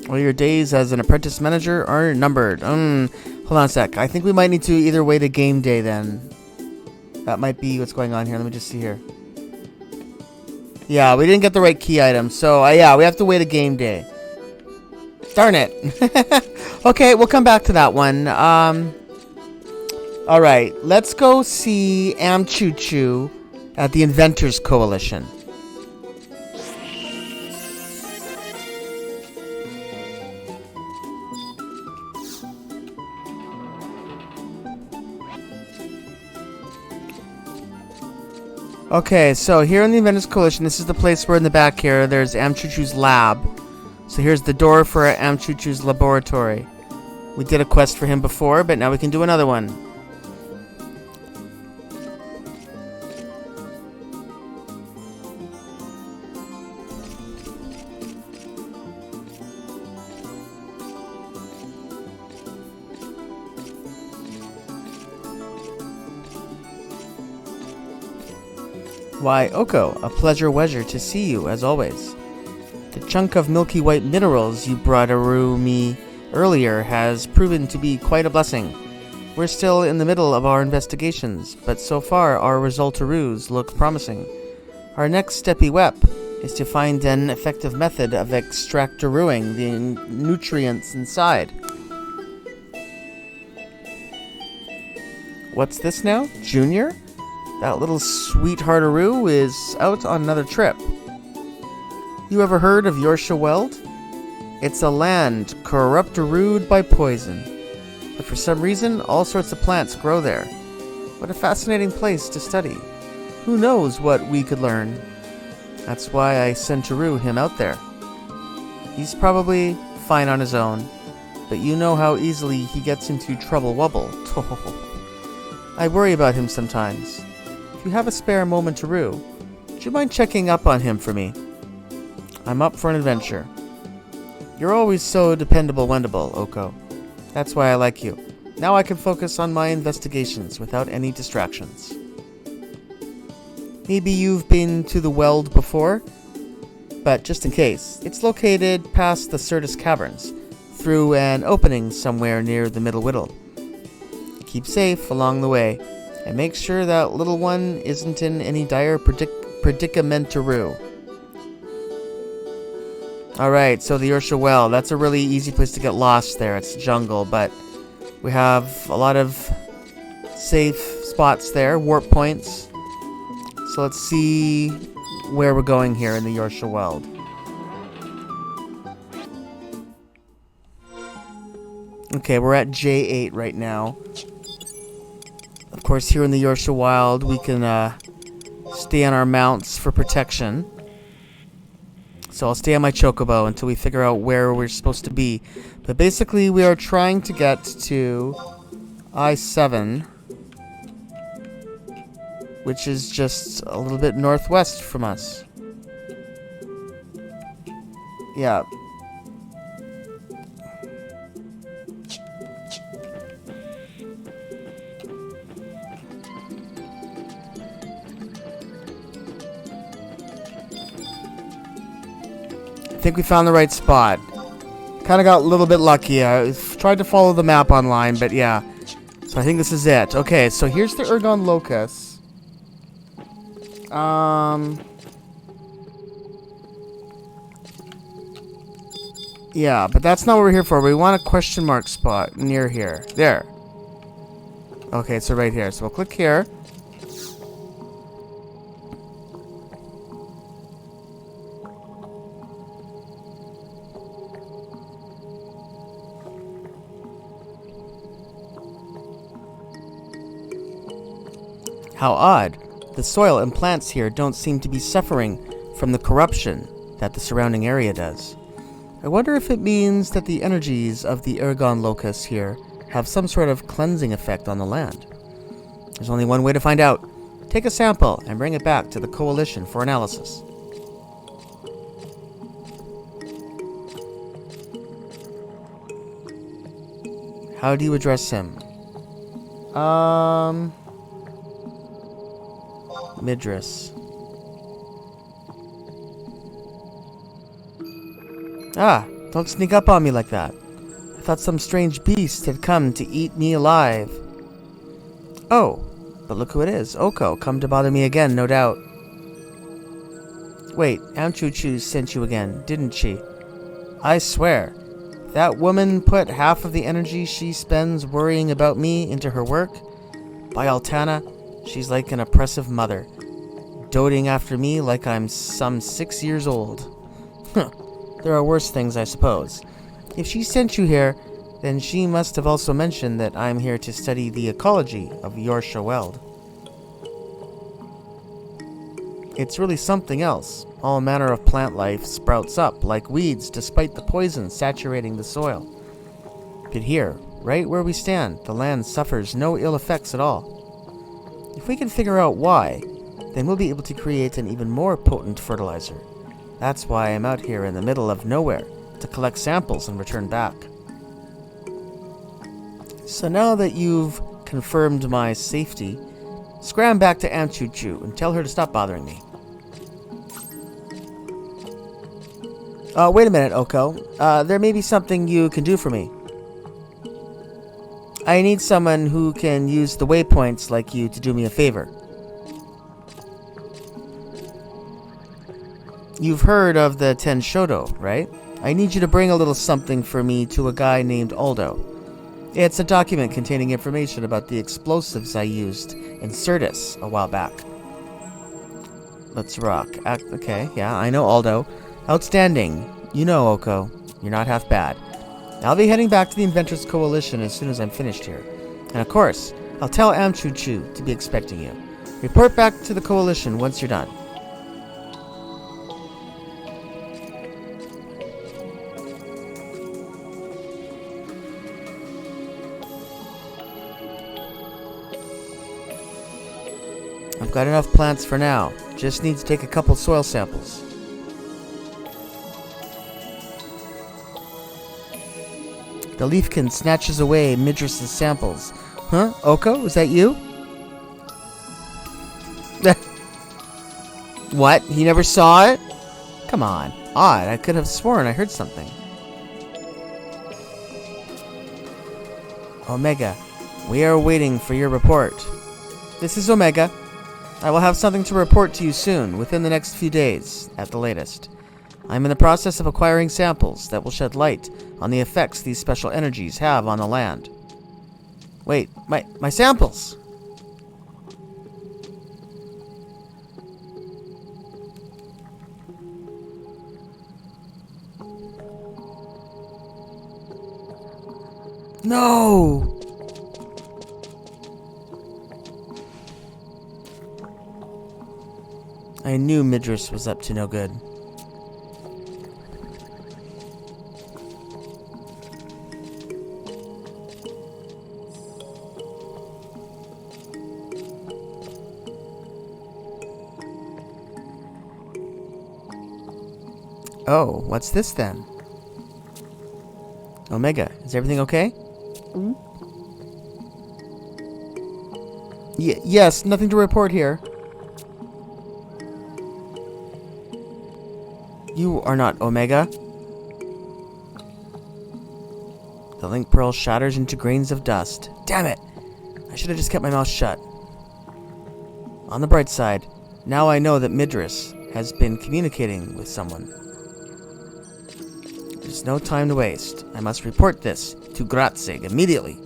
Speaker 1: Well, your days as an apprentice manager are numbered. Hold on a sec. I think we might need to either wait a game day then. That might be what's going on here. Let me just see here. Yeah, we didn't get the right key item. So, yeah, we have to wait a game day. Darn it. Okay, we'll come back to that one. Alright, let's go see Amchuchu at the Inventors Coalition. Okay, so here in the Inventors Coalition, this is the place where in the back here, there's Amchuchu's lab. So here's the door for Amchuchu's laboratory. We did a quest for him before, but now we can do another one. Why, Oko, a pleasure to see you, as always. The chunk of milky white minerals you brought me earlier has proven to be quite a blessing. We're still in the middle of our investigations, but so far our resultaroos look promising. Our next step-y-wep is to find an effective method of extractorooing the nutrients inside. What's this now? Junior? That little sweetheartaroo is out on another trip. You ever heard of Yorsha Weld? It's a land corruptorooed by poison. But for some reason, all sorts of plants grow there. What a fascinating place to study. Who knows what we could learn? That's why I sent him out there. He's probably fine on his own, but you know how easily he gets into trouble-wubble. I worry about him sometimes. If you have a spare moment-aroo, would you mind checking up on him for me? I'm up for an adventure. You're always so dependable-wendable, Oko. That's why I like you. Now I can focus on my investigations without any distractions. Maybe you've been to the Weld before? But just in case, it's located past the Certus Caverns, through an opening somewhere near the Middle Whittle. Keep safe along the way, and make sure that little one isn't in any dire predicamentary. Alright, so the Ursha Well. That's a really easy place to get lost there. It's jungle, but we have a lot of safe spots there, warp points. So let's see where we're going here in the Ursha Well. Okay, we're at J8 right now. Of course, here in the Ursha Wild, we can stay on our mounts for protection. So I'll stay on my chocobo until we figure out where we're supposed to be. But basically, we are trying to get to I-7, which is just a little bit northwest from us. Yeah. I think we found the right spot. Kind of got a little bit lucky. I tried to follow the map online, but yeah. So I think this is it. Okay, so here's the Ergon Locus. Yeah, but that's not what we're here for. We want a question mark spot near here. There. Okay, so right here. So we'll click here. How odd. The soil and plants here don't seem to be suffering from the corruption that the surrounding area does. I wonder if it means that the energies of the Ergon Locus here have some sort of cleansing effect on the land. There's only one way to find out. Take a sample and bring it back to the Coalition for analysis. How do you address him? Midris. Ah, don't sneak up on me like that. I thought some strange beast had come to eat me alive. Oh, but look who it is. Oko, come to bother me again, no doubt. Wait, Amchuchu sent you again, didn't she? I swear, that woman put half of the energy she spends worrying about me into her work. By Altana, she's like an oppressive mother, doting after me like I'm some 6 years old. Huh. There are worse things, I suppose. If she sent you here, then she must have also mentioned that I'm here to study the ecology of Ursha Weld. It's really something else. All manner of plant life sprouts up like weeds despite the poison saturating the soil. But here, right where we stand, the land suffers no ill effects at all. If we can figure out why, then we'll be able to create an even more potent fertilizer. That's why I'm out here in the middle of nowhere, to collect samples and return back. So now that you've confirmed my safety, scram back to Amchuchu and tell her to stop bothering me. Wait a minute, Oko. There may be something you can do for me. I need someone who can use the waypoints like you to do me a favor. You've heard of the Tenshodo, right? I need you to bring a little something for me to a guy named Aldo. It's a document containing information about the explosives I used in Sirtis a while back. Let's rock. Okay, yeah, I know Aldo. Outstanding. You know, Oko. You're not half bad. I'll be heading back to the Inventors Coalition as soon as I'm finished here. And of course, I'll tell Amchuchu to be expecting you. Report back to the Coalition once you're done. I've got enough plants for now. Just need to take a couple soil samples. The Leafkin snatches away Midris' samples. Huh? Oko? Was that you? What? He never saw it? Come on. Odd. I could have sworn I heard something. Omega. We are waiting for your report. This is Omega. I will have something to report to you soon, within the next few days, at the latest. I'm in the process of acquiring samples that will shed light on the effects these special energies have on the land. Wait, my samples! No! I knew Midris was up to no good. Oh, what's this then? Omega, is everything okay? Yes, nothing to report here. You are not Omega. The link pearl shatters into grains of dust. Damn it! I should have just kept my mouth shut. On the bright side, now I know that Midris has been communicating with someone. There's no time to waste. I must report this to Gratzig immediately.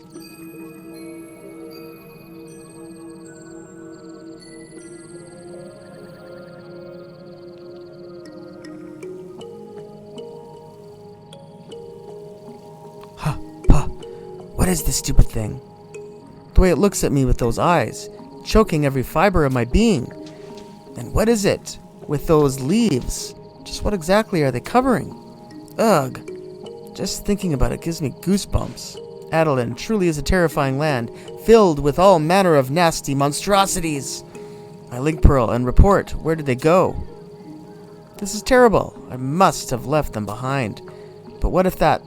Speaker 1: What is this stupid thing? The way it looks at me with those eyes, choking every fiber of my being. And what is it with those leaves? Just what exactly are they covering? Ugh. Just thinking about it gives me goosebumps. Adalin truly is a terrifying land, filled with all manner of nasty monstrosities. I link Pearl and report. Where did they go? This is terrible. I must have left them behind. But what if that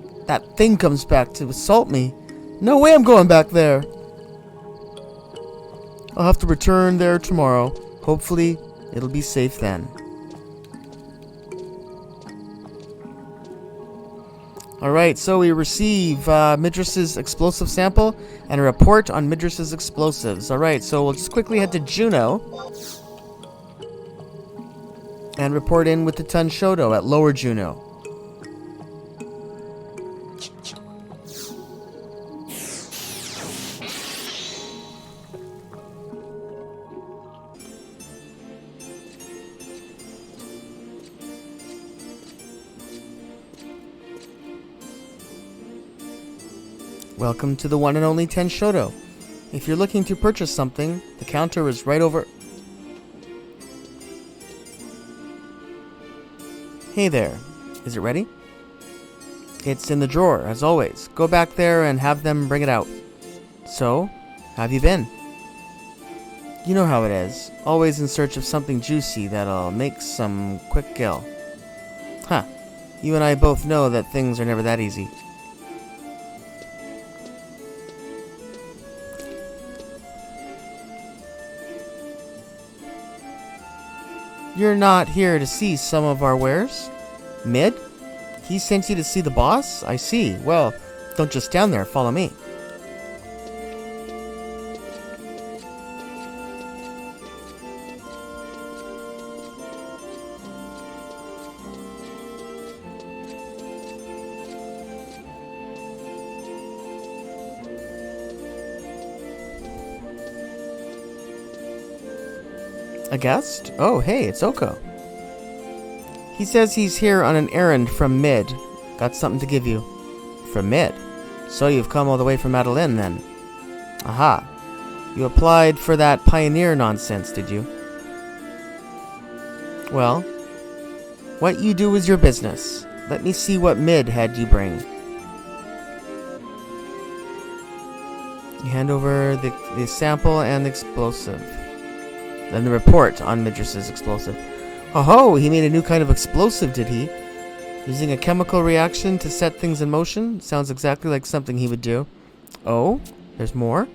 Speaker 1: thing comes back to assault me? No way I'm going back there. I'll have to return there tomorrow. Hopefully, it'll be safe then. Alright, so we receive Midris's explosive sample and a report on Midris's explosives. Alright, so we'll just quickly head to Juno and report in with the Tunshoto at Lower Juno. Welcome to the one and only Tunshoto. If you're looking to purchase something, the counter is right over... Hey there. Is it ready? It's in the drawer, as always. Go back there and have them bring it out. So, how have you been? You know how it is. Always in search of something juicy that'll make some quick gill. Huh. You and I both know that things are never that easy. You're not here to see some of our wares? Mid? He sent you to see the boss? I see. Well, don't just stand there. Follow me. A guest? Oh, hey, it's Oko. He says he's here on an errand from Mid. Got something to give you. From Mid? So you've come all the way from Adalin, then? Aha. You applied for that pioneer nonsense, did you? Well, what you do is your business. Let me see what Mid had you bring. You hand over the sample and the explosive. Then the report on Midris's explosive. Oh, he made a new kind of explosive, did he? Using a chemical reaction to set things in motion? Sounds exactly like something he would do. Oh, there's more?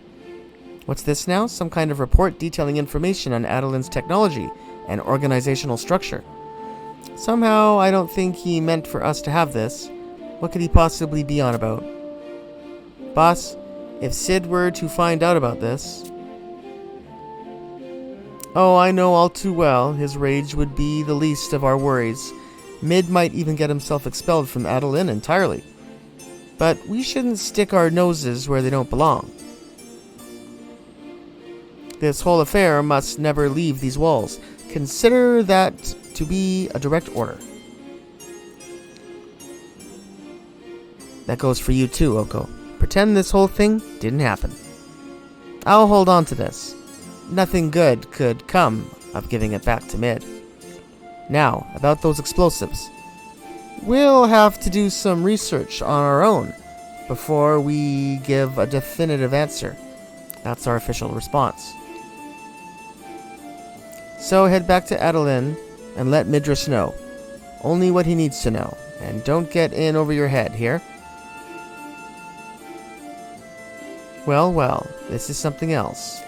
Speaker 1: What's this now? Some kind of report detailing information on Adelin's technology and organizational structure. Somehow, I don't think he meant for us to have this. What could he possibly be on about? Boss, If Sid were to find out about this... Oh, I know all too well. His rage would be the least of our worries. Mid might even get himself expelled from Adeline entirely. But we shouldn't stick our noses where they don't belong. This whole affair must never leave these walls. Consider that to be a direct order. That goes for you too, Oko. Pretend this whole thing didn't happen. I'll hold on to this. Nothing good could come of giving it back to Mid. Now, about those explosives. We'll have to do some research on our own before we give a definitive answer. That's our official response. So head back to Adeline and let Midras know. Only what he needs to know. And don't get in over your head, here? Well, well, this is something else.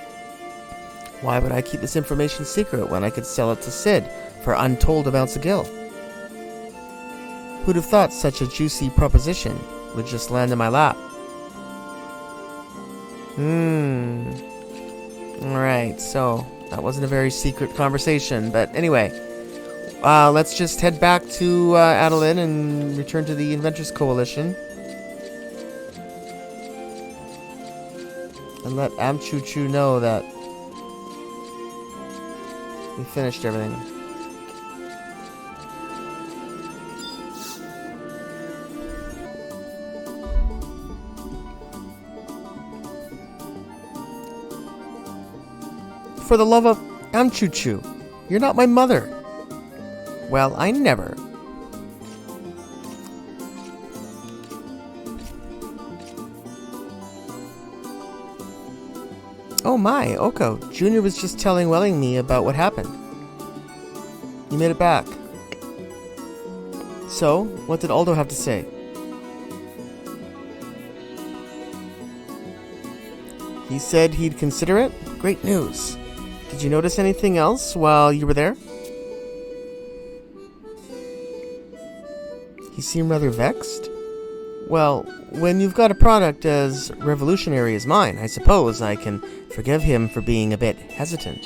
Speaker 1: Why would I keep this information secret when I could sell it to Sid for untold amounts of gil? Who'd have thought such a juicy proposition would just land in my lap? Alright, so that wasn't a very secret conversation, but anyway, let's just head back to Adeline and return to the Inventors Coalition. And let Amchuchu know that we finished everything. For the love of Amchuchu, you're not my mother. Well, I never. Oh my, Oko. Junior was just telling me about what happened. You made it back. So, what did Aldo have to say? He said he'd consider it? Great news. Did you notice anything else while you were there? He seemed rather vexed. Well, when you've got a product as revolutionary as mine, I suppose I can forgive him for being a bit hesitant.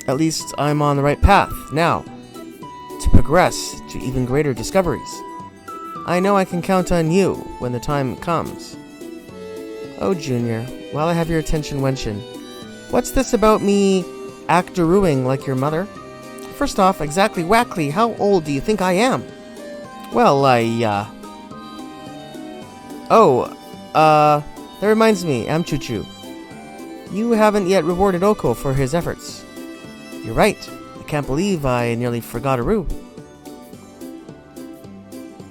Speaker 1: At least I'm on the right path, now, to progress to even greater discoveries. I know I can count on you when the time comes. Oh, Junior, while I have your attention, Wenshin, what's this about me actorooing like your mother? First off, exactly whackly, how old do you think I am? Well, that reminds me, Amchuchu. You haven't yet rewarded Oko for his efforts. You're right. I can't believe I nearly forgot Aru.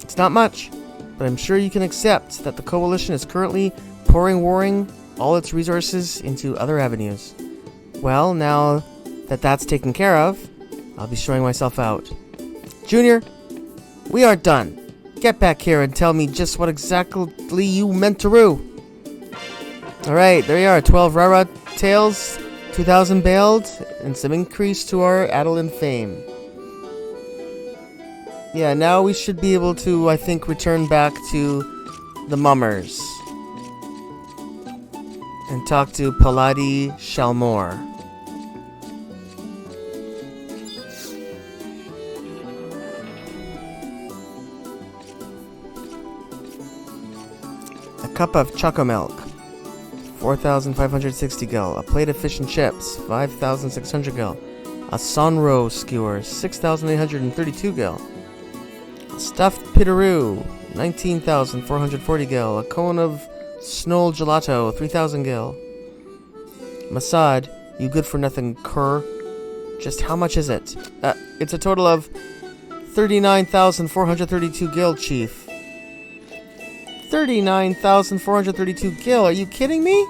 Speaker 1: It's not much, but I'm sure you can accept that the Coalition is currently pouring all its resources into other avenues. Well, now that that's taken care of, I'll be showing myself out. Junior, we are done. Get back here and tell me just what exactly you meant to do. Alright, there you are. 12 Rara tails, 2,000 bailed, and some increase to our Adeline fame. Yeah, now we should be able to, I think, return back to the Mummers. And talk to Paladi Shalmor. A cup of choco milk, 4,560 gil. A plate of fish and chips, 5,600 gil. A Sonro skewer, 6,832 gil. A stuffed pitaroo, 19,440 gil. A cone of Snow gelato, 3,000 gil. Masad, you good for nothing cur. Just how much is it? It's a total of 39,432 gil, chief. 39,432 gil, are you kidding me?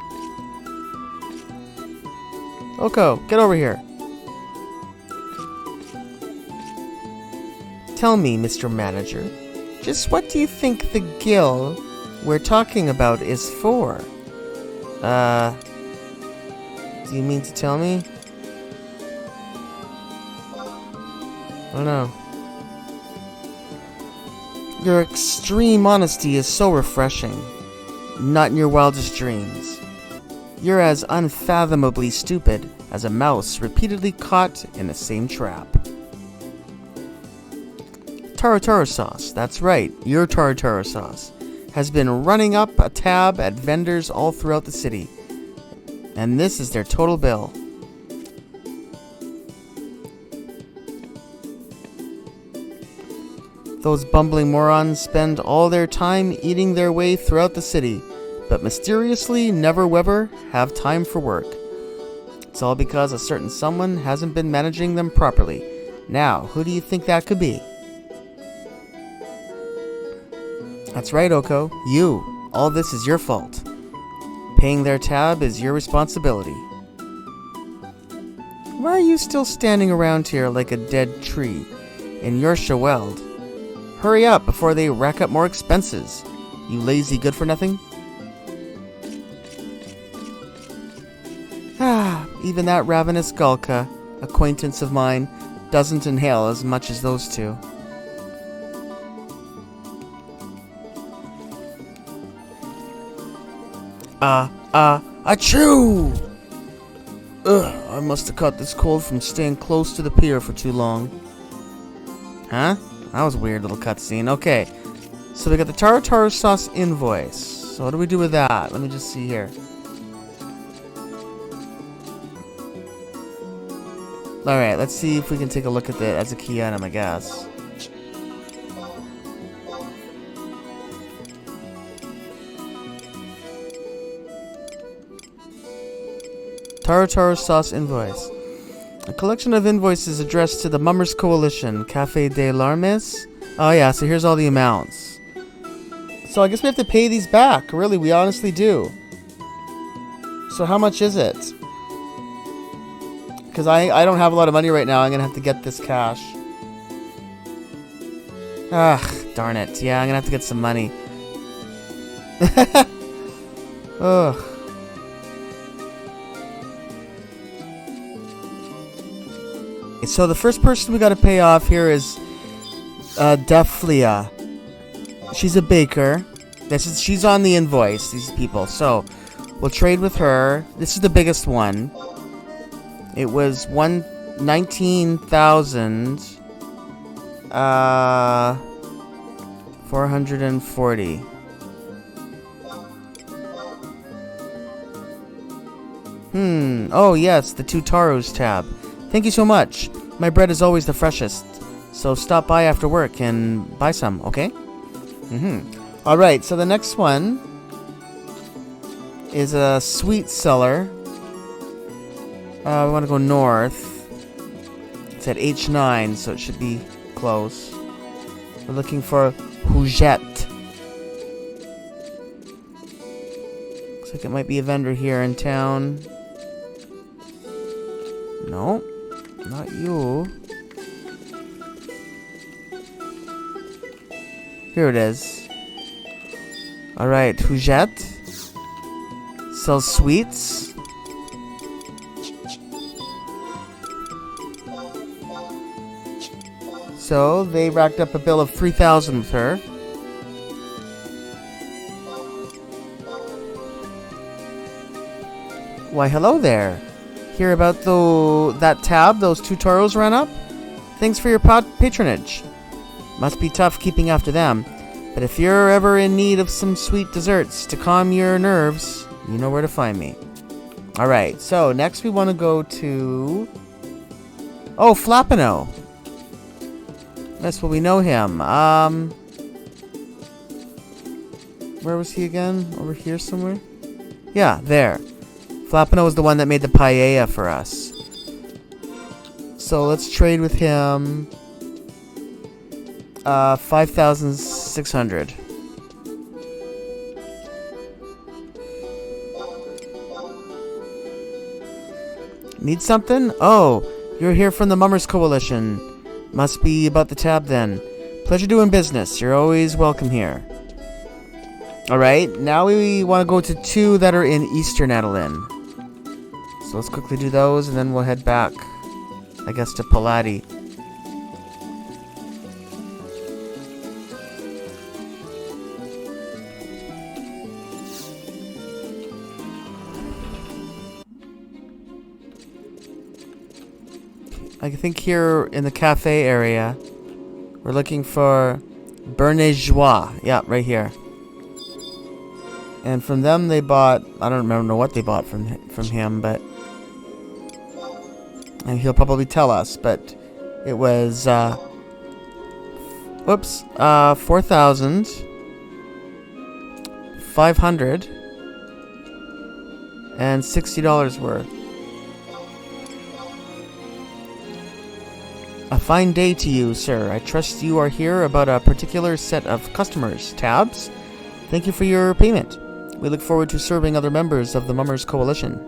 Speaker 1: Oko, get over here. Tell me, Mr. Manager, just what do you think the gil we're talking about is for? Do you mean to tell me? I don't know. Your extreme honesty is so refreshing. Not in your wildest dreams. You're as unfathomably stupid as a mouse repeatedly caught in the same trap. Tartare sauce, that's right, your tartare sauce, has been running up a tab at vendors all throughout the city. And this is their total bill. Those bumbling morons spend all their time eating their way throughout the city, but mysteriously never ever have time for work. It's all because a certain someone hasn't been managing them properly. Now, who do you think that could be? That's right, Oko. You. All this is your fault. Paying their tab is your responsibility. Why are you still standing around here like a dead tree in your Shaweld? Hurry up before they rack up more expenses, you lazy good-for-nothing. Even that ravenous Gulka, acquaintance of mine, doesn't inhale as much as those two. Achoo! Ugh, I must have caught this cold from staying close to the pier for too long. Huh? That was a weird little cutscene. Okay, so we got the tartare sauce invoice. So what do we do with that? Let me just see here. Alright, let's see if we can take a look at it as a key item, I guess. Tartare sauce invoice. A collection of invoices addressed to the Mummers Coalition, Café des Larmes. Oh yeah, so here's all the amounts. So I guess we have to pay these back. Really, we honestly do. So how much is it? Because I don't have a lot of money right now. I'm going to have to get this cash. Darn it. Yeah, I'm going to have to get some money. Ugh. So the first person we got to pay off here is Deflia. She's a baker. She's on the invoice, these people. So we'll trade with her. This is the biggest one. It was 19,440. Oh yes, the two taros tab. Thank you so much. My bread is always the freshest. So stop by after work and buy some, okay? Alright, so the next one is a sweet cellar. We want to go north. It's at H9, so it should be close. We're looking for Hujette. Looks like it might be a vendor here in town. No, not you. Here it is. Alright, Hujette sells sweets. So they racked up a bill of 3,000 with her. Why, hello there. Hear about that tab those two taros ran up? Thanks for your patronage. Must be tough keeping after them, but if you're ever in need of some sweet desserts to calm your nerves, you know where to find me. Alright, so next we want to go to... Oh, Flappino. Yes, well, we know him. Where was he again? Over here somewhere? Yeah, there. Flappino was the one that made the paella for us. So let's trade with him. 5,600. Need something? Oh, you're here from the Mummers Coalition. Must be about the tab then. Pleasure doing business. You're always welcome here. Alright, now we want to go to two that are in Eastern Adeline. So let's quickly do those and then we'll head back, I guess, to Palati. I think here in the cafe area, we're looking for Bernageois. Yeah, right here. And from them they bought, I don't remember what they bought from him, but and he'll probably tell us, but it was 4,560 worth. A fine day to you, sir. I trust you are here about a particular set of customers. Tabs? Thank you for your payment. We look forward to serving other members of the Mummers Coalition.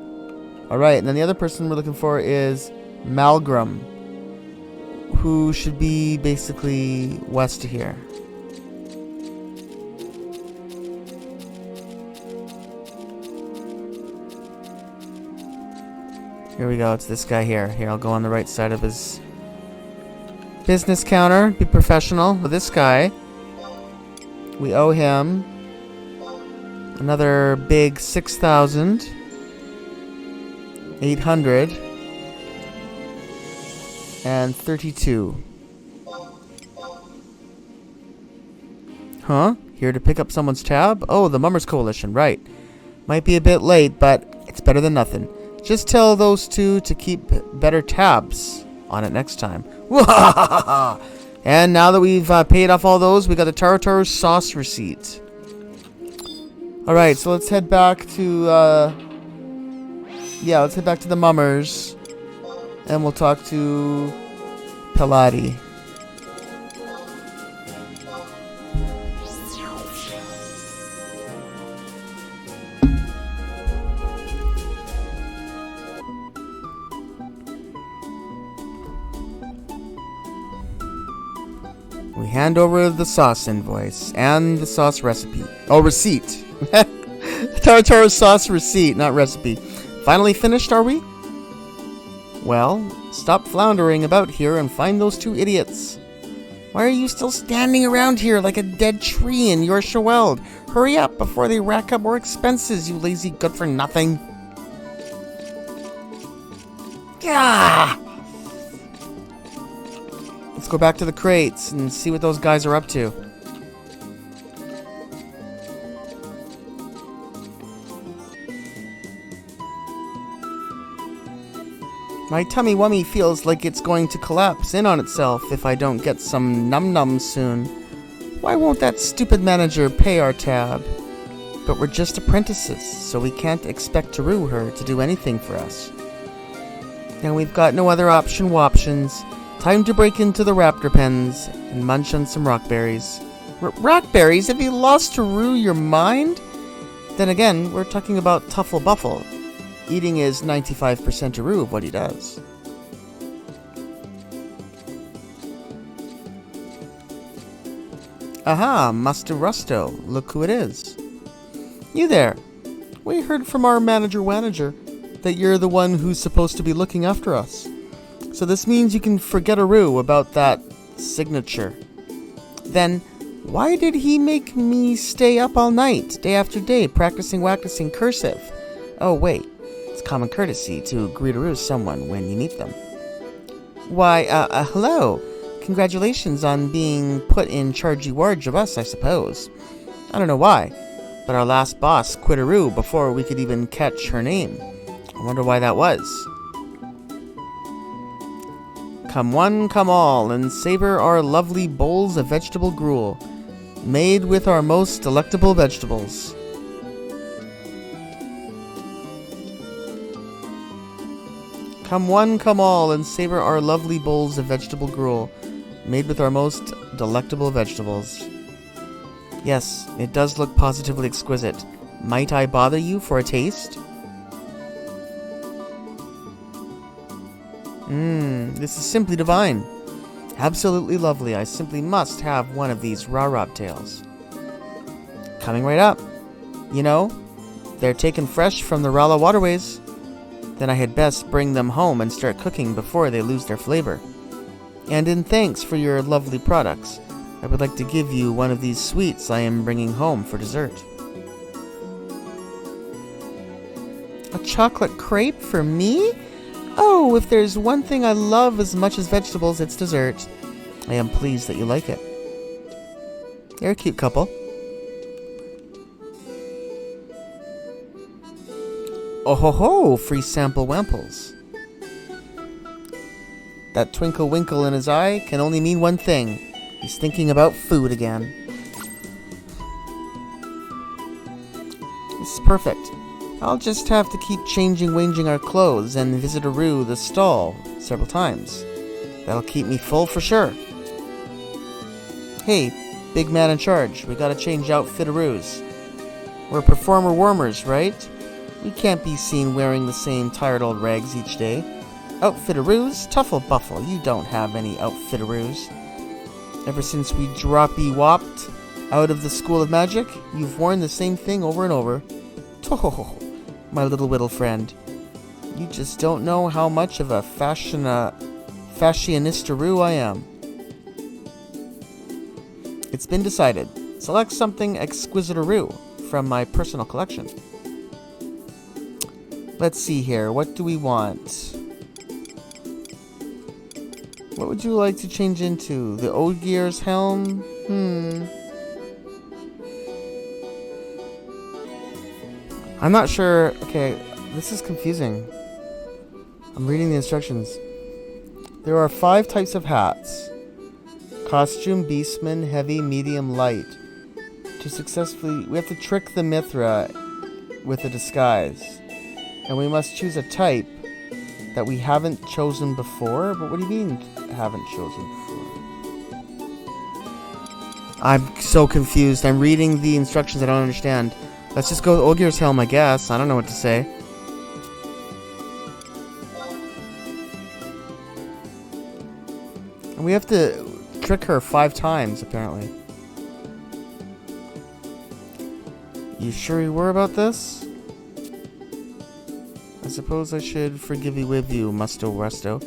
Speaker 1: Alright, and then the other person we're looking for is Malgrim, who should be basically west of here. Here we go, it's this guy here. Here, I'll go on the right side of his business counter, be professional. With this guy, we owe him another big 6,832. Huh? Here to pick up someone's tab? Oh, the Mummers Coalition, right. Might be a bit late, but it's better than nothing. Just tell those two to keep better tabs on it next time. And now that we've paid off all those, we got the tartar sauce receipt. Alright, so let's head back to, let's head back to the Mummers. And we'll talk to Pelati. We hand over the sauce invoice and the sauce recipe. Oh, receipt. Tartar sauce receipt, not recipe. Finally finished, are we? Well, stop floundering about here and find those two idiots. Why are you still standing around here like a dead tree in your Shaweld? Hurry up before they rack up more expenses, you lazy good-for-nothing. Gah! Let's go back to the crates and see what those guys are up to. My tummy-wummy feels like it's going to collapse in on itself if I don't get some num-nums soon. Why won't that stupid manager pay our tab? But we're just apprentices, so we can't expect her to do anything for us. Now we've got no other options. Time to break into the raptor pens and munch on some rockberries. Rockberries? Have you lost Rue your mind? Then again, we're talking about Tuffle Buffle. Eating is 95% Rue of what he does. Aha, Master Rusto. Look who it is. You there. We heard from our manager that you're the one who's supposed to be looking after us. So this means you can forget Rue about that signature. Then, why did he make me stay up all night, day after day, practicing cursive? Oh, wait. It's common courtesy to greet someone when you meet them. Why, hello. Congratulations on being put in charge of us, I suppose. I don't know why, but our last boss quit before we could even catch her name. I wonder why that was. Come one, come all, and savor our lovely bowls of vegetable gruel, made with our most delectable vegetables. Come one, come all, and savor our lovely bowls of vegetable gruel, made with our most delectable vegetables. Yes, it does look positively exquisite. Might I bother you for a taste? This is simply divine. Absolutely lovely. I simply must have one of these raw tails. Coming right up. You know, they're taken fresh from the Rala waterways. Then I had best bring them home and start cooking before they lose their flavor. And in thanks for your lovely products, I would like to give you one of these sweets I am bringing home for dessert. A chocolate crepe for me? Oh, if there's one thing I love as much as vegetables, it's dessert. I am pleased that you like it. You're a cute couple. Oh ho ho, free sample wamples. That twinkle winkle in his eye can only mean one thing. He's thinking about food again. This is perfect. I'll just have to keep changing our clothes and visit Aru the stall several times. That'll keep me full for sure. Hey, big man in charge, we gotta change outfit Aru's. We're performer warmers, right? We can't be seen wearing the same tired old rags each day. Outfitaroos? Tuffle Buffle, you don't have any outfitaroos. Ever since we droppy-wopped out of the School of Magic, you've worn the same thing over and over. Tohohoho, my little whittle friend. You just don't know how much of a fashionistaroo I am. It's been decided. Select something exquisitaroo from my personal collection. Let's see here. What do we want? What would you like to change into? The Ogiers helm? I'm not sure. Okay, this is confusing. I'm reading the instructions. There are 5 types of hats. Costume, beastman, heavy, medium, light. To successfully... We have to trick the Mithra with a disguise. And we must choose a type that we haven't chosen before? But what do you mean, haven't chosen before? I'm so confused. I'm reading the instructions I don't understand. Let's just go with Ogier's Helm, I guess. I don't know what to say. And we have to trick her 5 times, apparently. You sure you were about this? I suppose I should forgive you with you, Musto Resto.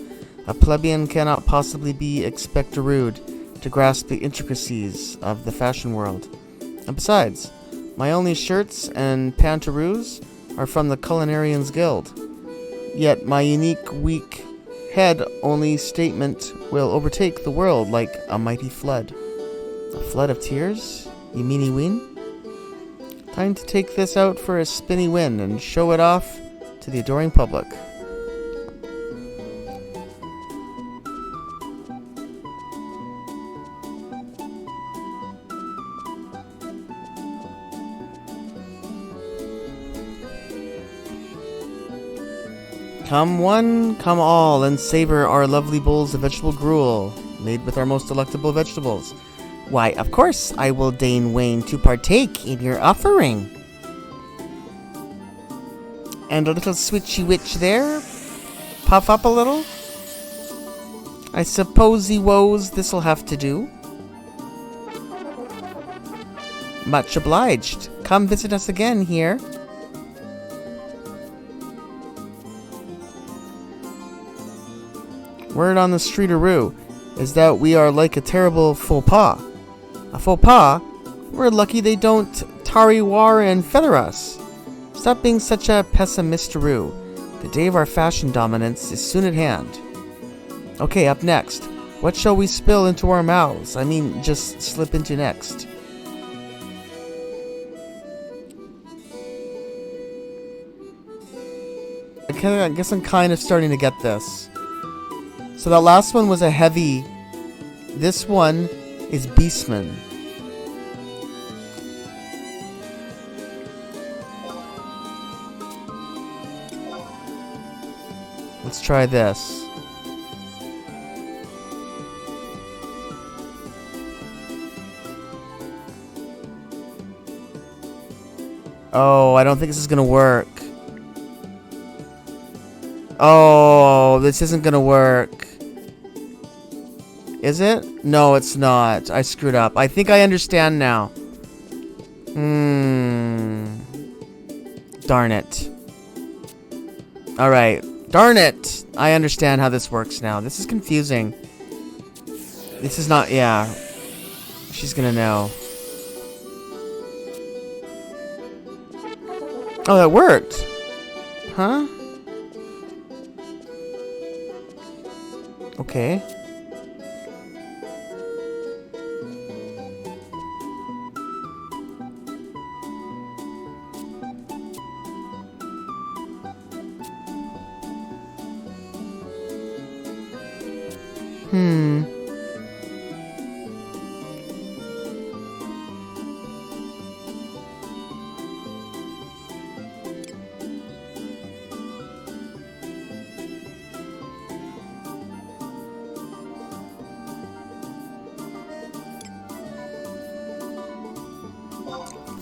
Speaker 1: A plebeian cannot possibly be expectarude to grasp the intricacies of the fashion world. And besides, my only shirts and pantaroos are from the Culinarians Guild. Yet my unique, weak head-only statement will overtake the world like a mighty flood. A flood of tears? You meanie ween? Time to take this out for a spinny win and show it off to the adoring public. Come one, come all, and savor our lovely bowls of vegetable gruel, made with our most delectable vegetables. Why, of course, I will deign Wayne to partake in your offering. And a little switchy witch there. Puff up a little. I suppose-y woes this'll have to do. Much obliged. Come visit us again here. Word on the streetaroo is that we are like a terrible faux pas. A faux pas? We're lucky they don't tariwar and feather us. Stop being such a pessimistaroo. The day of our fashion dominance is soon at hand. Okay, up next. What shall we spill into our mouths? I mean, just slip into next. I guess I'm kind of starting to get this. So that last one was a heavy. This one is Beastman. Let's try this. Oh, I don't think this is gonna work. Oh, this isn't gonna work. Is it? No, it's not. I screwed up. I think I understand now. Darn it. Alright. Darn it! I understand how this works now. This is confusing. This is not... Yeah. She's gonna know. Oh, that worked! Huh? Okay.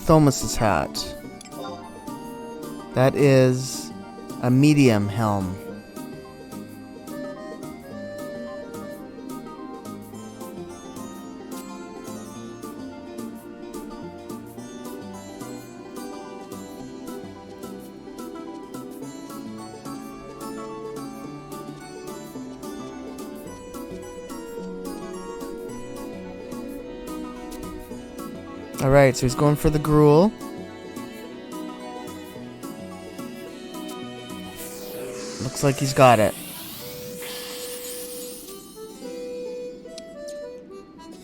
Speaker 1: Thomas's hat. That is a medium helm. Alright, so he's going for the gruel. Looks like he's got it.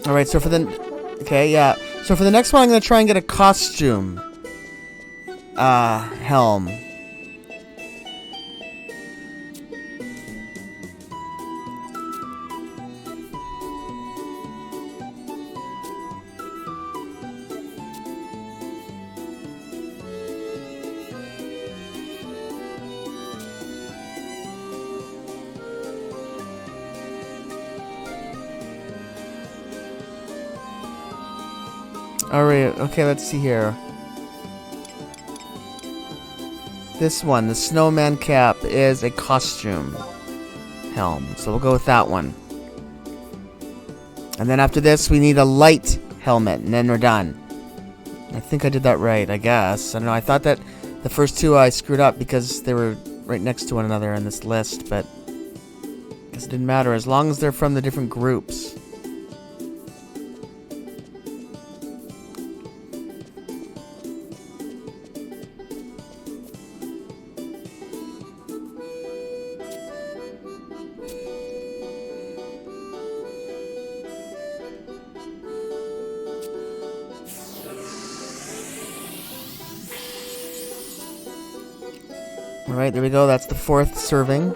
Speaker 1: Alright, so for the... Okay, yeah. So for the next one, I'm going to try and get a costume. Helm. Alright, okay, let's see here. This one, the snowman cap, is a costume helm. So we'll go with that one. And then after this, we need a light helmet, and then we're done. I think I did that right, I guess. I don't know, I thought that the first two I screwed up because they were right next to one another in this list, but I guess it didn't matter as long as they're from the different groups. Alright, there we go. That's the fourth serving.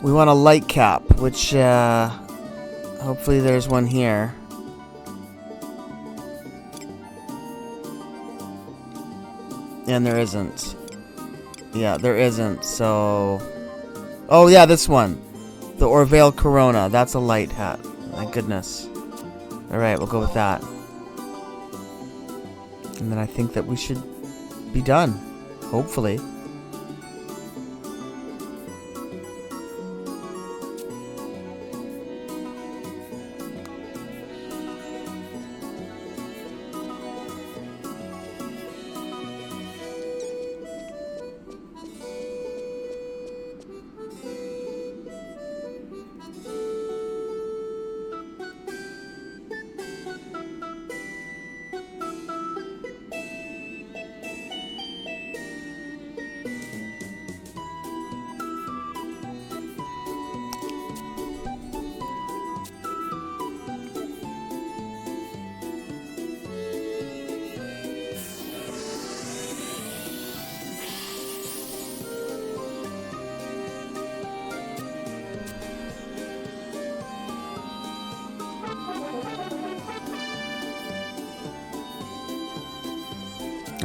Speaker 1: We want a light cap, which, hopefully there's one here. And there isn't. Yeah, there isn't, so... Oh, yeah, this one. The Orvale Corona. That's a light hat. My goodness. Alright, we'll go with that. And then I think that we should be done. Hopefully.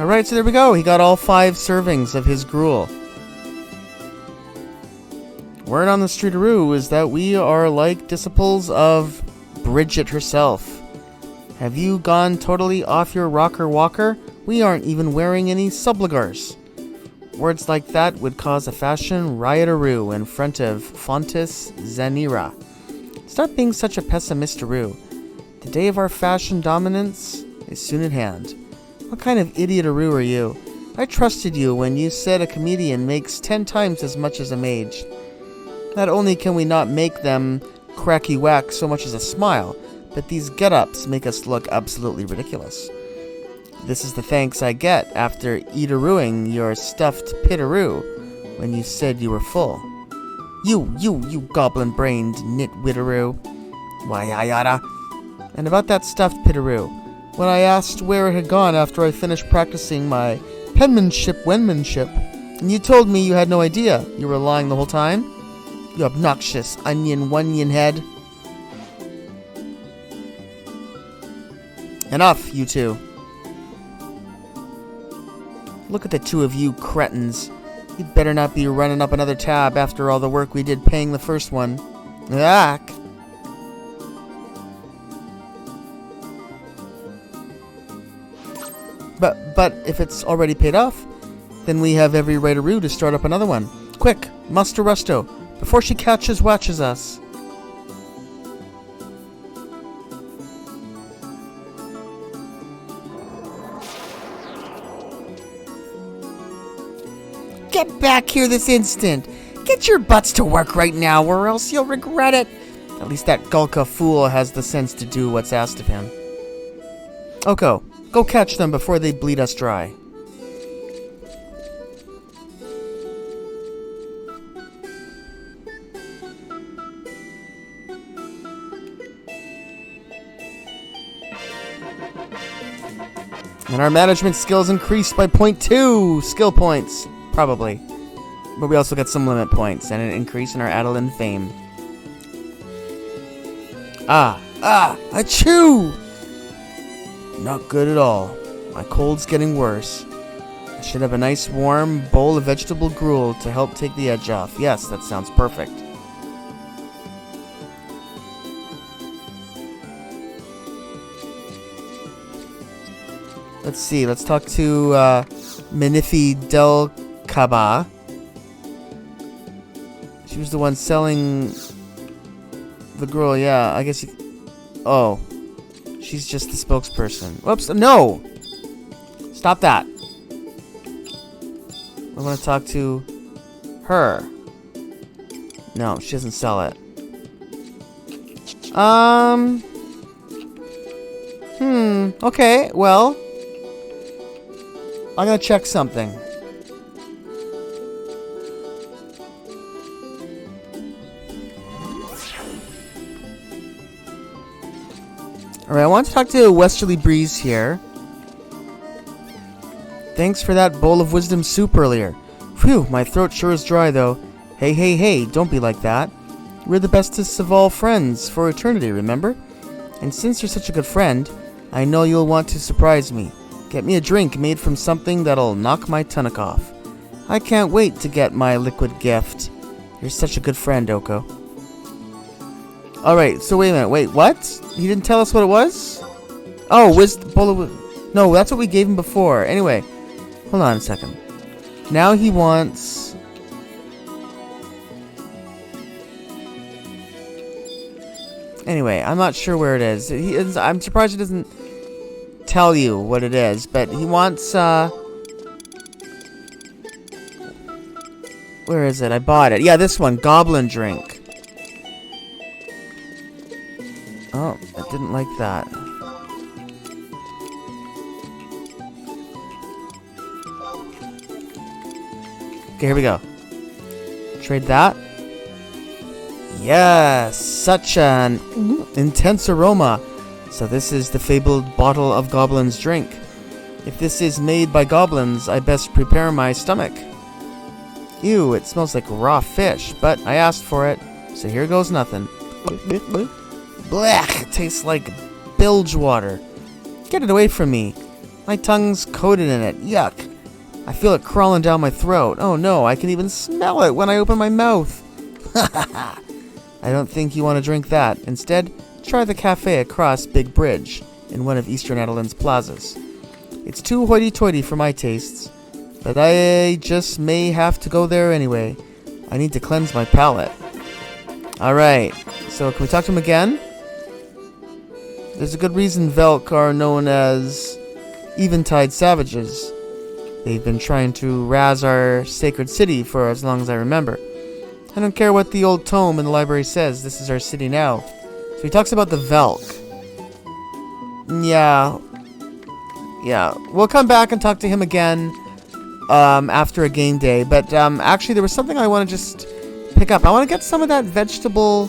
Speaker 1: Alright, so there we go. He got all 5 servings of his gruel. Word on the streetaroo is that we are like disciples of Bridget herself. Have you gone totally off your rocker walker? We aren't even wearing any subligars. Words like that would cause a fashion riotaroo in front of Fontes Zanira. Stop being such a pessimistaroo. The day of our fashion dominance is soon at hand. What kind of idiot-aroo are you? I trusted you when you said a comedian makes 10 times as much as a mage. Not only can we not make them cracky whack so much as a smile, but these get-ups make us look absolutely ridiculous. This is the thanks I get after eat-arooing your stuffed pit-aroo when you said you were full. You goblin-brained nitwit-aroo. Why, I oughta. And about that stuffed pit-aroo, when I asked where it had gone after I finished practicing my penmanship-wenmanship, and you told me you had no idea. You were lying the whole time? You obnoxious onion-wonion head. Enough, you two. Look at the two of you cretins. You'd better not be running up another tab after all the work we did paying the first one. Yuck. But if it's already paid off, then we have every right-aroo to start up another one. Quick, muster Rusto, before she watches us. Get back here this instant. Get your butts to work right now, or else you'll regret it. At least that Gulka fool has the sense to do what's asked of him. Oko, go catch them before they bleed us dry. And our management skills increased by 0.2 skill points. Probably. But we also get some limit points and an increase in our Adeline fame. Achoo! Not good at all. My cold's getting worse. I should have a nice warm bowl of vegetable gruel to help take the edge off. Yes, that sounds perfect. Let's see, let's talk to Minifi Del Kaba. She was the one selling the girl, yeah, I guess oh. She's just the spokesperson. Whoops, no! Stop that. I want to talk to her. No, she doesn't sell it. Okay, well, I'm gonna check something. Alright, I want to talk to Westerly Breeze here. Thanks for that bowl of wisdom soup earlier. Phew, my throat sure is dry though. Hey, don't be like that. We're the bestest of all friends for eternity, remember? And since you're such a good friend, I know you'll want to surprise me. Get me a drink made from something that'll knock my tonic off. I can't wait to get my liquid gift. You're such a good friend, Oko. Alright, so wait a minute. Wait, what? He didn't tell us what it was? Oh, no, that's what we gave him before. Anyway, hold on a second. Now he wants... Anyway, I'm not sure where it is. I'm surprised he doesn't tell you what it is, but he wants, where is it? I bought it. Yeah, this one, Goblin Drink. Oh, I didn't like that. Okay, here we go. Trade that. Yes, such an intense aroma. So this is the fabled bottle of Goblin's drink. If this is made by goblins, I best prepare my stomach. Ew, it smells like raw fish, but I asked for it, so here goes nothing. Blech, it tastes like bilge water. Get it away from me. My tongue's coated in it. Yuck. I feel it crawling down my throat. Oh no, I can even smell it when I open my mouth. I don't think you want to drink that. Instead, try the cafe across Big Bridge in one of Eastern Adeline's plazas. It's too hoity-toity for my tastes, but I just may have to go there anyway. I need to cleanse my palate. Alright, so can we talk to him again? There's a good reason Velk are known as Eventide Savages. They've been trying to razz our sacred city for as long as I remember. I don't care what the old tome in the library says, this is our city now. So he talks about the Velk. Yeah. We'll come back and talk to him again after a game day. But actually there was something I want to just pick up. I want to get some of that vegetable...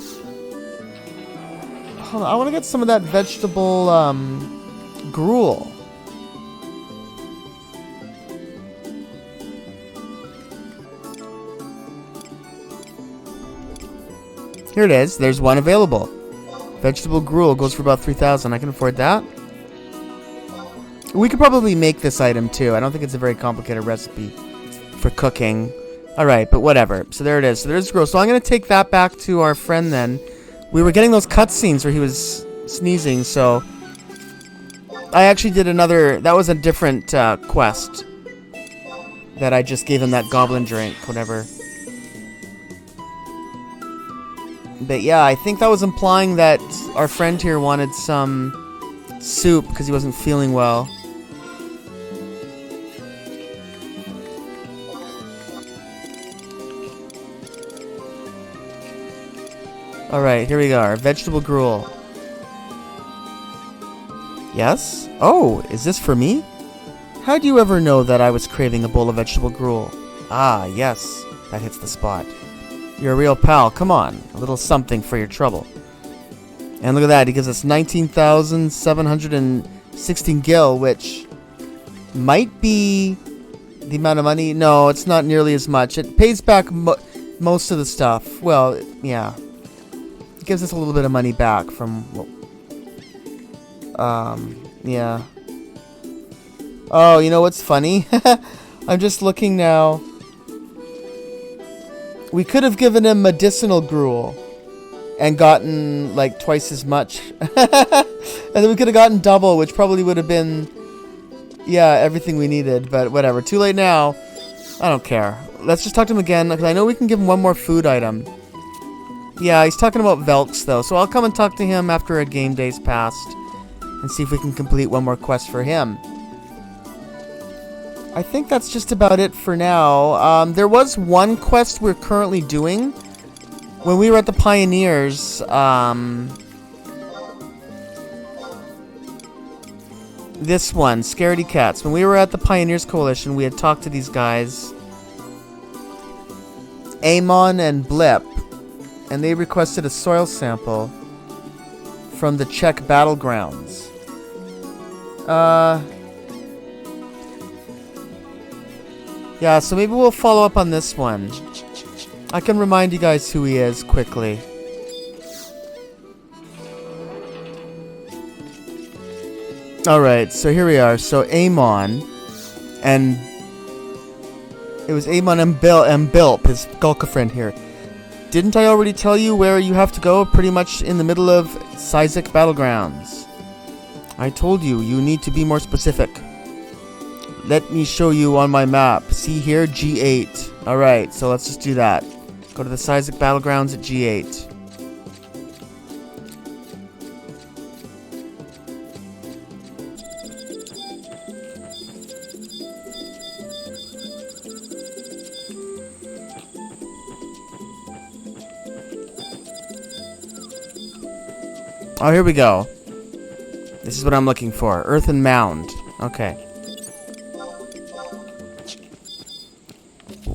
Speaker 1: Hold on, I want to get some of that vegetable gruel. Here it is. There's one available. Vegetable gruel goes for about 3,000. I can afford that. We could probably make this item too. I don't think it's a very complicated recipe for cooking. Alright, but whatever. So there it is. So there's gruel. So I'm going to take that back to our friend then. We were getting those cutscenes where he was sneezing, so... I actually did another... That was a different quest. That I just gave him that goblin drink, whatever. But yeah, I think that was implying that our friend here wanted some soup because he wasn't feeling well. Alright, here we go. Our vegetable gruel. Yes? Oh, is this for me? How do you ever know that I was craving a bowl of vegetable gruel? Ah, yes. That hits the spot. You're a real pal. Come on. A little something for your trouble. And look at that. He gives us 19,716 gil, which might be the amount of money. No, it's not nearly as much. It pays back most of the stuff. Well, yeah. It gives us a little bit of money back from... yeah. Oh, you know what's funny? I'm just looking now. We could have given him medicinal gruel and gotten like twice as much. And then we could have gotten double, which probably would have been, yeah, everything we needed. But whatever. Too late now. I don't care. Let's just talk to him again, because I know we can give him one more food item. Yeah, he's talking about Velks, though. So I'll come and talk to him after a game day's passed and see if we can complete one more quest for him. I think that's just about it for now. There was one quest we're currently doing. When we were at the Pioneers, this one, Scaredy Cats. When we were at the Pioneers Coalition, we had talked to these guys, Amon and Blip, and they requested a soil sample from the Czech battlegrounds. Yeah, so maybe we'll follow up on this one. I can remind you guys who he is quickly. Alright, so here we are. So Amon, and it was Amon and Bilp, his Gulka friend here. Didn't I already tell you where you have to go? Pretty much in the middle of Sizek Battlegrounds. I told you, you need to be more specific. Let me show you on my map. See here, G8. Alright, so let's just do that. Go to the Sizek Battlegrounds at G8. Oh, here we go. This is what I'm looking for. Earthen Mound. Okay.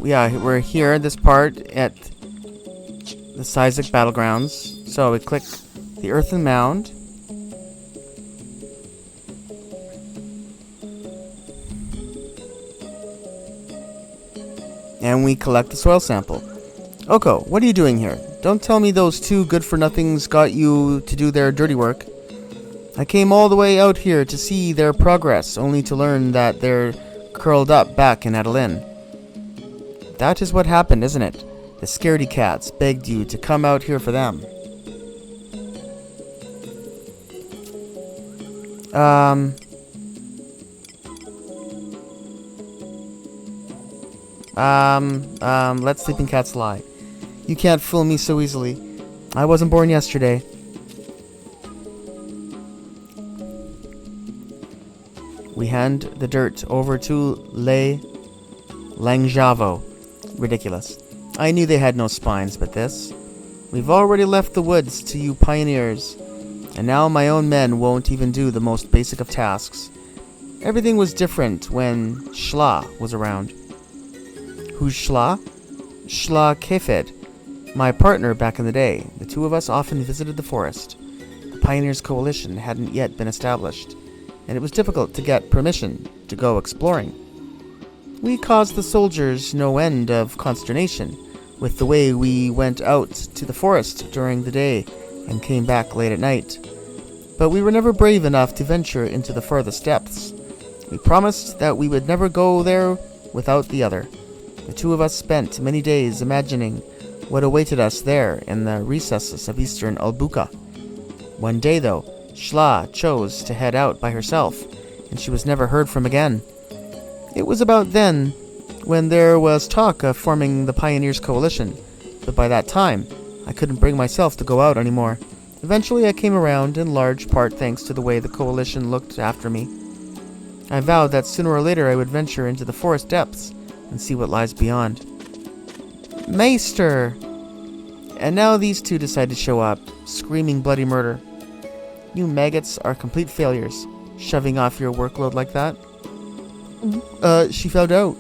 Speaker 1: Yeah, we're here, this part, at the Sizek Battlegrounds. So we click the Earthen Mound. And we collect the soil sample. Oko, what are you doing here? Don't tell me those two good-for-nothings got you to do their dirty work. I came all the way out here to see their progress, only to learn that they're curled up back in Adeline. That is what happened, isn't it? The Scaredy Cats begged you to come out here for them. Let sleeping cats lie. You can't fool me so easily. I wasn't born yesterday. hand the dirt over to Le Langjavo. Ridiculous. I knew they had no spines, but this... We've already left the woods to you pioneers, and now my own men won't even do the most basic of tasks. Everything was different when Shla was around. Who's Shla? Shla Kefed, my partner back in the day. The two of us often visited the forest. The Pioneers Coalition hadn't yet been established, and it was difficult to get permission to go exploring. We caused the soldiers no end of consternation with the way we went out to the forest during the day and came back late at night. But we were never brave enough to venture into the farthest depths. We promised that we would never go there without the other. The two of us spent many days imagining what awaited us there in the recesses of eastern Albuka. One day, though, Shla chose to head out by herself, and she was never heard from again. It was about then when there was talk of forming the Pioneers Coalition, but by that time, I couldn't bring myself to go out anymore. Eventually, I came around, in large part thanks to the way the Coalition looked after me. I vowed that sooner or later I would venture into the forest depths and see what lies beyond. Maester! And now these two decide to show up, screaming bloody murder. You maggots are complete failures, shoving off your workload like that. She found out.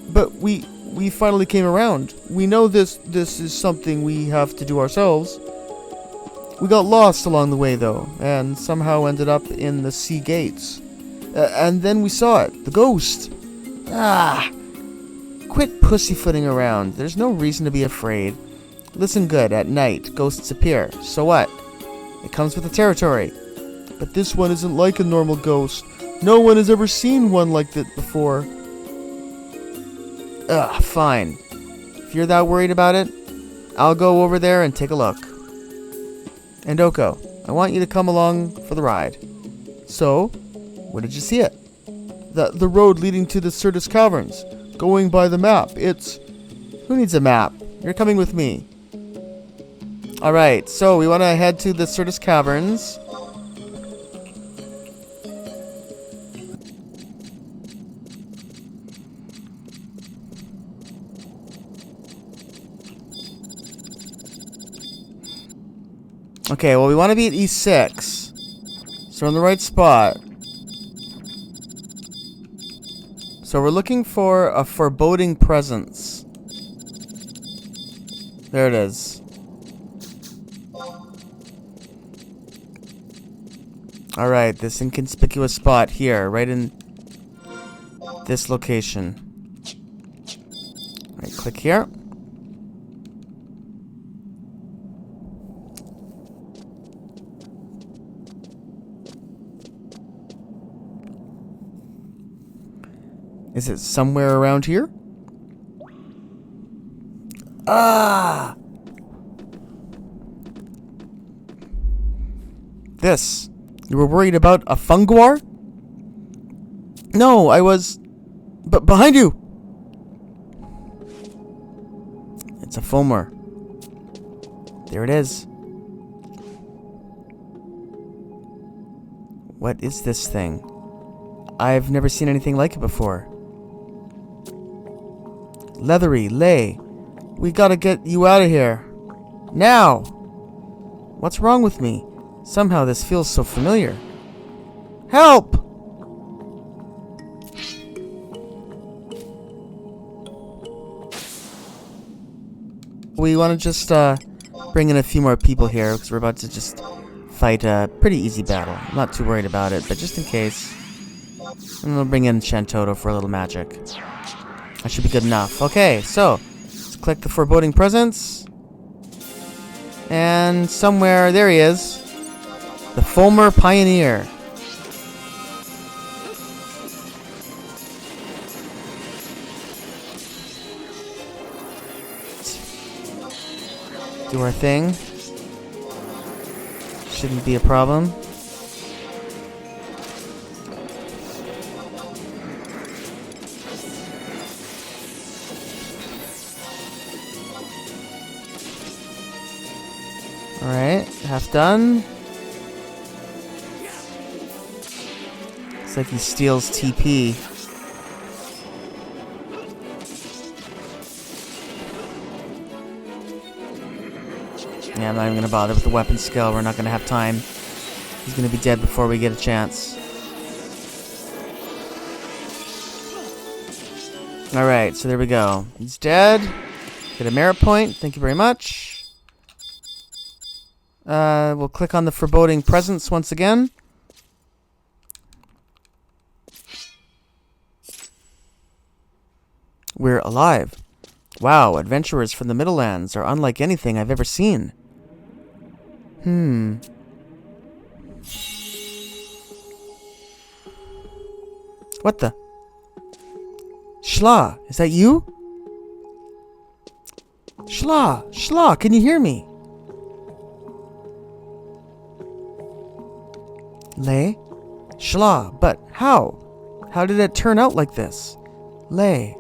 Speaker 1: But we finally came around. We know this is something we have to do ourselves. We got lost along the way, though, and somehow ended up in the sea gates. And then we saw it, the ghost. Quit pussyfooting around. There's no reason to be afraid. Listen good, at night, ghosts appear. So what? It comes with the territory. But this one isn't like a normal ghost. No one has ever seen one like that before. Fine. If you're that worried about it, I'll go over there and take a look. And Oko, I want you to come along for the ride. So, where did you see it? The road leading to the Certus Caverns. Going by the map. It's... Who needs a map? You're coming with me. Alright, so we want to head to the Certus Caverns. Okay, well, we want to be at E6. So we're in the right spot. So we're looking for a foreboding presence. There it is. Alright, this inconspicuous spot here, right in this location. Alright, click here. Is it somewhere around here? This. You were worried about a funguar? No, I was... But behind you! It's a foamer. There it is. What is this thing? I've never seen anything like it before. Leathery, Lay. We gotta get you out of here. Now! What's wrong with me? Somehow this feels so familiar. Help! We want to just bring in a few more people here because we're about to just fight a pretty easy battle. I'm not too worried about it, but just in case. And we'll bring in Shantoto for a little magic. That should be good enough. Okay, so let's click the foreboding presence. And somewhere, there he is. The Fulmer Pioneer. Do our thing. Shouldn't be a problem. Alright, half done. Looks like he steals TP. Yeah, I'm not even going to bother with the weapon skill. We're not going to have time. He's going to be dead before we get a chance. Alright, so there we go. He's dead. Get a merit point. Thank you very much. We'll click on the foreboding presence once again. We're alive. Wow, adventurers from the Middlelands are unlike anything I've ever seen. What the? Shla, is that you? Shla, can you hear me? Lay? Shla, but how? How did it turn out like this? Lay,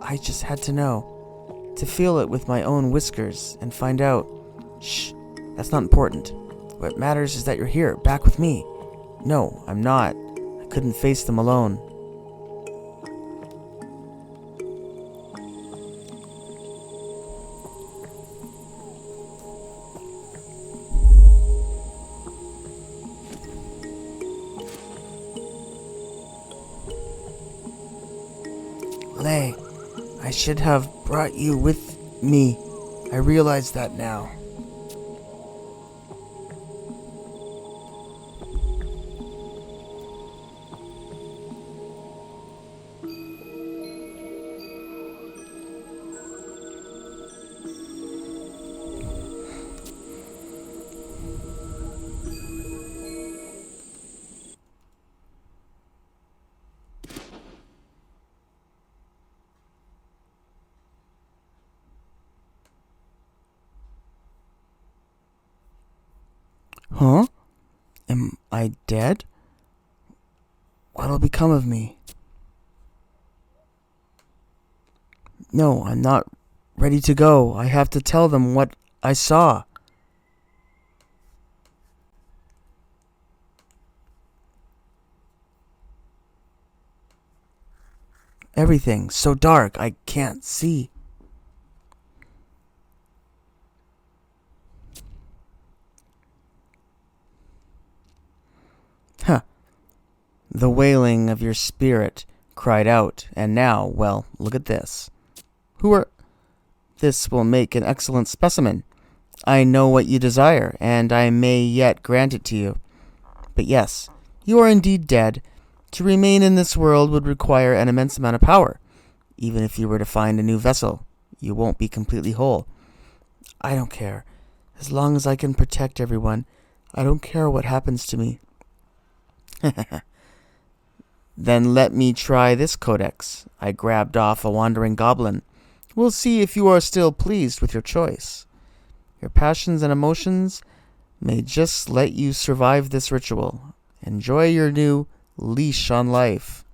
Speaker 1: I just had to know. To feel it with my own whiskers and find out. Shh, that's not important. What matters is that you're here, back with me. No, I'm not. I couldn't face them alone. Lay, I should have brought you with me. I realize that now. Huh? Am I dead? What'll become of me? No, I'm not ready to go. I have to tell them what I saw. Everything's so dark, I can't see. Huh. The wailing of your spirit cried out, and now, well, look at this. Who are... This will make an excellent specimen. I know what you desire, and I may yet grant it to you. But yes, you are indeed dead. To remain in this world would require an immense amount of power. Even if you were to find a new vessel, you won't be completely whole. I don't care. As long as I can protect everyone, I don't care what happens to me. Then let me try this codex. I grabbed off a wandering goblin. We'll see if you are still pleased with your choice. Your passions and emotions may just let you survive this ritual. Enjoy your new leash on life.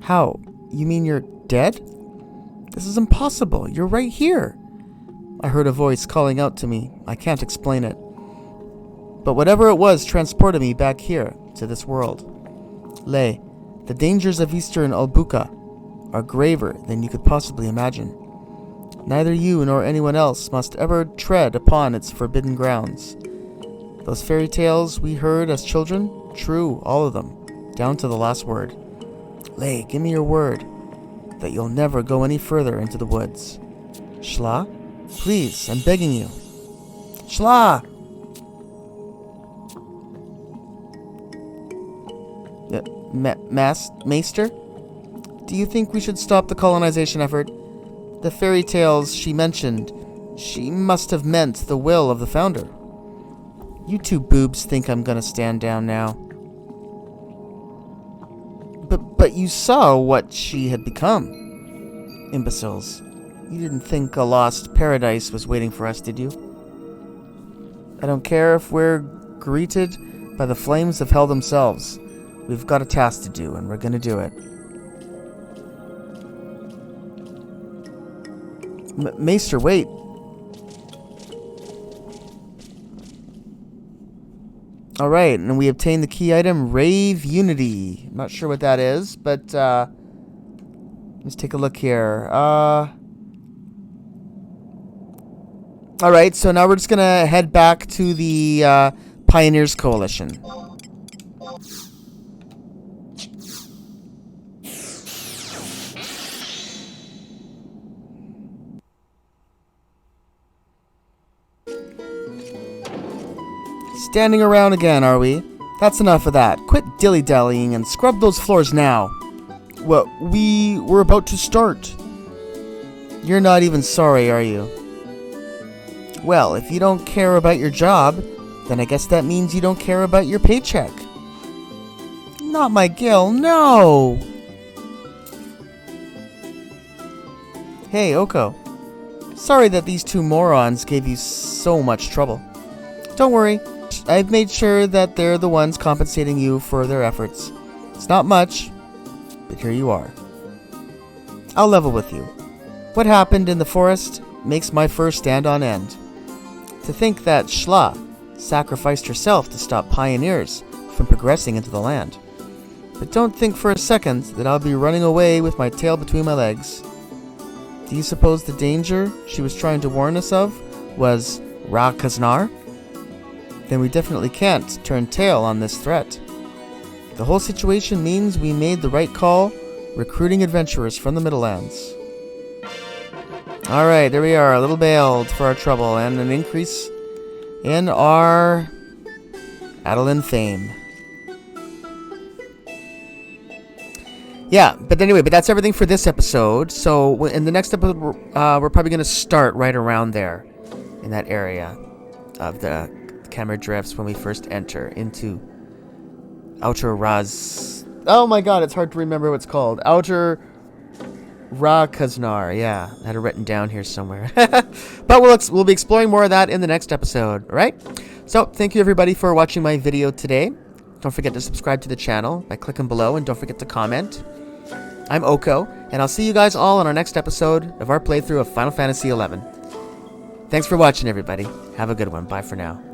Speaker 1: How? You mean you're dead? This is impossible. You're right here. I heard a voice calling out to me. I can't explain it. But whatever it was transported me back here, to this world. Lay, the dangers of Eastern Albuca are graver than you could possibly imagine. Neither you nor anyone else must ever tread upon its forbidden grounds. Those fairy tales we heard as children, true, all of them, down to the last word. Lay, give me your word that you'll never go any further into the woods. Shla? Please, I'm begging you. Shla! Maester? Do you think we should stop the colonization effort? The fairy tales she mentioned, she must have meant the will of the founder. You two boobs think I'm gonna stand down now. But you saw what she had become. Imbeciles. You didn't think a lost paradise was waiting for us, did you? I don't care if we're greeted by the flames of hell themselves. We've got a task to do, and we're going to do it. Maester, wait. Alright, and we obtained the key item, Rave Unity. I'm not sure what that is, but let's take a look here. Alright, so now we're just going to head back to the Pioneers Coalition. Standing around again, are we? That's enough of that. Quit dilly-dallying and scrub those floors now. Well, we were about to start. You're not even sorry, are you? Well, if you don't care about your job, then I guess that means you don't care about your paycheck. Not my Gil, no! Hey, Oko. Sorry that these two morons gave you so much trouble. Don't worry. I've made sure that they're the ones compensating you for their efforts. It's not much, but here you are. I'll level with you. What happened in the forest makes my fur stand on end. To think that Shla sacrificed herself to stop pioneers from progressing into the land. But don't think for a second that I'll be running away with my tail between my legs. Do you suppose the danger she was trying to warn us of was Ra Kaznar? Then we definitely can't turn tail on this threat. The whole situation means we made the right call, recruiting adventurers from the Middlelands. Alright, there we are, a little bailed for our trouble, and an increase in our Adeline fame. Yeah, but anyway, that's everything for this episode. So in the next episode, we're probably going to start right around there, in that area of the Camera Drifts when we first enter into Outer Raz. Oh my god, it's hard to remember what it's called. Outer Ra Kaznar. Yeah, I had it written down here somewhere. But we'll be exploring more of that in the next episode, right? So, thank you everybody for watching my video today. Don't forget to subscribe to the channel by clicking below, and don't forget to comment. I'm Oko, and I'll see you guys all on our next episode of our playthrough of Final Fantasy XI. Thanks for watching, everybody. Have a good one. Bye for now.